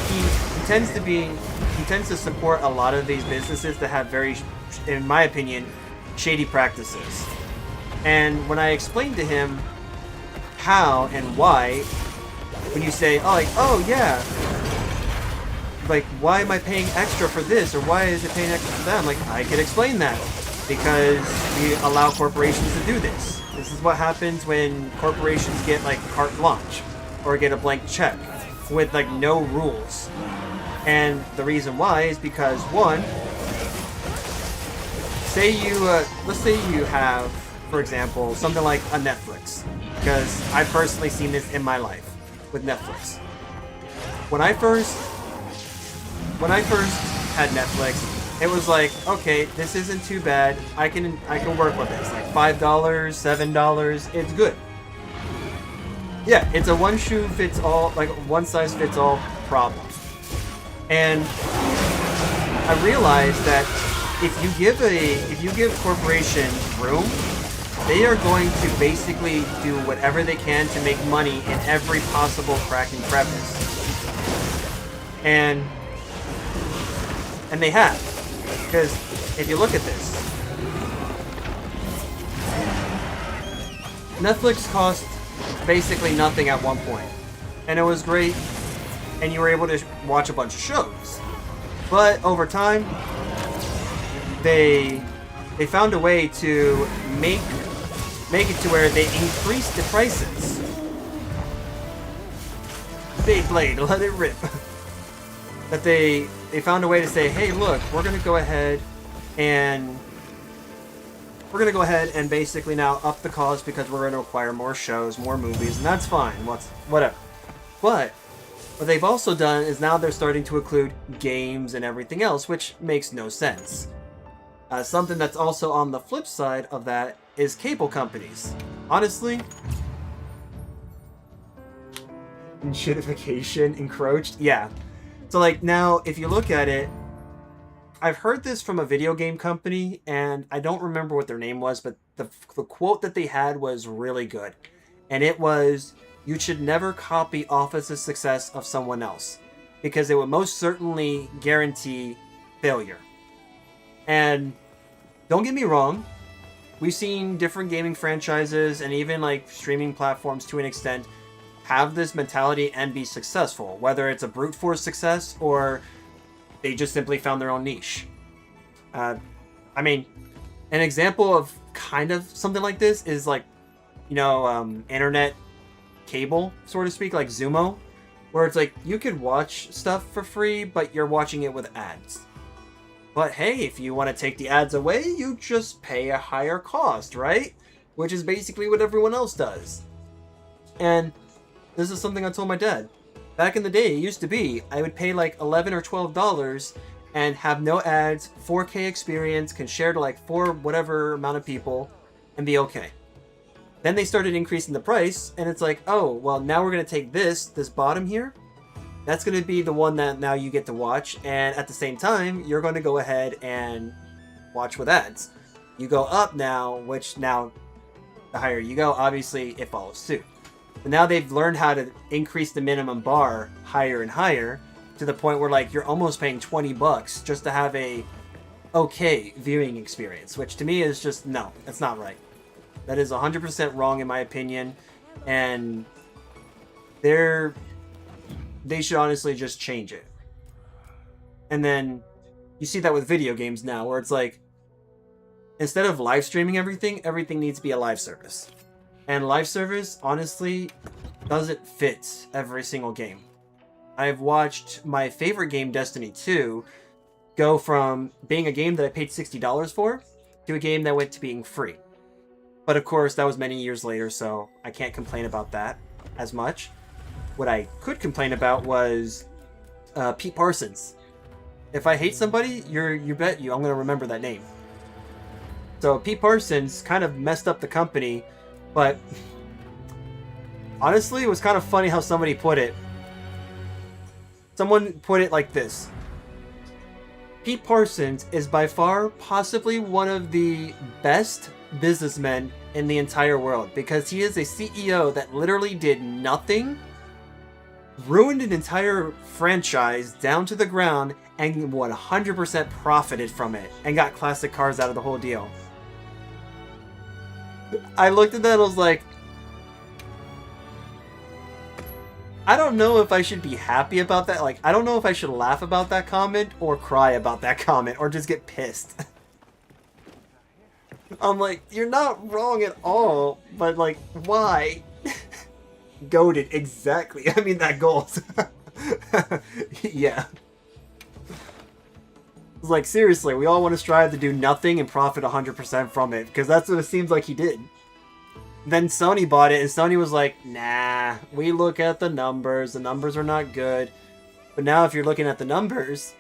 he tends to support a lot of these businesses that have very, in my opinion, shady practices. And when I explained to him how and why, when you say, oh yeah, like, why am I paying extra for this, or why is it paying extra for that? I'm like, I could explain that. Because we allow corporations to do this. This is what happens when corporations get like carte blanche or get a blank check with like no rules. And the reason why is because, one, let's say you have, for example, something like a Netflix, because I've personally seen this in my life with Netflix. When I first had Netflix, it was like, okay, this isn't too bad. I can work with this. Like $5, $7, it's good. Yeah, it's a one size fits all problem. And I realized that if you give corporations room, they are going to basically do whatever they can to make money in every possible crack and crevice. And they have. Because if you look at this, Netflix cost basically nothing at one point, and it was great, and you were able to watch a bunch of shows. But over time, they found a way to make it to where they increased the prices. Beyblade, let it rip. That they found a way to say, hey, look, we're gonna go ahead and basically now up the cost because we're gonna acquire more shows, more movies, and that's fine. Whatever. But what they've also done is now they're starting to include games and everything else, which makes no sense. Something that's also on the flip side of that is cable companies. Honestly, shitification encroached. Yeah. So, like, now, if you look at it, I've heard this from a video game company, and I don't remember what their name was, but the quote that they had was really good. And it was, you should never copy off of the success of someone else, because it would most certainly guarantee failure. And don't get me wrong, we've seen different gaming franchises and even, like, streaming platforms to an extent have this mentality and be successful, whether it's a brute force success or they just simply found their own niche. I mean, an example of kind of something like this is like, internet cable, so to speak, like Zumo, where it's like you could watch stuff for free, but you're watching it with ads. But hey, if you want to take the ads away, you just pay a higher cost, right? Which is basically what everyone else does. And this is something I told my dad. Back in the day, it used to be, I would pay like $11 or $12 and have no ads, 4K experience, can share to like 4 whatever amount of people, and be okay. Then they started increasing the price, and it's like, oh, well, now we're going to take this bottom here. That's going to be the one that now you get to watch, and at the same time, you're going to go ahead and watch with ads. You go up now, which now, the higher you go, obviously, it follows suit. But now they've learned how to increase the minimum bar higher and higher, to the point where, like, you're almost paying $20 just to have a okay viewing experience, which to me is just, no, that's not right. That is 100% wrong in my opinion, and they should honestly just change it. And then you see that with video games now, where it's like, instead of live streaming everything needs to be a live service. And live service, honestly, doesn't fit every single game. I've watched my favorite game, Destiny 2, go from being a game that I paid $60 for, to a game that went to being free. But of course, that was many years later, so I can't complain about that as much. What I could complain about was Pete Parsons. If I hate somebody, you bet you I'm going to remember that name. So Pete Parsons kind of messed up the company, but honestly, it was kind of funny how somebody put it. Someone put it like this. Pete Parsons is by far possibly one of the best businessmen in the entire world, because he is a CEO that literally did nothing, ruined an entire franchise down to the ground, and 100% profited from it, and got classic cars out of the whole deal. I looked at that and I was like, I don't know if I should be happy about that. Like, I don't know if I should laugh about that comment or cry about that comment or just get pissed. I'm like, you're not wrong at all, but like, why? Goated, exactly. I mean, that goals. Yeah. It's like, seriously, we all want to strive to do nothing and profit 100% from it, because that's what it seems like he did. Then Sony bought it, and Sony was like, nah, we look at the numbers are not good. But now if you're looking at the numbers,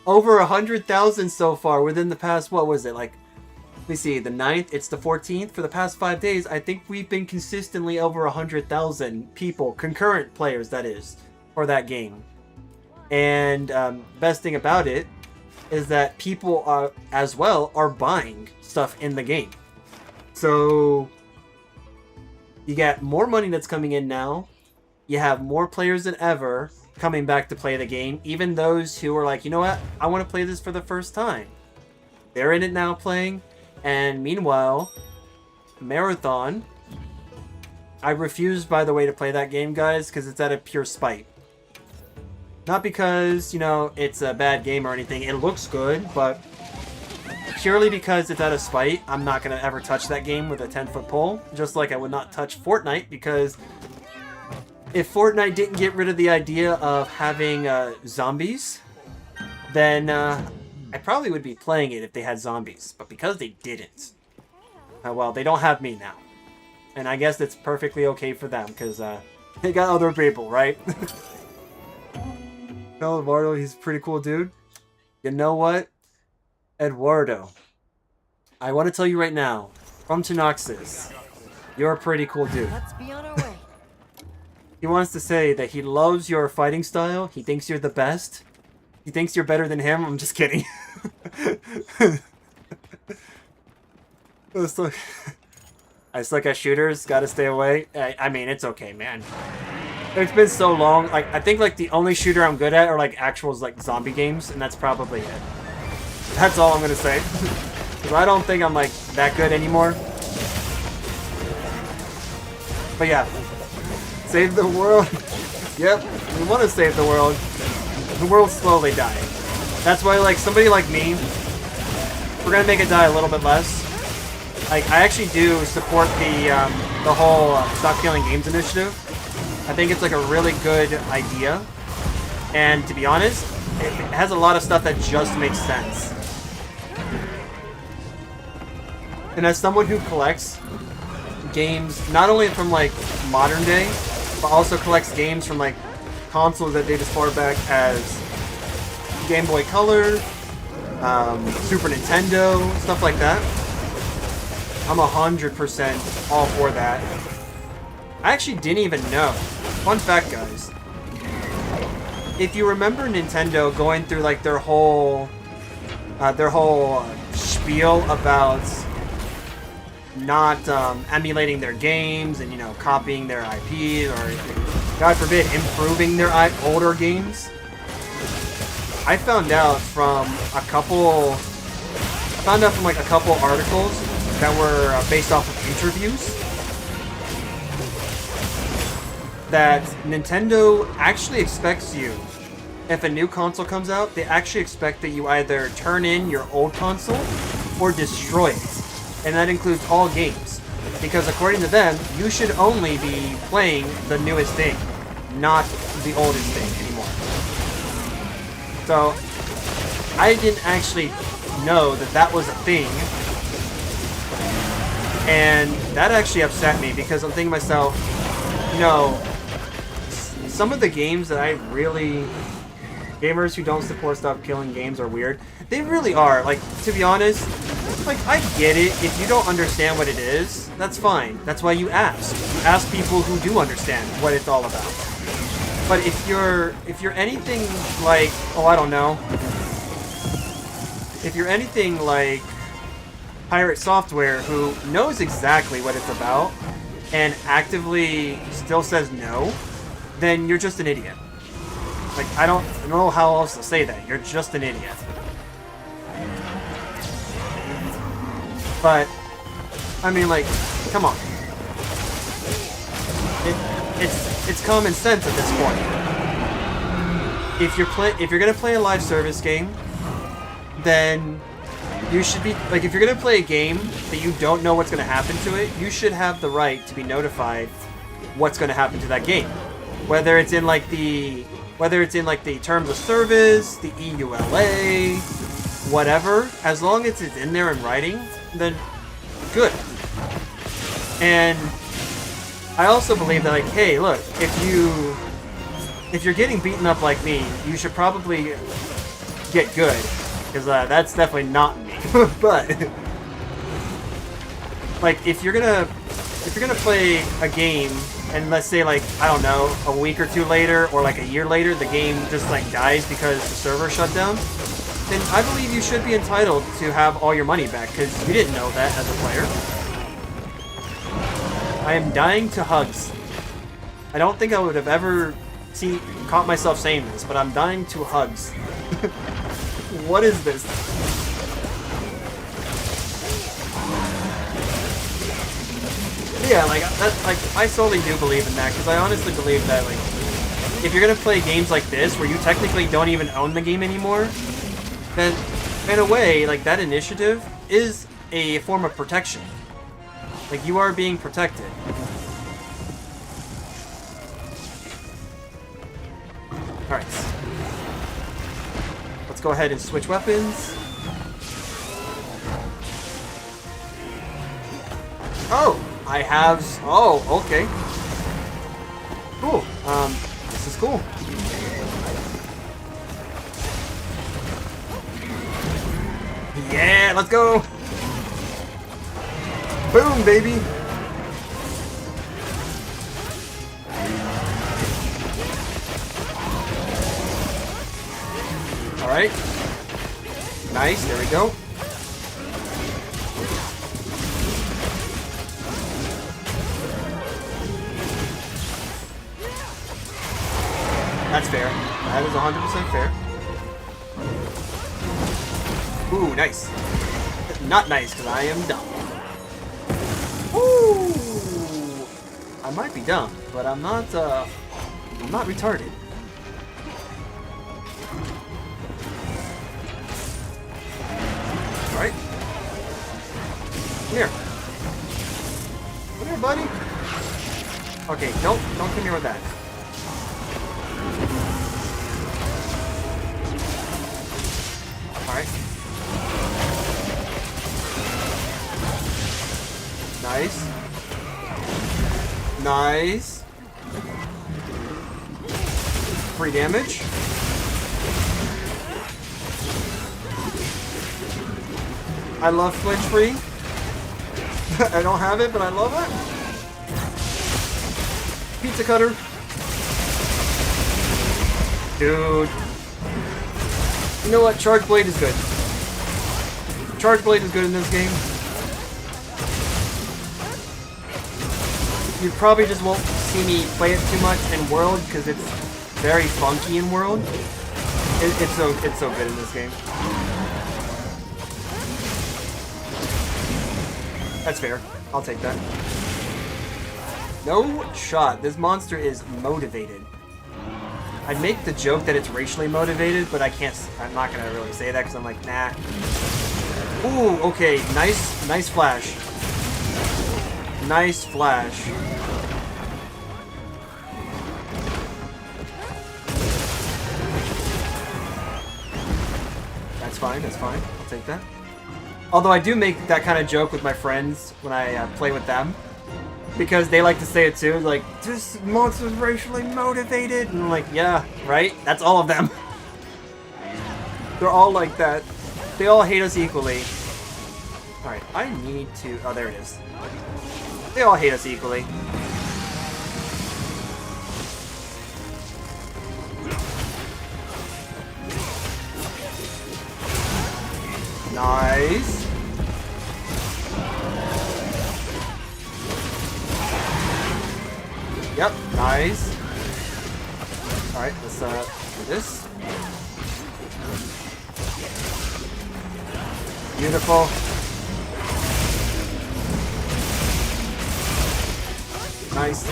over 100,000 so far within the past, what was it, like, let me see, the 9th, it's the 14th, for the past 5 days, I think we've been consistently over 100,000 people, concurrent players that is, for that game. And best thing about it is that people are, as well, are buying stuff in the game. So you got more money that's coming in now. You have more players than ever coming back to play the game. Even those who are like, you know what, I want to play this for the first time. They're in it now playing. And meanwhile, Marathon, I refuse, by the way, to play that game, guys, because it's out of pure spite. Not because, you know, it's a bad game or anything. It looks good, but purely because it's out of spite, I'm not going to ever touch that game with a 10-foot pole. Just like I would not touch Fortnite, because if Fortnite didn't get rid of the idea of having zombies, then I probably would be playing it if they had zombies. But because they didn't, well, they don't have me now. And I guess it's perfectly okay for them, because they got other people, right? No, Eduardo, he's a pretty cool dude. You know what? Eduardo, I want to tell you right now, from Tanoxis, you're a pretty cool dude.
Let's be on our way.
He wants to say that he loves your fighting style. He thinks you're the best. He thinks you're better than him. I'm just kidding. I suck at shooters. Gotta stay away. I mean, it's okay, man. It's been so long. Like, I think like the only shooter I'm good at are like actual like zombie games, and that's probably it. That's all I'm gonna say. Because I don't think I'm like that good anymore. But yeah, save the world. Yep, we want to save the world. The world's slowly dying. That's why, like, somebody like me, we're gonna make it die a little bit less. Like, I actually do support the whole Stop Killing Games initiative. I think it's like a really good idea, and to be honest, it has a lot of stuff that just makes sense. And as someone who collects games, not only from like modern day, but also collects games from like consoles that date as far back as Game Boy Color, Super Nintendo, stuff like that. I'm 100% all for that. I actually didn't even know. Fun fact, guys. If you remember Nintendo going through like their whole spiel about not emulating their games and, you know, copying their IPs or, God forbid, improving their older games, I found out from a couple articles that were based off of interviews that Nintendo actually expects you, if a new console comes out, they actually expect that you either turn in your old console or destroy it. And that includes all games. Because according to them, you should only be playing the newest thing, not the oldest thing anymore. So, I didn't actually know that that was a thing. And that actually upset me because I'm thinking to myself, you know, some of the games that I really... Gamers who don't support Stop Killing Games are weird. They really are. Like, to be honest, like, I get it. If you don't understand what it is, that's fine. That's why you ask. You ask people who do understand what it's all about. But if you're anything like, oh, I don't know. If you're anything like Pirate Software, who knows exactly what it's about and actively still says no, then you're just an idiot. Like, I don't know how else to say that. You're just an idiot. But, I mean, like, come on. It's common sense at this point. If you're gonna play a live service game, then you should be, like, if you're gonna play a game that you don't know what's gonna happen to it, you should have the right to be notified what's gonna happen to that game. Whether it's in like the terms of service, the EULA, whatever, as long as it's in there in writing, then good. And I also believe that, like, hey, look, if you're getting beaten up like me, you should probably get good, because that's definitely not me. But like, if you're gonna play a game, and let's say, like, I don't know, a week or two later, or like a year later, the game just like dies because the server shut down, then I believe you should be entitled to have all your money back, because you didn't know that as a player. I am dying to hugs. I don't think I would have ever caught myself saying this, but I'm dying to hugs. What is this? Yeah, like, I solely do believe in that, because I honestly believe that, like, if you're gonna play games like this, where you technically don't even own the game anymore, then, in a way, like, that initiative is a form of protection. Like, you are being protected. Alright. Let's go ahead and switch weapons. Oh! I have... Oh, okay. Cool. This is cool. Yeah, let's go! Boom, baby! Alright. Nice, there we go. That's fair. That is 100% fair. Ooh, nice. Not nice, because I am dumb. Ooh! I might be dumb, but I'm not retarded. Alright. Come here. Come here, buddy. Okay, don't come here with that. Alright. Nice. Nice. Free damage. I love flinch free. I don't have it, but I love it. Pizza cutter. Dude. You know what? Charge Blade is good. Charge Blade is good in this game. You probably just won't see me play it too much in World because it's very funky in World. It's so good in this game. That's fair. I'll take that. No shot. This monster is motivated. I'd make the joke that it's racially motivated, but I'm not gonna really say that because I'm like, nah. Ooh, okay. Nice flash. Nice flash. That's fine, I'll take that. Although I do make that kind of joke with my friends when I play with them. Because they like to say it too, like, this monster's racially motivated. And I'm like, yeah, right? That's all of them. They're all like that. They all hate us equally. Alright, I need to... Oh, there it is. They all hate us equally. Nice. Yep, nice. Alright, let's do this. Beautiful. Nice.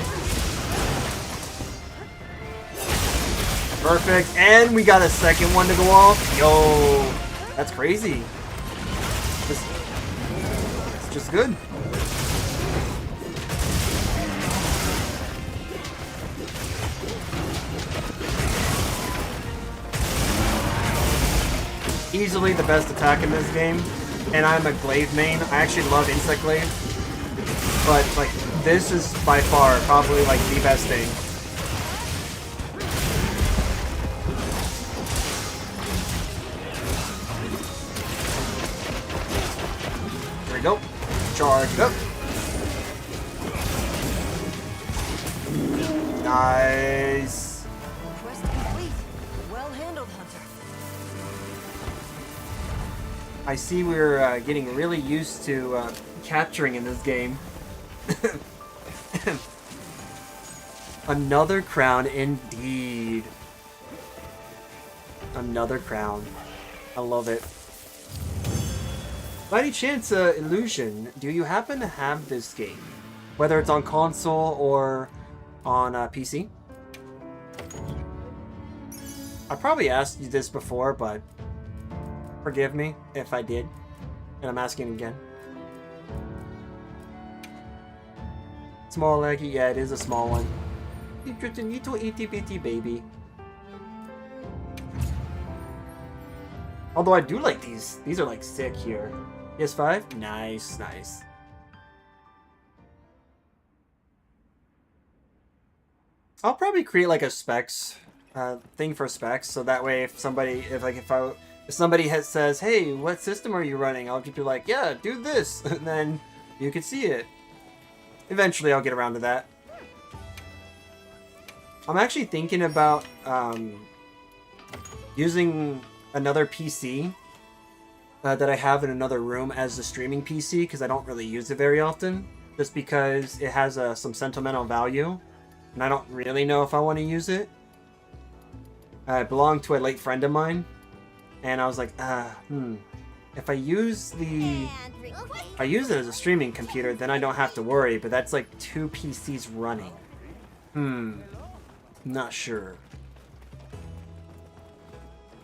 Perfect. And we got a second one to go off. Yo, that's crazy. It's just good. Easily the best attack in this game, and I'm a glaive main. I actually love insect glaive, but like this is by far probably like the best thing. There we go. Charge it up. Nice.
Quest complete. Well handled, Hunter.
I see we're getting really used to capturing in this game. Another crown indeed. Another crown. I love it. By any chance, Illusion, do you happen to have this game? Whether it's on console or on PC? I probably asked you this before, but forgive me if I did. And I'm asking again. Small leggy? Yeah, it is a small one. It's just a little itty bitty baby. Although I do like these. These are like sick here. PS5? Nice, nice. I'll probably create like a specs thing for specs, so that way if somebody says, "Hey, what system are you running?" I'll just be like, "Yeah, do this," and then you can see it. Eventually, I'll get around to that. I'm actually thinking about using another PC that I have in another room as the streaming PC because I don't really use it very often, just because it has some sentimental value, and I don't really know if I want to use it. It belonged to a late friend of mine, and I was like, if I use it as a streaming computer, then I don't have to worry, but that's like 2 PCs running. Not sure.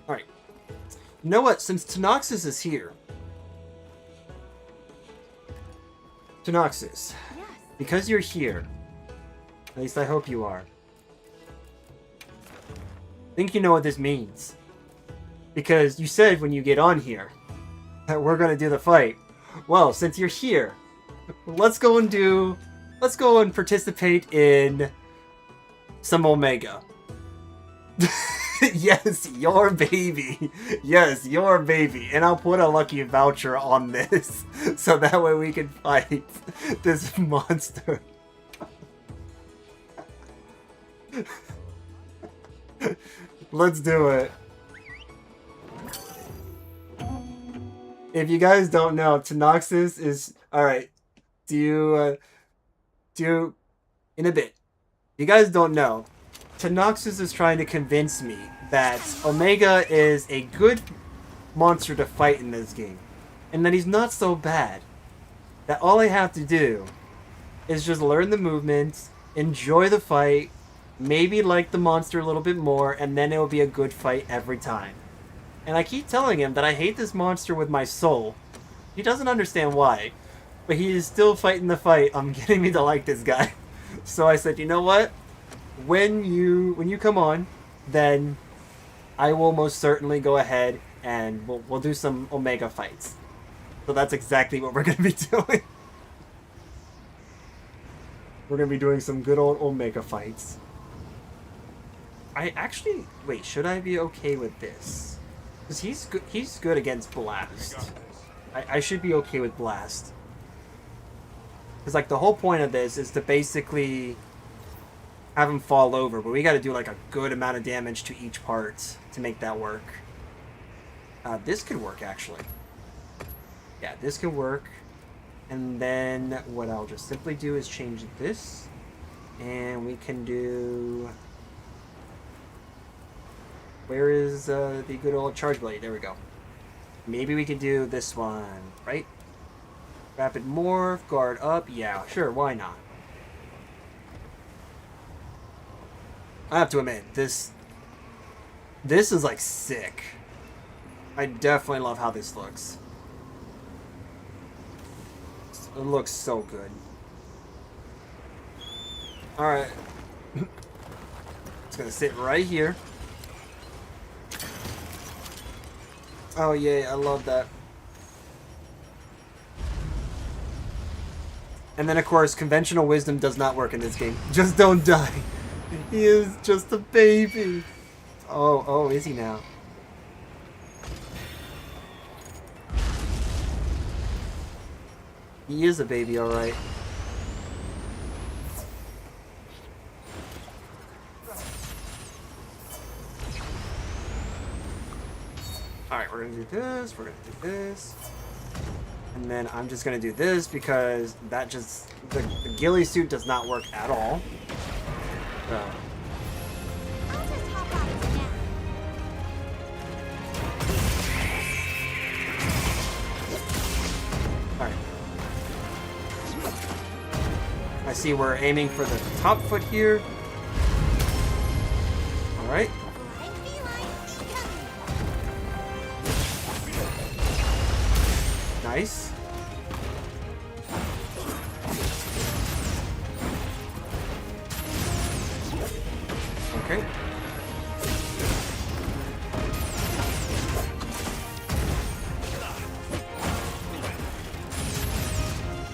Alright. You know what? Since Tanoxus is here. Tanoxus.
Yes.
Because you're here. At least I hope you are. I think you know what this means. Because you said when you get on here that we're gonna do the fight. Well, since you're here, let's go and participate in some Omega. Yes, your baby. Yes, your baby. And I'll put a lucky voucher on this. So that way we can fight this monster. Let's do it. If you guys don't know, Tanoxus is... Alright. In a bit. If you guys don't know, Tanoxus is trying to convince me that Omega is a good monster to fight in this game. And that he's not so bad. That all I have to do is just learn the movements, enjoy the fight, maybe like the monster a little bit more, and then it will be a good fight every time. And I keep telling him that I hate this monster with my soul. He doesn't understand why. But he is still fighting the fight on getting me to like this guy. So I said, you know what? When you come on, then I will most certainly go ahead and we'll do some Omega fights. So that's exactly what we're going to be doing. We're going to be doing some good old Omega fights. I actually... Wait, should I be okay with this? Because he's good against Blast. I should be okay with Blast. Because, like, the whole point of this is to basically have him fall over. But we got to do, like, a good amount of damage to each part to make that work. This could work, actually. Yeah, this can work. And then what I'll just simply do is change this. And we can do... Where is the good old Charge Blade? There we go. Maybe we could do this one, right? Rapid Morph, guard up. Yeah, sure, why not? I have to admit, this is like sick. I definitely love how this looks. It looks so good. Alright. It's gonna sit right here. Oh yeah, I love that. And then of course, conventional wisdom does not work in this game. Just don't die. He is just a baby. Oh, is he now? He is a baby, alright. Alright, we're gonna do this, we're gonna do this. And then I'm just gonna do this because that just... The ghillie suit does not work at all. So.
I'll just hop out for now.
Alright. I see we're aiming for the top foot here. Alright.
Flying feline incoming.
Nice. Okay.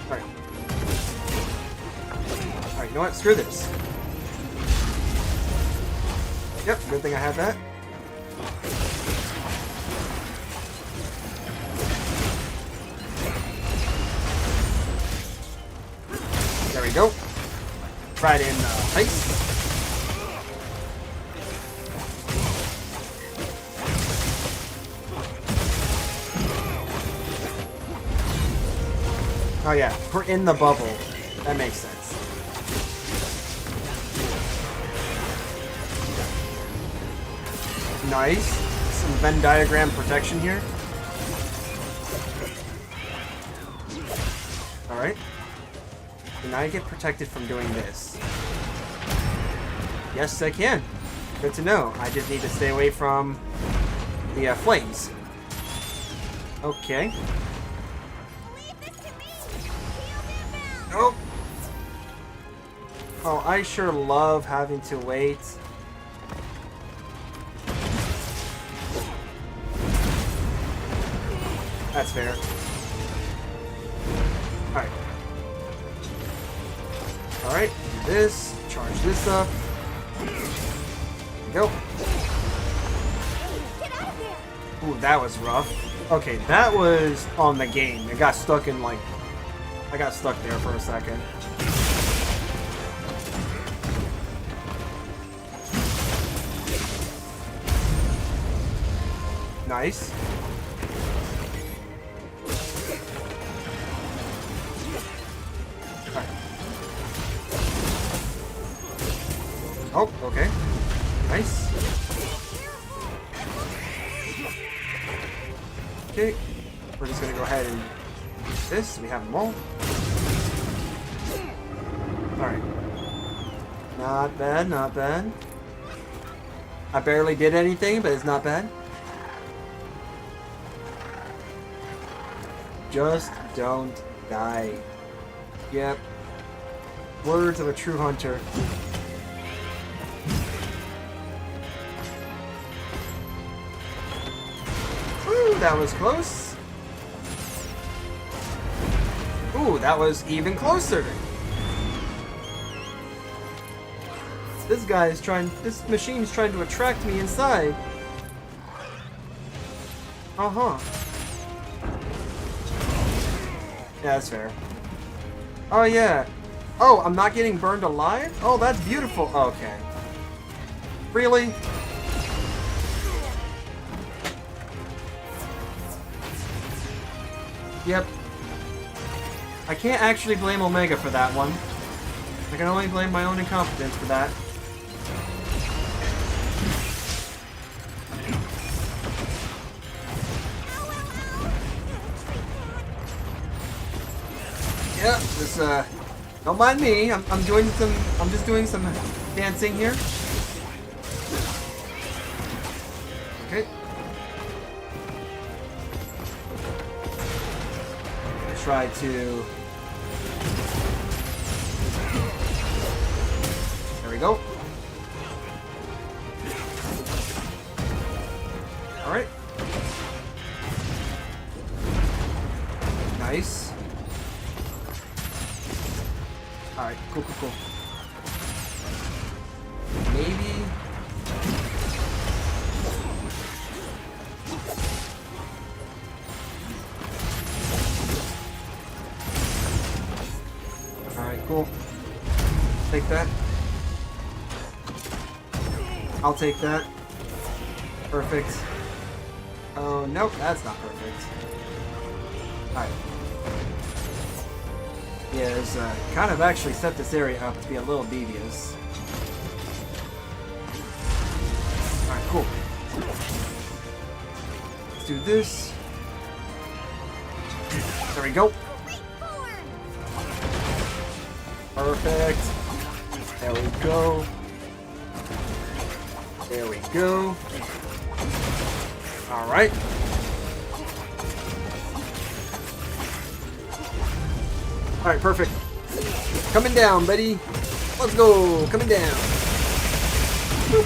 Alright. Alright, you know what? Screw this. Yep, good thing I had that. There we go. Right in place. Oh yeah, we're in the bubble. That makes sense. Nice. Some Venn diagram protection here. Alright. Can I get protected from doing this? Yes, I can. Good to know. I just need to stay away from the flames. Okay.
Leave this to me. Shield inbound.
Oh. Oh, I sure love having to wait. That's fair. Alright. Alright, do this. Charge this up. There we go. Ooh, that was rough. Okay, that was on the game. It got stuck in, like... I got stuck there for a second. Nice. Alright. Oh, okay. Nice. Okay, we're just gonna go ahead and use this. We have them all. Alright. Not bad, not bad. I barely did anything, but it's not bad. Just don't die. Yep. Words of a true hunter. Ooh, that was close. Ooh, that was even closer. This guy is trying, this machine is trying to attract me inside. Uh-huh. Yeah, that's fair. Oh, yeah. Oh, I'm not getting burned alive? Oh, that's beautiful. Okay. Really? Yep. I can't actually blame Omega for that one. I can only blame my own incompetence for that. Yeah, just don't mind me. I'm just doing some dancing here. Okay. Try to. There we go. All right. Nice. All right. Cool. Cool. Cool. Maybe. Cool. Take that. I'll take that. Perfect. Oh, nope, that's not perfect. Alright. Yeah, there's kind of actually set this area up to be a little devious. Alright, cool. Let's do this. There we go. Perfect. There we go. There we go. All right. All right, perfect. Coming down, buddy. Let's go. Coming down. Woo.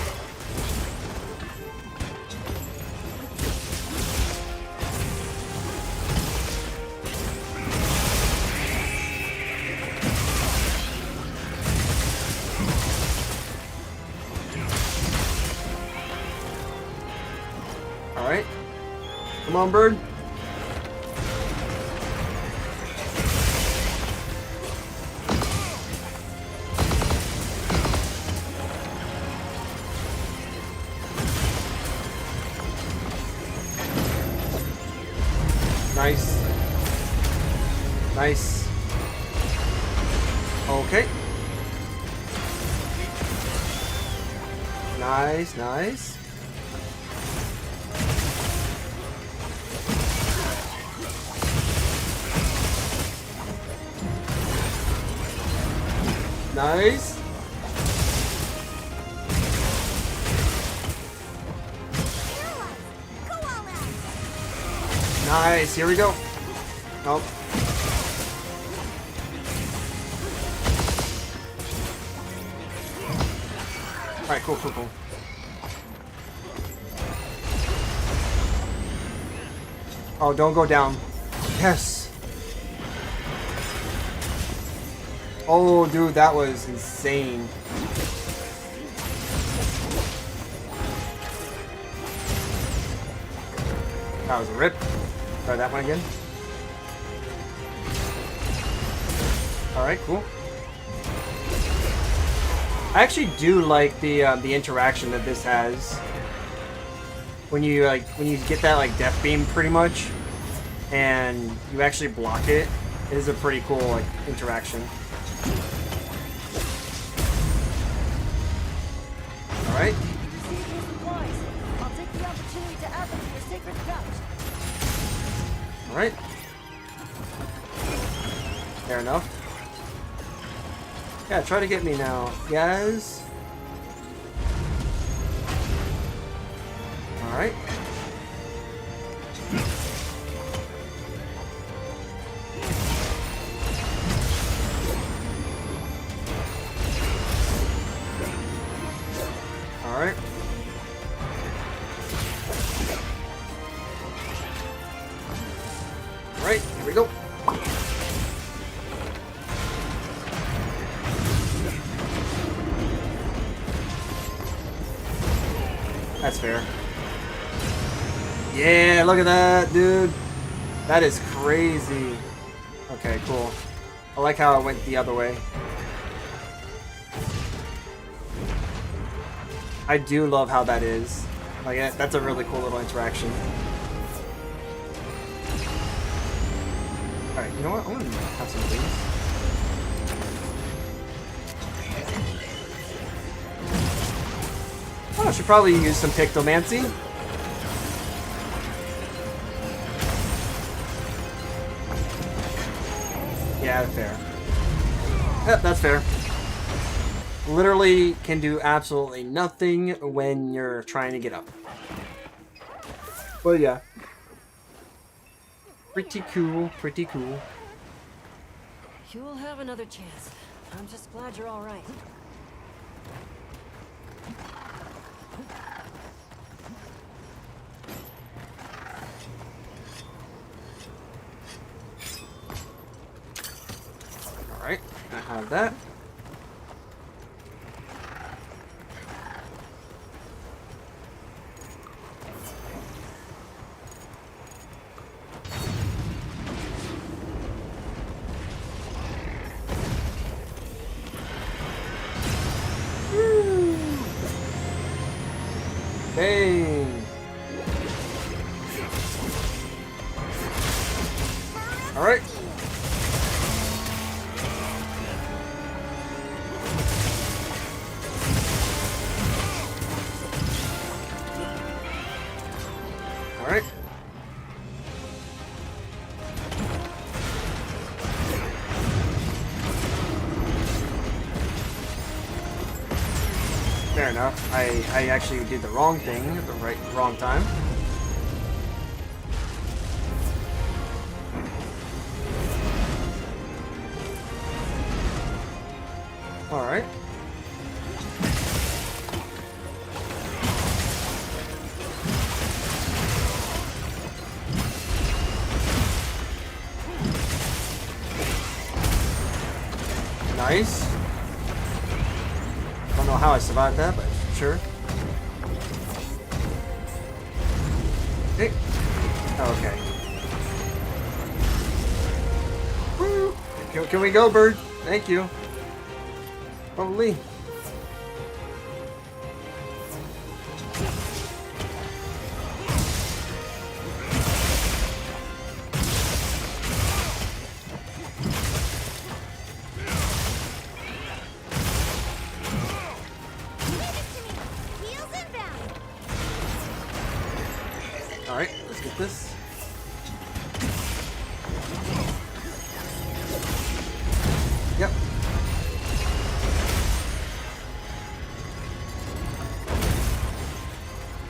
Alright. Come on, bird. Nice. Nice. Okay. Nice, nice. Nice. Nice. Here we go. Nope. All right. Cool. Cool. Cool. Oh, don't go down. Yes. Oh, dude, that was insane. That was a rip. Try that one again. Alright, cool. I actually do like the interaction that this has. When you get that like death beam pretty much, and you actually block it, it is a pretty cool like interaction. Alright.
Receive your supplies. I'll take the opportunity to add them to your sacred pouch.
Alright. Fair enough. Yeah, try to get me now. Yes. Alright. Alright. Alright, here we go. That's fair. Yeah, look at that, dude. That is crazy. Okay, cool. I like how it went the other way. I do love how that is. Like, that's a really cool little interaction. Alright, you know what? I want to have some things. Oh, I should probably use some Pictomancy. Yeah, fair. Yep, that's fair. Literally can do absolutely nothing when you're trying to get up. Well, yeah. Pretty cool, pretty cool.
You'll have another chance. I'm just glad you're all right.
Alright, I have that. Bang! Alright. Alright. Fair enough. I actually did the wrong thing at the wrong time. Alright. Nice. Don't know how I survived that, but sure. Hey. Oh, okay. Woo. Can we go, bird? Thank you. Probably.
Heels inbound.
Alright, let's get this. Yep.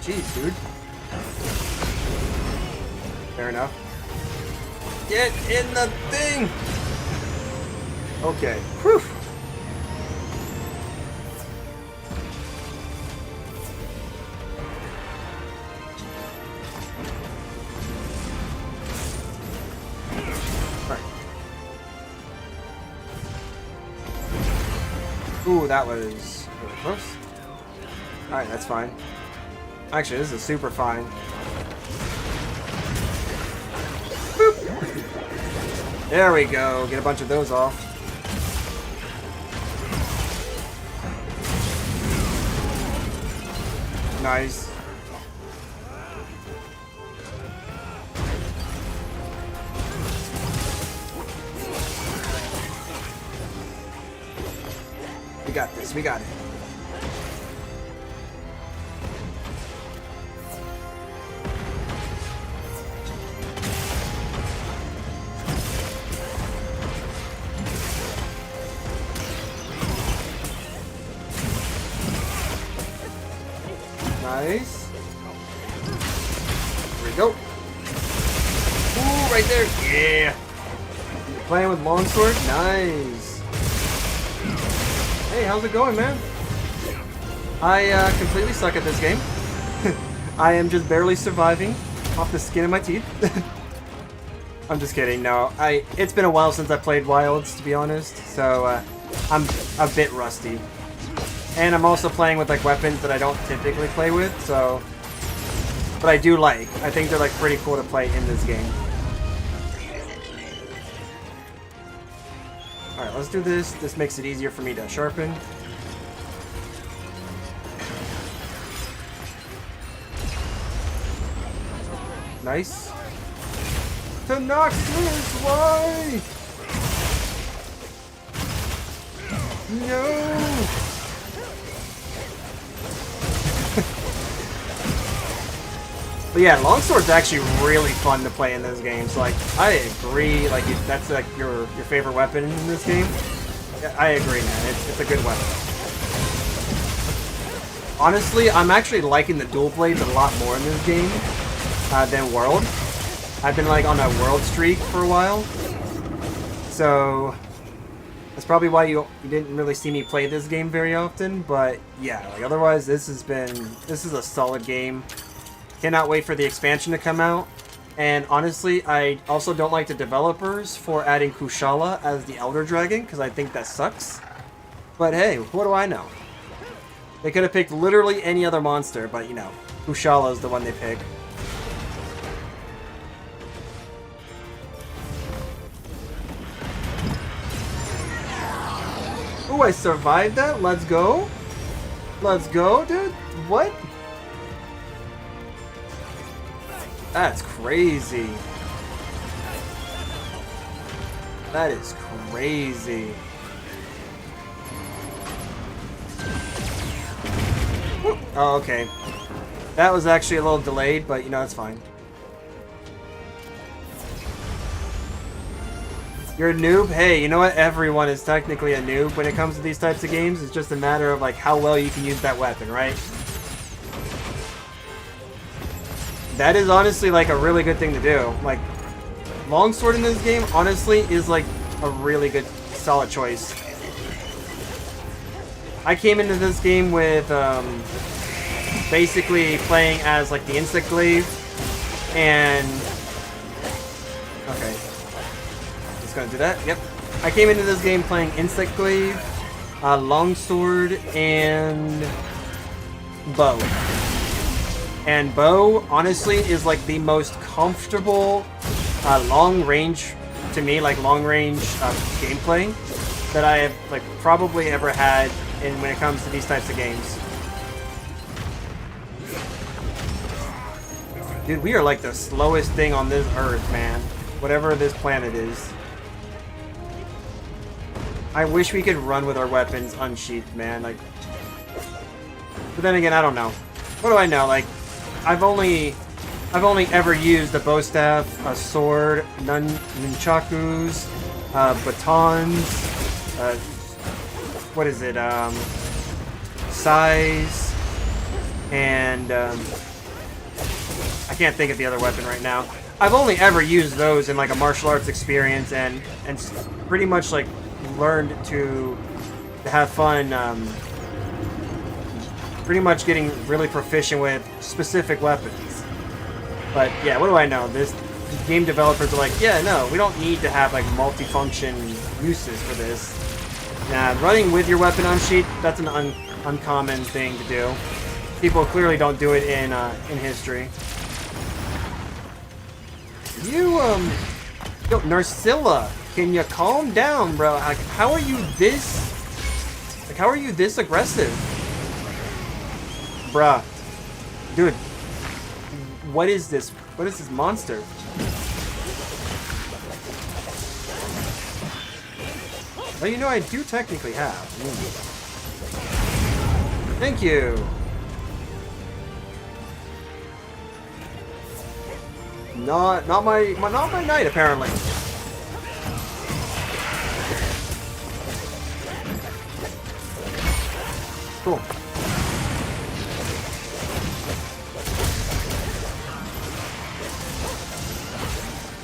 Jeez, dude. Fair enough. Get in the thing! Okay. Whew. Alright. Ooh, that was really close. Alright, that's fine. Actually, this is super fine. There we go. Get a bunch of those off. Nice. We got this. We got it. Nice. There we go. Ooh, right there. Yeah. Playing with longsword. Nice. Hey, how's it going, man? I completely suck at this game. I am just barely surviving off the skin of my teeth. I'm just kidding. No, it's been a while since I played Wilds, to be honest. So I'm a bit rusty. And I'm also playing with like weapons that I don't typically play with, so... But I do like. I think they're like pretty cool to play in this game. Alright, let's do this. This makes it easier for me to sharpen. Nice. To Noxus, why? No! But yeah, longsword's actually really fun to play in those games. Like, I agree. Like, that's like your favorite weapon in this game. I agree, man. It's a good weapon. Honestly, I'm actually liking the dual blades a lot more in this game than World. I've been like on a World streak for a while, so that's probably why you didn't really see me play this game very often. But yeah, like otherwise, this is a solid game. Cannot wait for the expansion to come out. And honestly, I also don't like the developers for adding Kushala as the Elder Dragon, because I think that sucks. But hey, what do I know? They could have picked literally any other monster, but you know, Kushala is the one they pick. Ooh, I survived that? Let's go. Let's go, dude. What? That's crazy. That is crazy. Oh, okay. That was actually a little delayed, but you know, it's fine. You're a noob? Hey, you know what? Everyone is technically a noob when it comes to these types of games. It's just a matter of like how well you can use that weapon, right? That is honestly like a really good thing to do. Like, longsword in this game, honestly, is like a really good, solid choice. I came into this game with basically playing as like the insect glaive, and okay, just gonna do that. Yep, I came into this game playing insect glaive, longsword, and bow. And bow, honestly, is like the most comfortable long range, to me, like long range gameplay that I have like probably ever had when it comes to these types of games. Dude, we are like the slowest thing on this earth, man. Whatever this planet is. I wish we could run with our weapons unsheathed, man. Like, but then again, I don't know. What do I know? Like, I've only ever used a bow staff, a sword, nunchakus, batons, what is it, sais, and I can't think of the other weapon right now. I've only ever used those in like a martial arts experience, and pretty much like learned to have fun. Pretty much getting really proficient with specific weapons. But yeah, what do I know? This game developers are like, yeah, no, we don't need to have like multi-function uses for this. Nah, running with your weapon unsheathed, that's an uncommon thing to do. People clearly don't do it in history. Yo, Narcilla, can you calm down, bro? Like, how are you this... Like, how are you this aggressive? Bruh. Dude. What is this? What is this monster? Well, you know, I do technically have. Thank you. Not my night, apparently. Cool.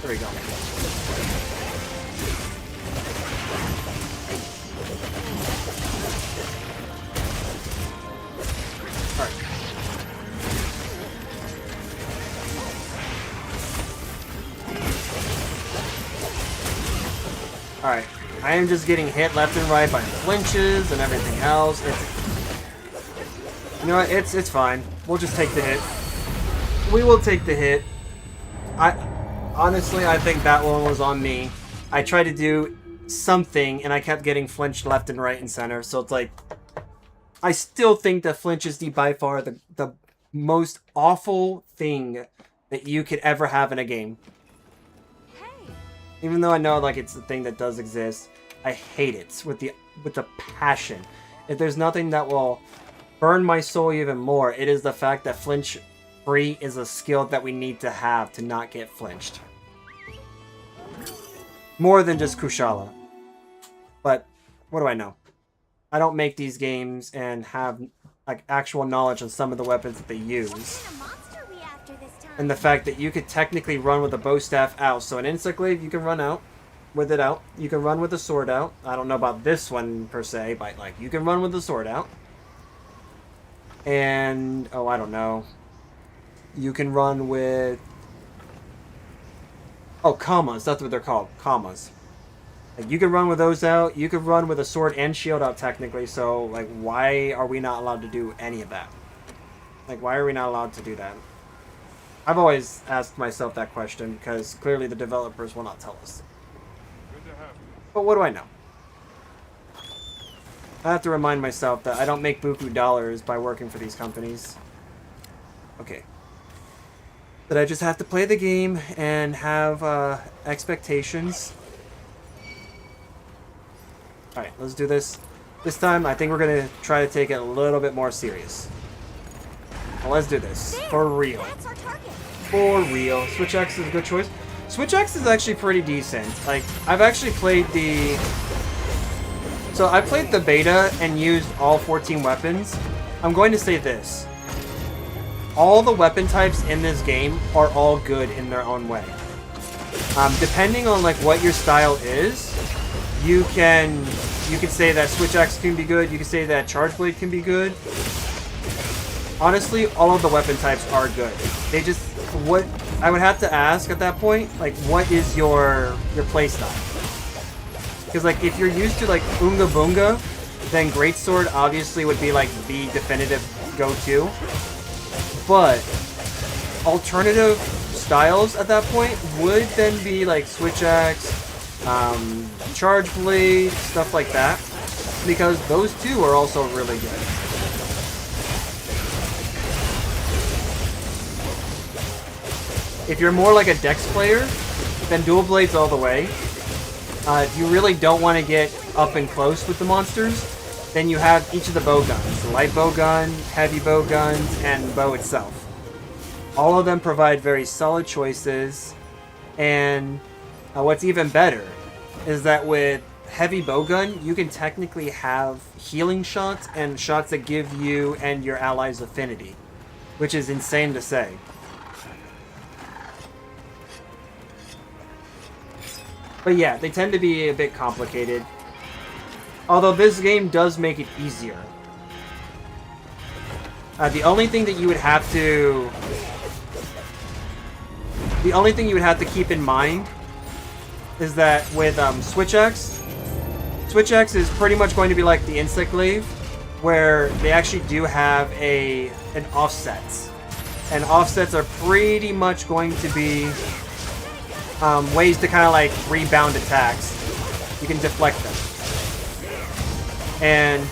There we go. Alright. Alright. I am just getting hit left and right by flinches and everything else. You know what? It's fine. We'll just take the hit. We will take the hit. Honestly, I think that one was on me. I tried to do something, and I kept getting flinched left and right and center. So it's like, I still think that flinch is by far the most awful thing that you could ever have in a game.
Hey,
Even though I know like it's a thing that does exist, I hate it with the passion. If there's nothing that will burn my soul even more, it is the fact that flinch free is a skill that we need to have to not get flinched. More than just Kushala. But what do I know? I don't make these games and have like actual knowledge on some of the weapons that they use.
what kind of monster we after this time?
And the fact that you could technically run with a bow staff out. So an Instaclave, you can run out with it out. You can run with a sword out. I don't know about this one per se, but like you can run with the sword out. And oh, I don't know. You can run with commas. That's what they're called, commas. Like you can run with those out. You can run with a sword and shield out technically. So like, why are we not allowed to do any of that? Like, why are we not allowed to do that? I've always asked myself that question because clearly the developers will not tell us.
Good to have you.
But what do I know? I have to remind myself that I don't make buku dollars by working for these companies. Okay. That I just have to play the game and have expectations. Alright, let's do this. This time, I think we're going to try to take it a little bit more serious. Well, let's do this.
There,
For real.
That's our target.
For real. Switch X is a good choice. Switch X is actually pretty decent. Like, I've actually played the... So, I played the beta and used all 14 weapons. I'm going to say this. All the weapon types in this game are all good in their own way. Depending on, like, what your style is, you can say that Switch X can be good, you can say that Charge Blade can be good. Honestly, all of the weapon types are good. They just, what I would have to ask at that point, like, what is your playstyle? Because, like, if you're used to, like, Oonga Boonga, then Greatsword obviously would be, like, the definitive go-to. But alternative styles at that point would then be, like, Switch Axe, Charge Blade, stuff like that. Because those two are also really good. If you're more like a Dex player, then Dual Blades all the way. If you really don't want to get up and close with the monsters, then you have each of the bow guns. The light bow gun, heavy bow guns, and bow itself. All of them provide very solid choices. And what's even better is that with heavy bow gun, you can technically have healing shots and shots that give you and your allies affinity, which is insane to say. But yeah, they tend to be a bit complicated. Although this game does make it easier. The only thing that you would have to... The only thing you would have to keep in mind is that with Switch X is pretty much going to be like the Instaclave, where they actually do have an offset. And offsets are pretty much going to be ways to kind of like rebound attacks. You can deflect them. And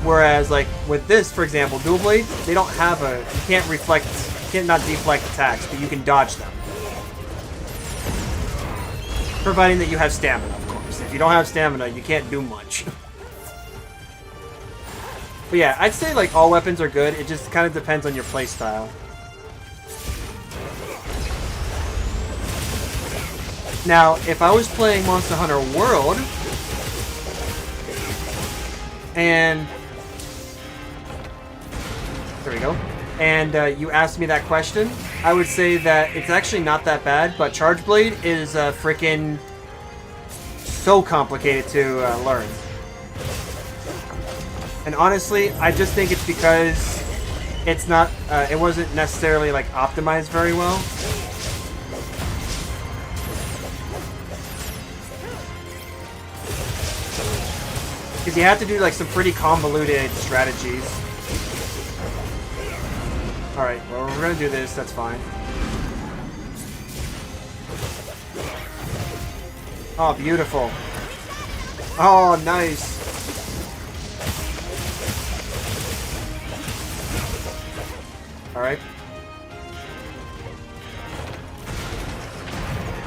whereas like with this, for example, dual blades, they don't have a, you can't reflect, you can't not deflect attacks, but you can dodge them. Providing that you have stamina, of course. If you don't have stamina, you can't do much. But yeah, I'd say like all weapons are good. It just kind of depends on your playstyle. Now, if I was playing Monster Hunter World, and there we go, and you asked me that question, I would say that it's actually not that bad, but Charge Blade is freaking so complicated to learn. And honestly, I just think it's because it's not, it wasn't necessarily like optimized very well. Because you have to do like some pretty convoluted strategies. Alright, well we're gonna do this, that's fine. Oh, beautiful. Oh, nice. Alright.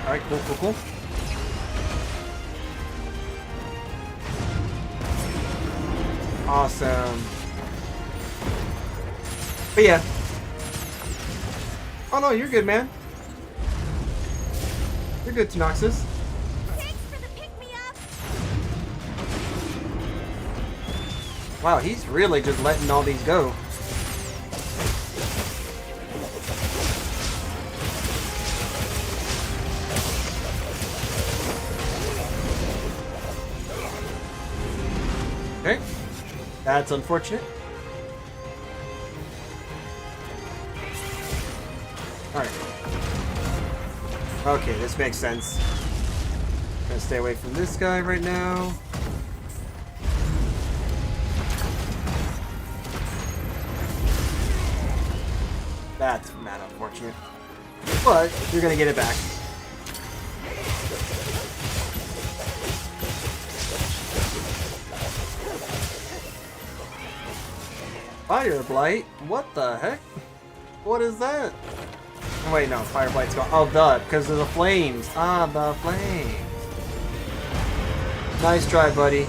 Alright, cool, cool, cool. Awesome. But yeah. Oh no, you're good, man. You're good, Tanoxus.
Thanks for the pick-me-up.
Wow, he's really just letting all these go. Okay. That's unfortunate. Alright. Okay, this makes sense. Gonna stay away from this guy right now. That's mad unfortunate. But you're gonna get it back. Fire Blight? What the heck? What is that? Oh, wait, no, Fire Blight's gone. Oh, because of the flames. Ah, the flames. Nice try, buddy.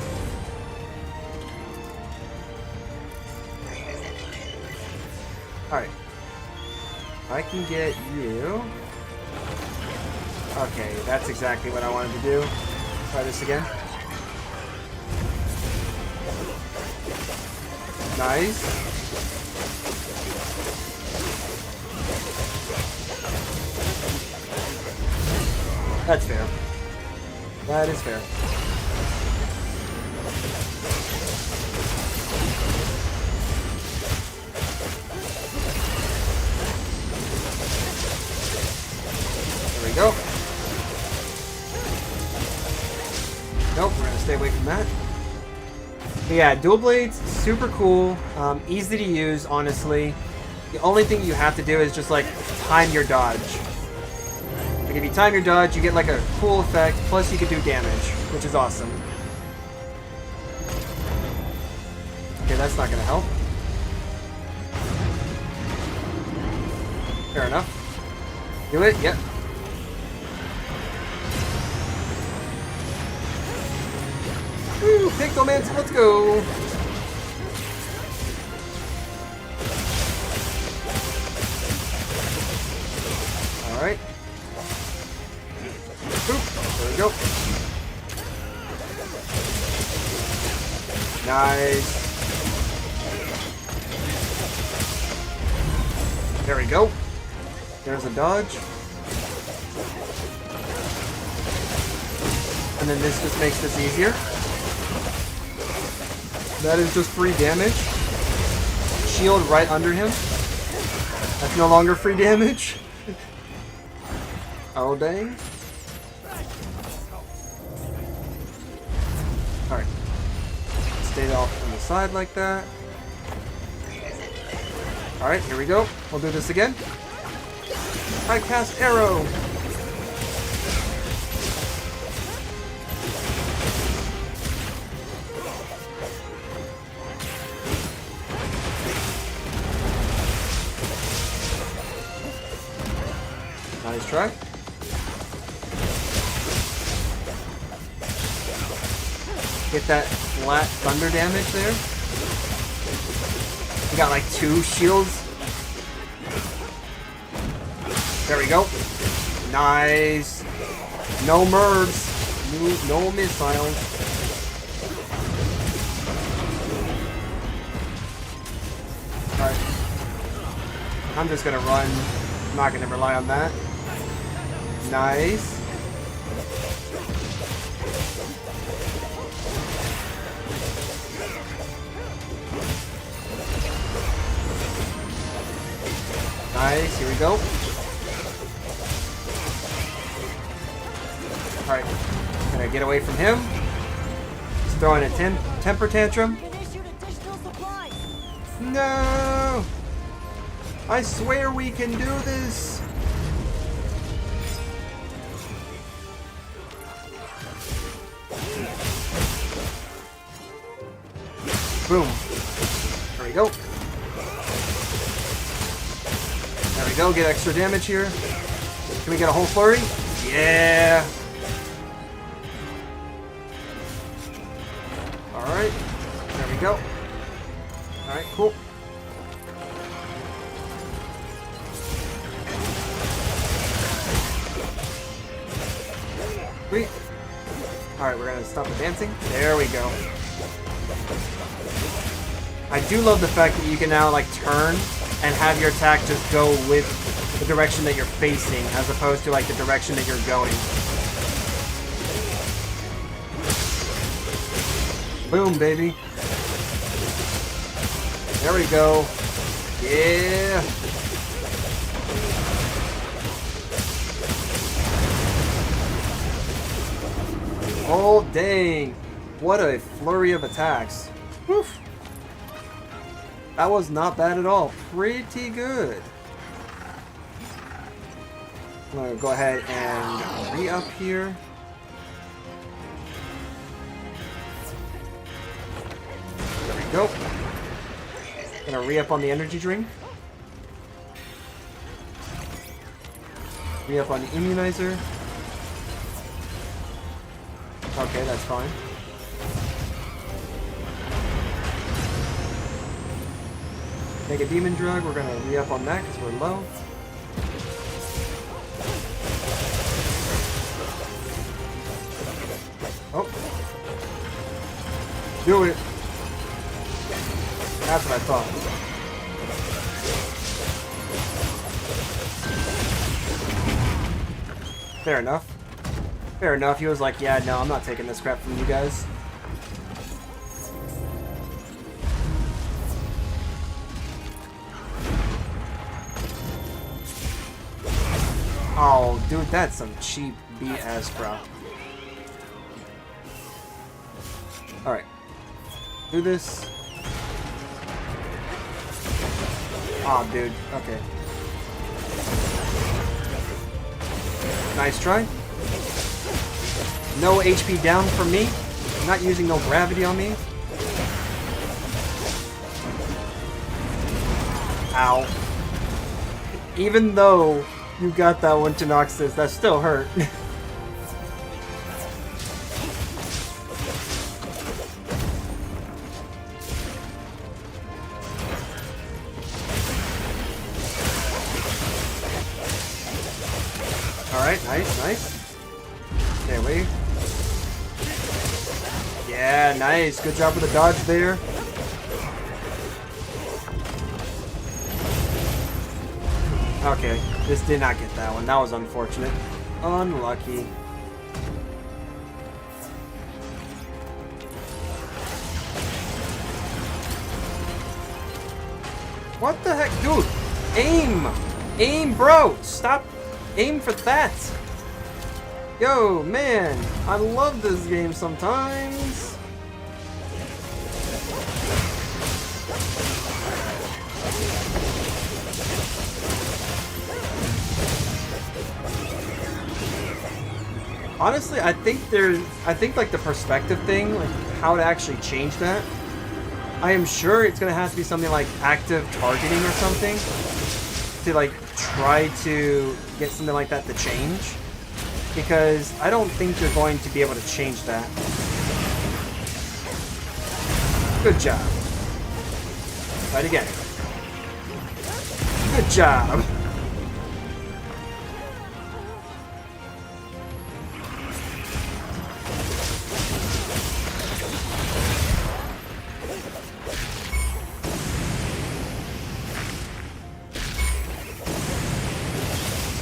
Alright. I can get you. Okay, that's exactly what I wanted to do. Try this again. Nice. That's fair. That is fair. There we go. Nope, we're gonna stay away from that. But yeah, dual blades, super cool, easy to use, honestly. The only thing you have to do is just like time your dodge. Like if you time your dodge, you get like a cool effect, plus you can do damage, which is awesome. Okay, that's not gonna help. Fair enough. Do it, yep. Woo, Pictomancer, let's go! Alright. There we go. Nice. There we go. There's a dodge. And then this just makes this easier. That is just free damage. Shield right under him. That's no longer free damage. Oh, dang. Alright. Stay off on the side like that. Alright, here we go. We'll do this again. I cast arrow. Nice try. Get that flat thunder damage there. We got like 2 shields. There we go. Nice. No merds. No missiles. Alright. I'm just gonna run. I'm not gonna rely on that. Nice. Nice, here we go. Alright, gonna get away from him. He's throwing a temper tantrum.
Been issued additional supplies.
No! I swear we can do this! Boom. There we go. There we go, get extra damage here. Can we get a whole flurry? Yeah! Alright. There we go. Alright, cool. Sweet. Alright, we're gonna stop advancing. There we go. I do love the fact that you can now, like, turn and have your attack just go with the direction that you're facing, as opposed to, like, the direction that you're going. Boom, baby. There we go. Yeah. Oh, dang. What a flurry of attacks. Woof. That was not bad at all. Pretty good. I'm gonna go ahead and re-up here. There we go. Gonna re-up on the energy drink. Re-up on the immunizer. Okay, that's fine. Make a demon drug, we're gonna re-up on that because we're low. Oh. Do it. That's what I thought. Fair enough. Fair enough. He was like, yeah, no, I'm not taking this crap from you guys. Oh, dude, that's some cheap BS, bro. Alright. Do this. Oh, dude. Okay. Nice try. No HP down for me. I'm not using no gravity on me. Ow. Even though you got that one to Noxus, that still hurt. Alright, nice, nice. Okay, wait. Yeah, nice. Good job with the dodge there. Okay, this did not get that one. That was unfortunate. Unlucky. What the heck? Dude, aim! Aim, bro! Stop! Aim for that! Yo, man! I love this game sometimes! Honestly, I think like the perspective thing, like how to actually change that. I am sure it's gonna have to be something like active targeting or something to like try to get something like that to change, because I don't think you're going to be able to change that. Good job. Fight again. Good job.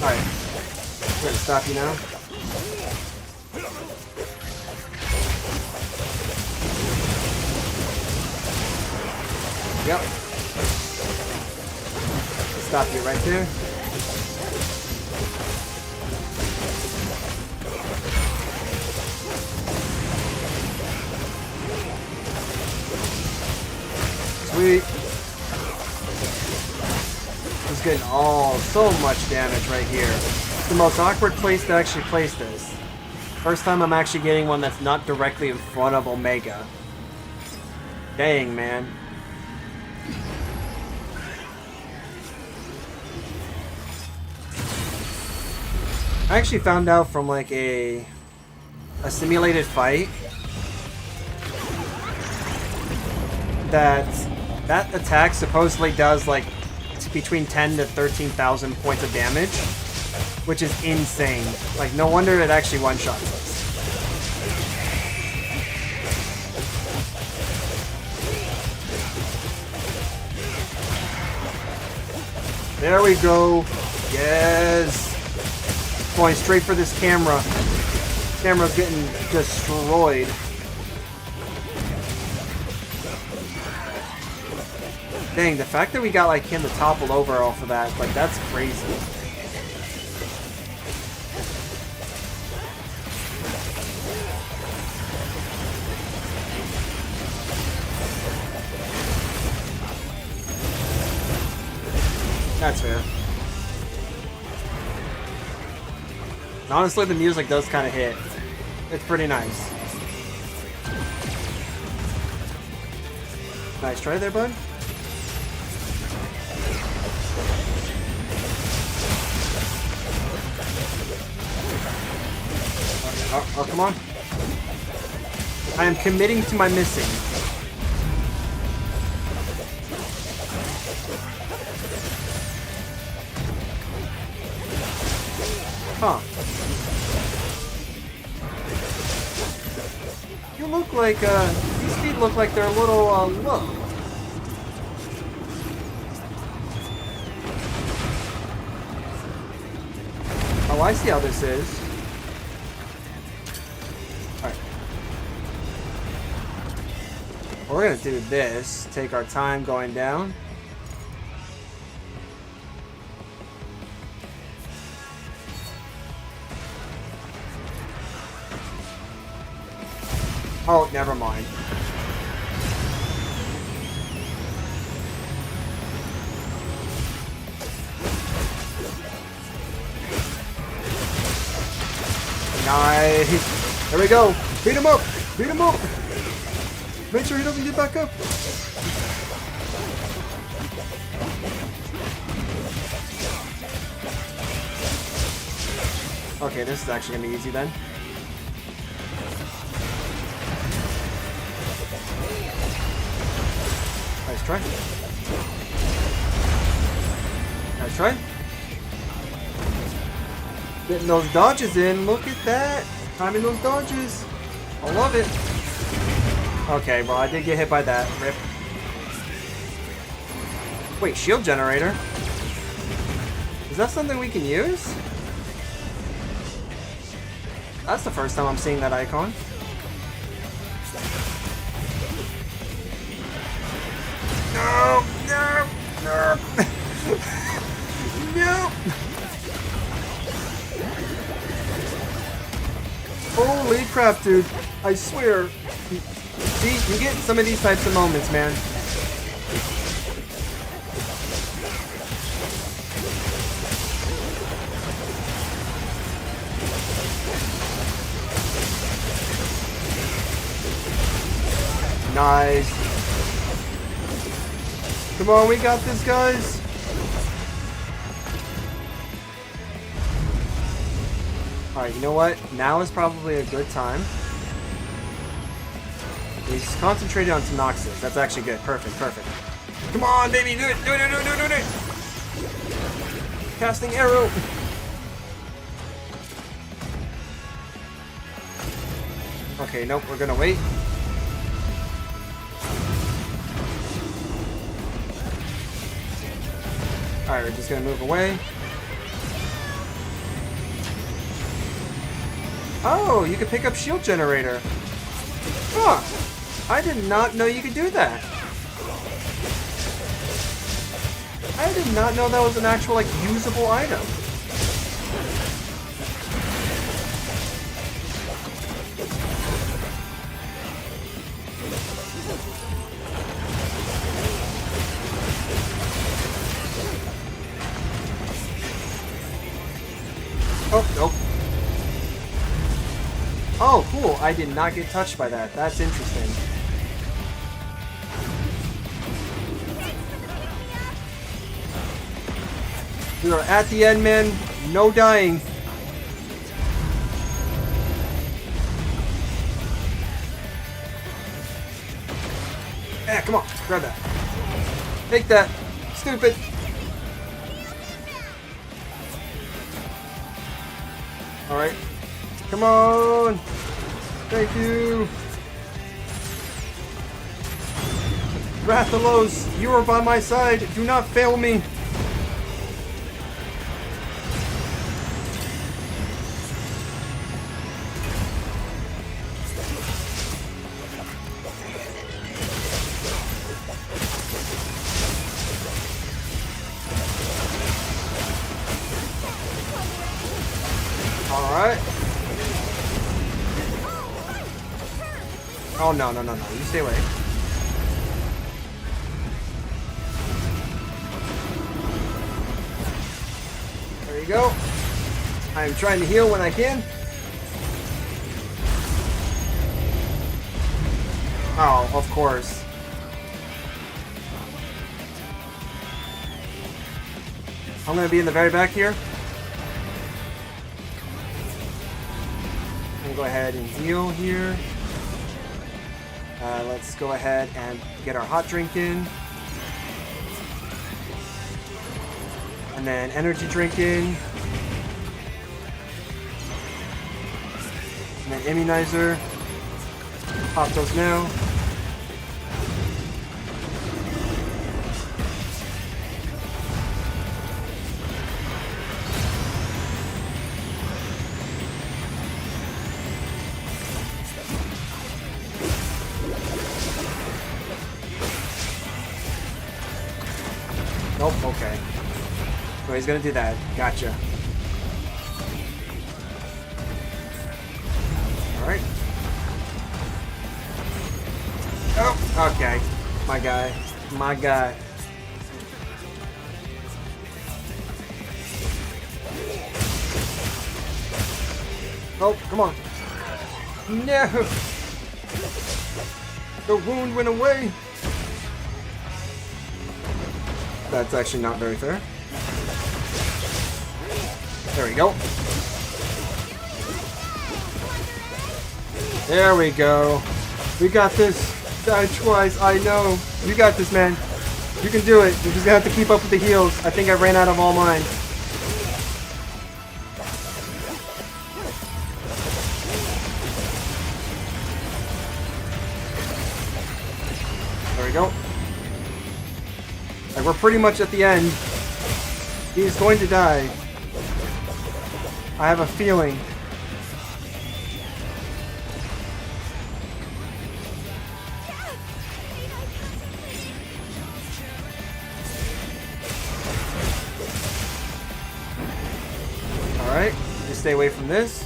Alright. We're gonna stop you now. Yep. Stop you right there. Sweet. Just getting so much damage right here. It's the most awkward place to actually place this. First time I'm actually getting one that's not directly in front of Omega. Dang, man. I actually found out from like a simulated fight that attack supposedly does like between 10 to 13,000 points of damage, which is insane. Like, no wonder it actually one-shots us. There we go. Yes. Going straight for this camera. Camera's getting destroyed. Dang, the fact that we got like him to topple over off of that, like that's crazy. That's fair. And honestly, the music does kind of hit. It's pretty nice. Nice try there, bud. Oh, come on. I am committing to my missing. Huh. You look like, these feet look like they're a little, low. Oh, I see how this is. Alright. We're gonna do this. Take our time going down. Oh, never mind. Nice. There we go. Beat him up. Beat him up. Make sure he doesn't get back up. Okay, this is actually gonna be easy then. Nice try. Nice try. Getting those dodges in. Look at that. Timing those dodges. I love it. Okay, well, I did get hit by that. Rip. Wait, shield generator? Is that something we can use? That's the first time I'm seeing that icon. No! No! No! No! Holy crap, dude. I swear. See, you get some of these types of moments, man. Nice. Come on, we got this, guys. Alright, you know what? Now is probably a good time. He's concentrated on Tanoxus. That's actually good. Perfect, perfect. Come on, baby, do it! Do it, do it, do it, do it! Casting arrow! Okay, nope, we're gonna wait. Alright, we're just gonna move away. Oh, you can pick up shield generator. Huh. I did not know you could do that. I did not know that was an actual, like, usable item. Oh, nope. Oh, cool. I did not get touched by that. That's interesting. We are at the end, man. No dying. Yeah, come on. Grab that. Take that. Stupid. Alright. Come on. Thank you. Rathalos, you are by my side. Do not fail me. Alright. Oh, no, no, no, no. You stay away. There you go. I am trying to heal when I can. Oh, of course. I'm going to be in the very back here. I'm going to go ahead and heal here. Let's go ahead and get our hot drink in. And then energy drink in. And then immunizer. Pop those now. Nope, okay. So he's gonna do that. Gotcha. Alright. Oh, okay. My guy. My guy. Oh, come on. No! The wound went away! That's actually not very fair. There we go. There we go. We got this. Died twice, I know. You got this, man. You can do it. You're just gonna have to keep up with the heals. I think I ran out of all mine. There we go. Like, we're pretty much at the end. He's going to die. I have a feeling. Alright, just stay away from this.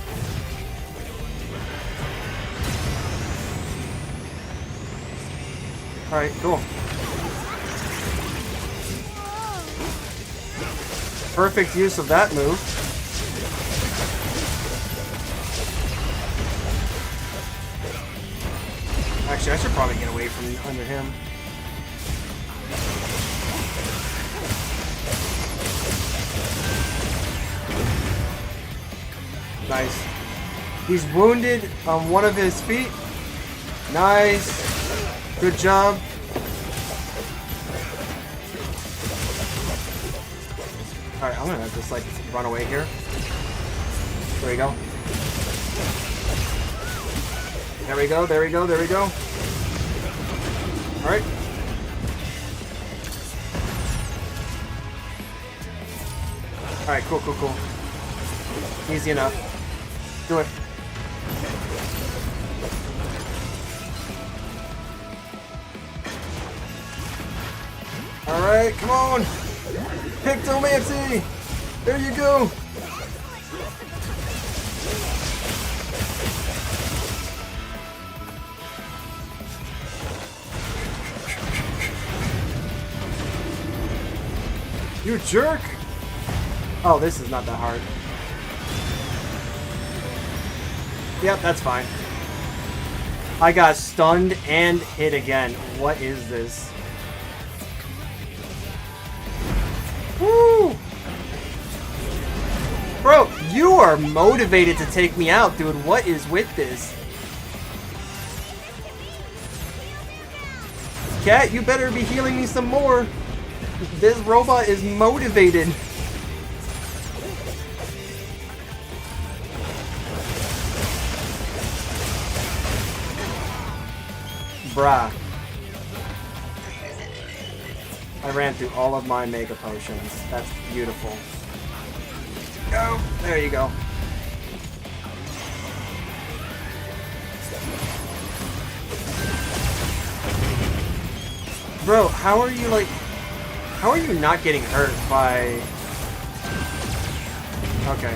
Alright, cool. Perfect use of that move. Actually, I should probably get away from under him. Nice. He's wounded on one of his feet. Nice. Good job. Alright, I'm gonna just like run away here. There we go. There we go, there we go, there we go. Alright. Alright, cool, cool, cool. Easy enough. Do it. Alright, come on! Pictomancy! There you go! You jerk! Oh, this is not that hard. Yep, that's fine. I got stunned and hit again. What is this? Woo! Bro, you are motivated to take me out, dude. What is with this? Cat, you better be healing me some more. This robot is motivated. Bruh. I ran through all of my mega potions. That's beautiful. Go! There you go. Bro, how are you like... How are you not getting hurt by... Okay.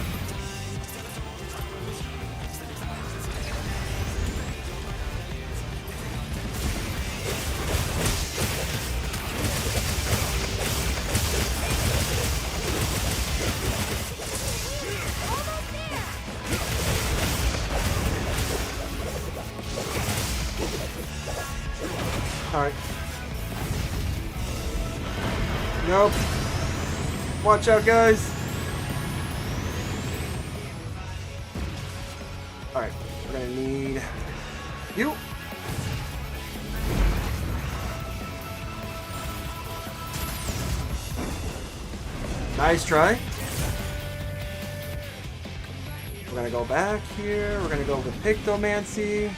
Alright. Nope. Watch out, guys. Alright, we're gonna need you. Nice try. We're gonna go back here. We're gonna go with Pictomancy.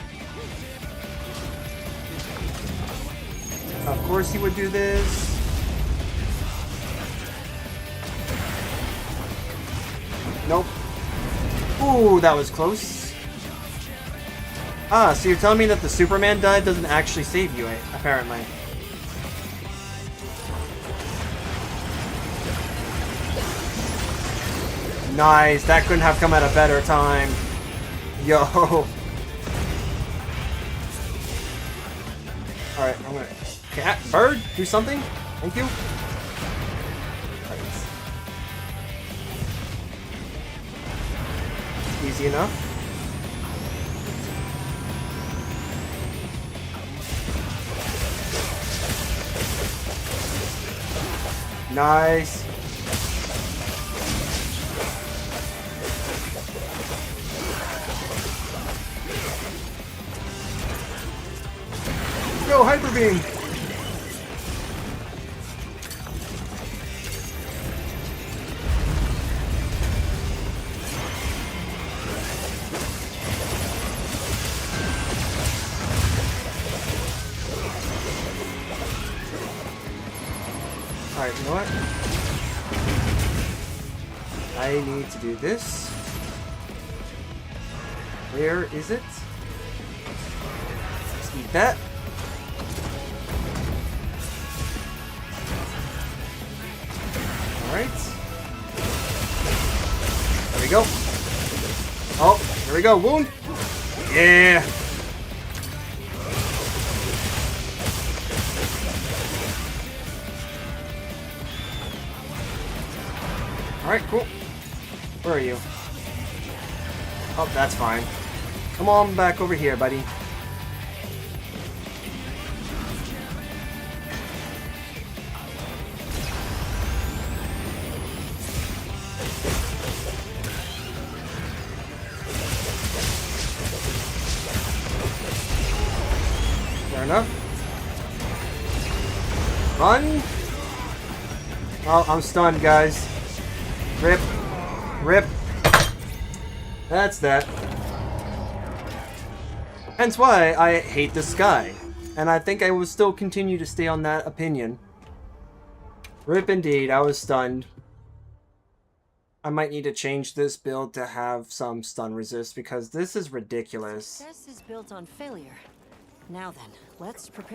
Of course he would do this. Nope. Ooh, that was close. Ah, so you're telling me that the Superman died doesn't actually save you, apparently. Nice, that couldn't have come at a better time. Yo. Alright, I'm gonna... Cat, bird, do something. Thank you. Easy enough. Nice. Go, Hyper Beam. Alright, you know what? I need to do this. Where is it? Let's eat that. Alright. There we go. Oh, there we go. Wound. Yeah. Alright, cool. Where are you? Oh, that's fine. Come on back over here, buddy. enough. Run! Oh, I'm stunned, guys. Rip. Rip. That's that. Hence why I hate this guy. And I think I will still continue to stay on that opinion. Rip indeed, I was stunned. I might need to change this build to have some stun resist because this is ridiculous.
Success is built on failure. Now then, let's prepare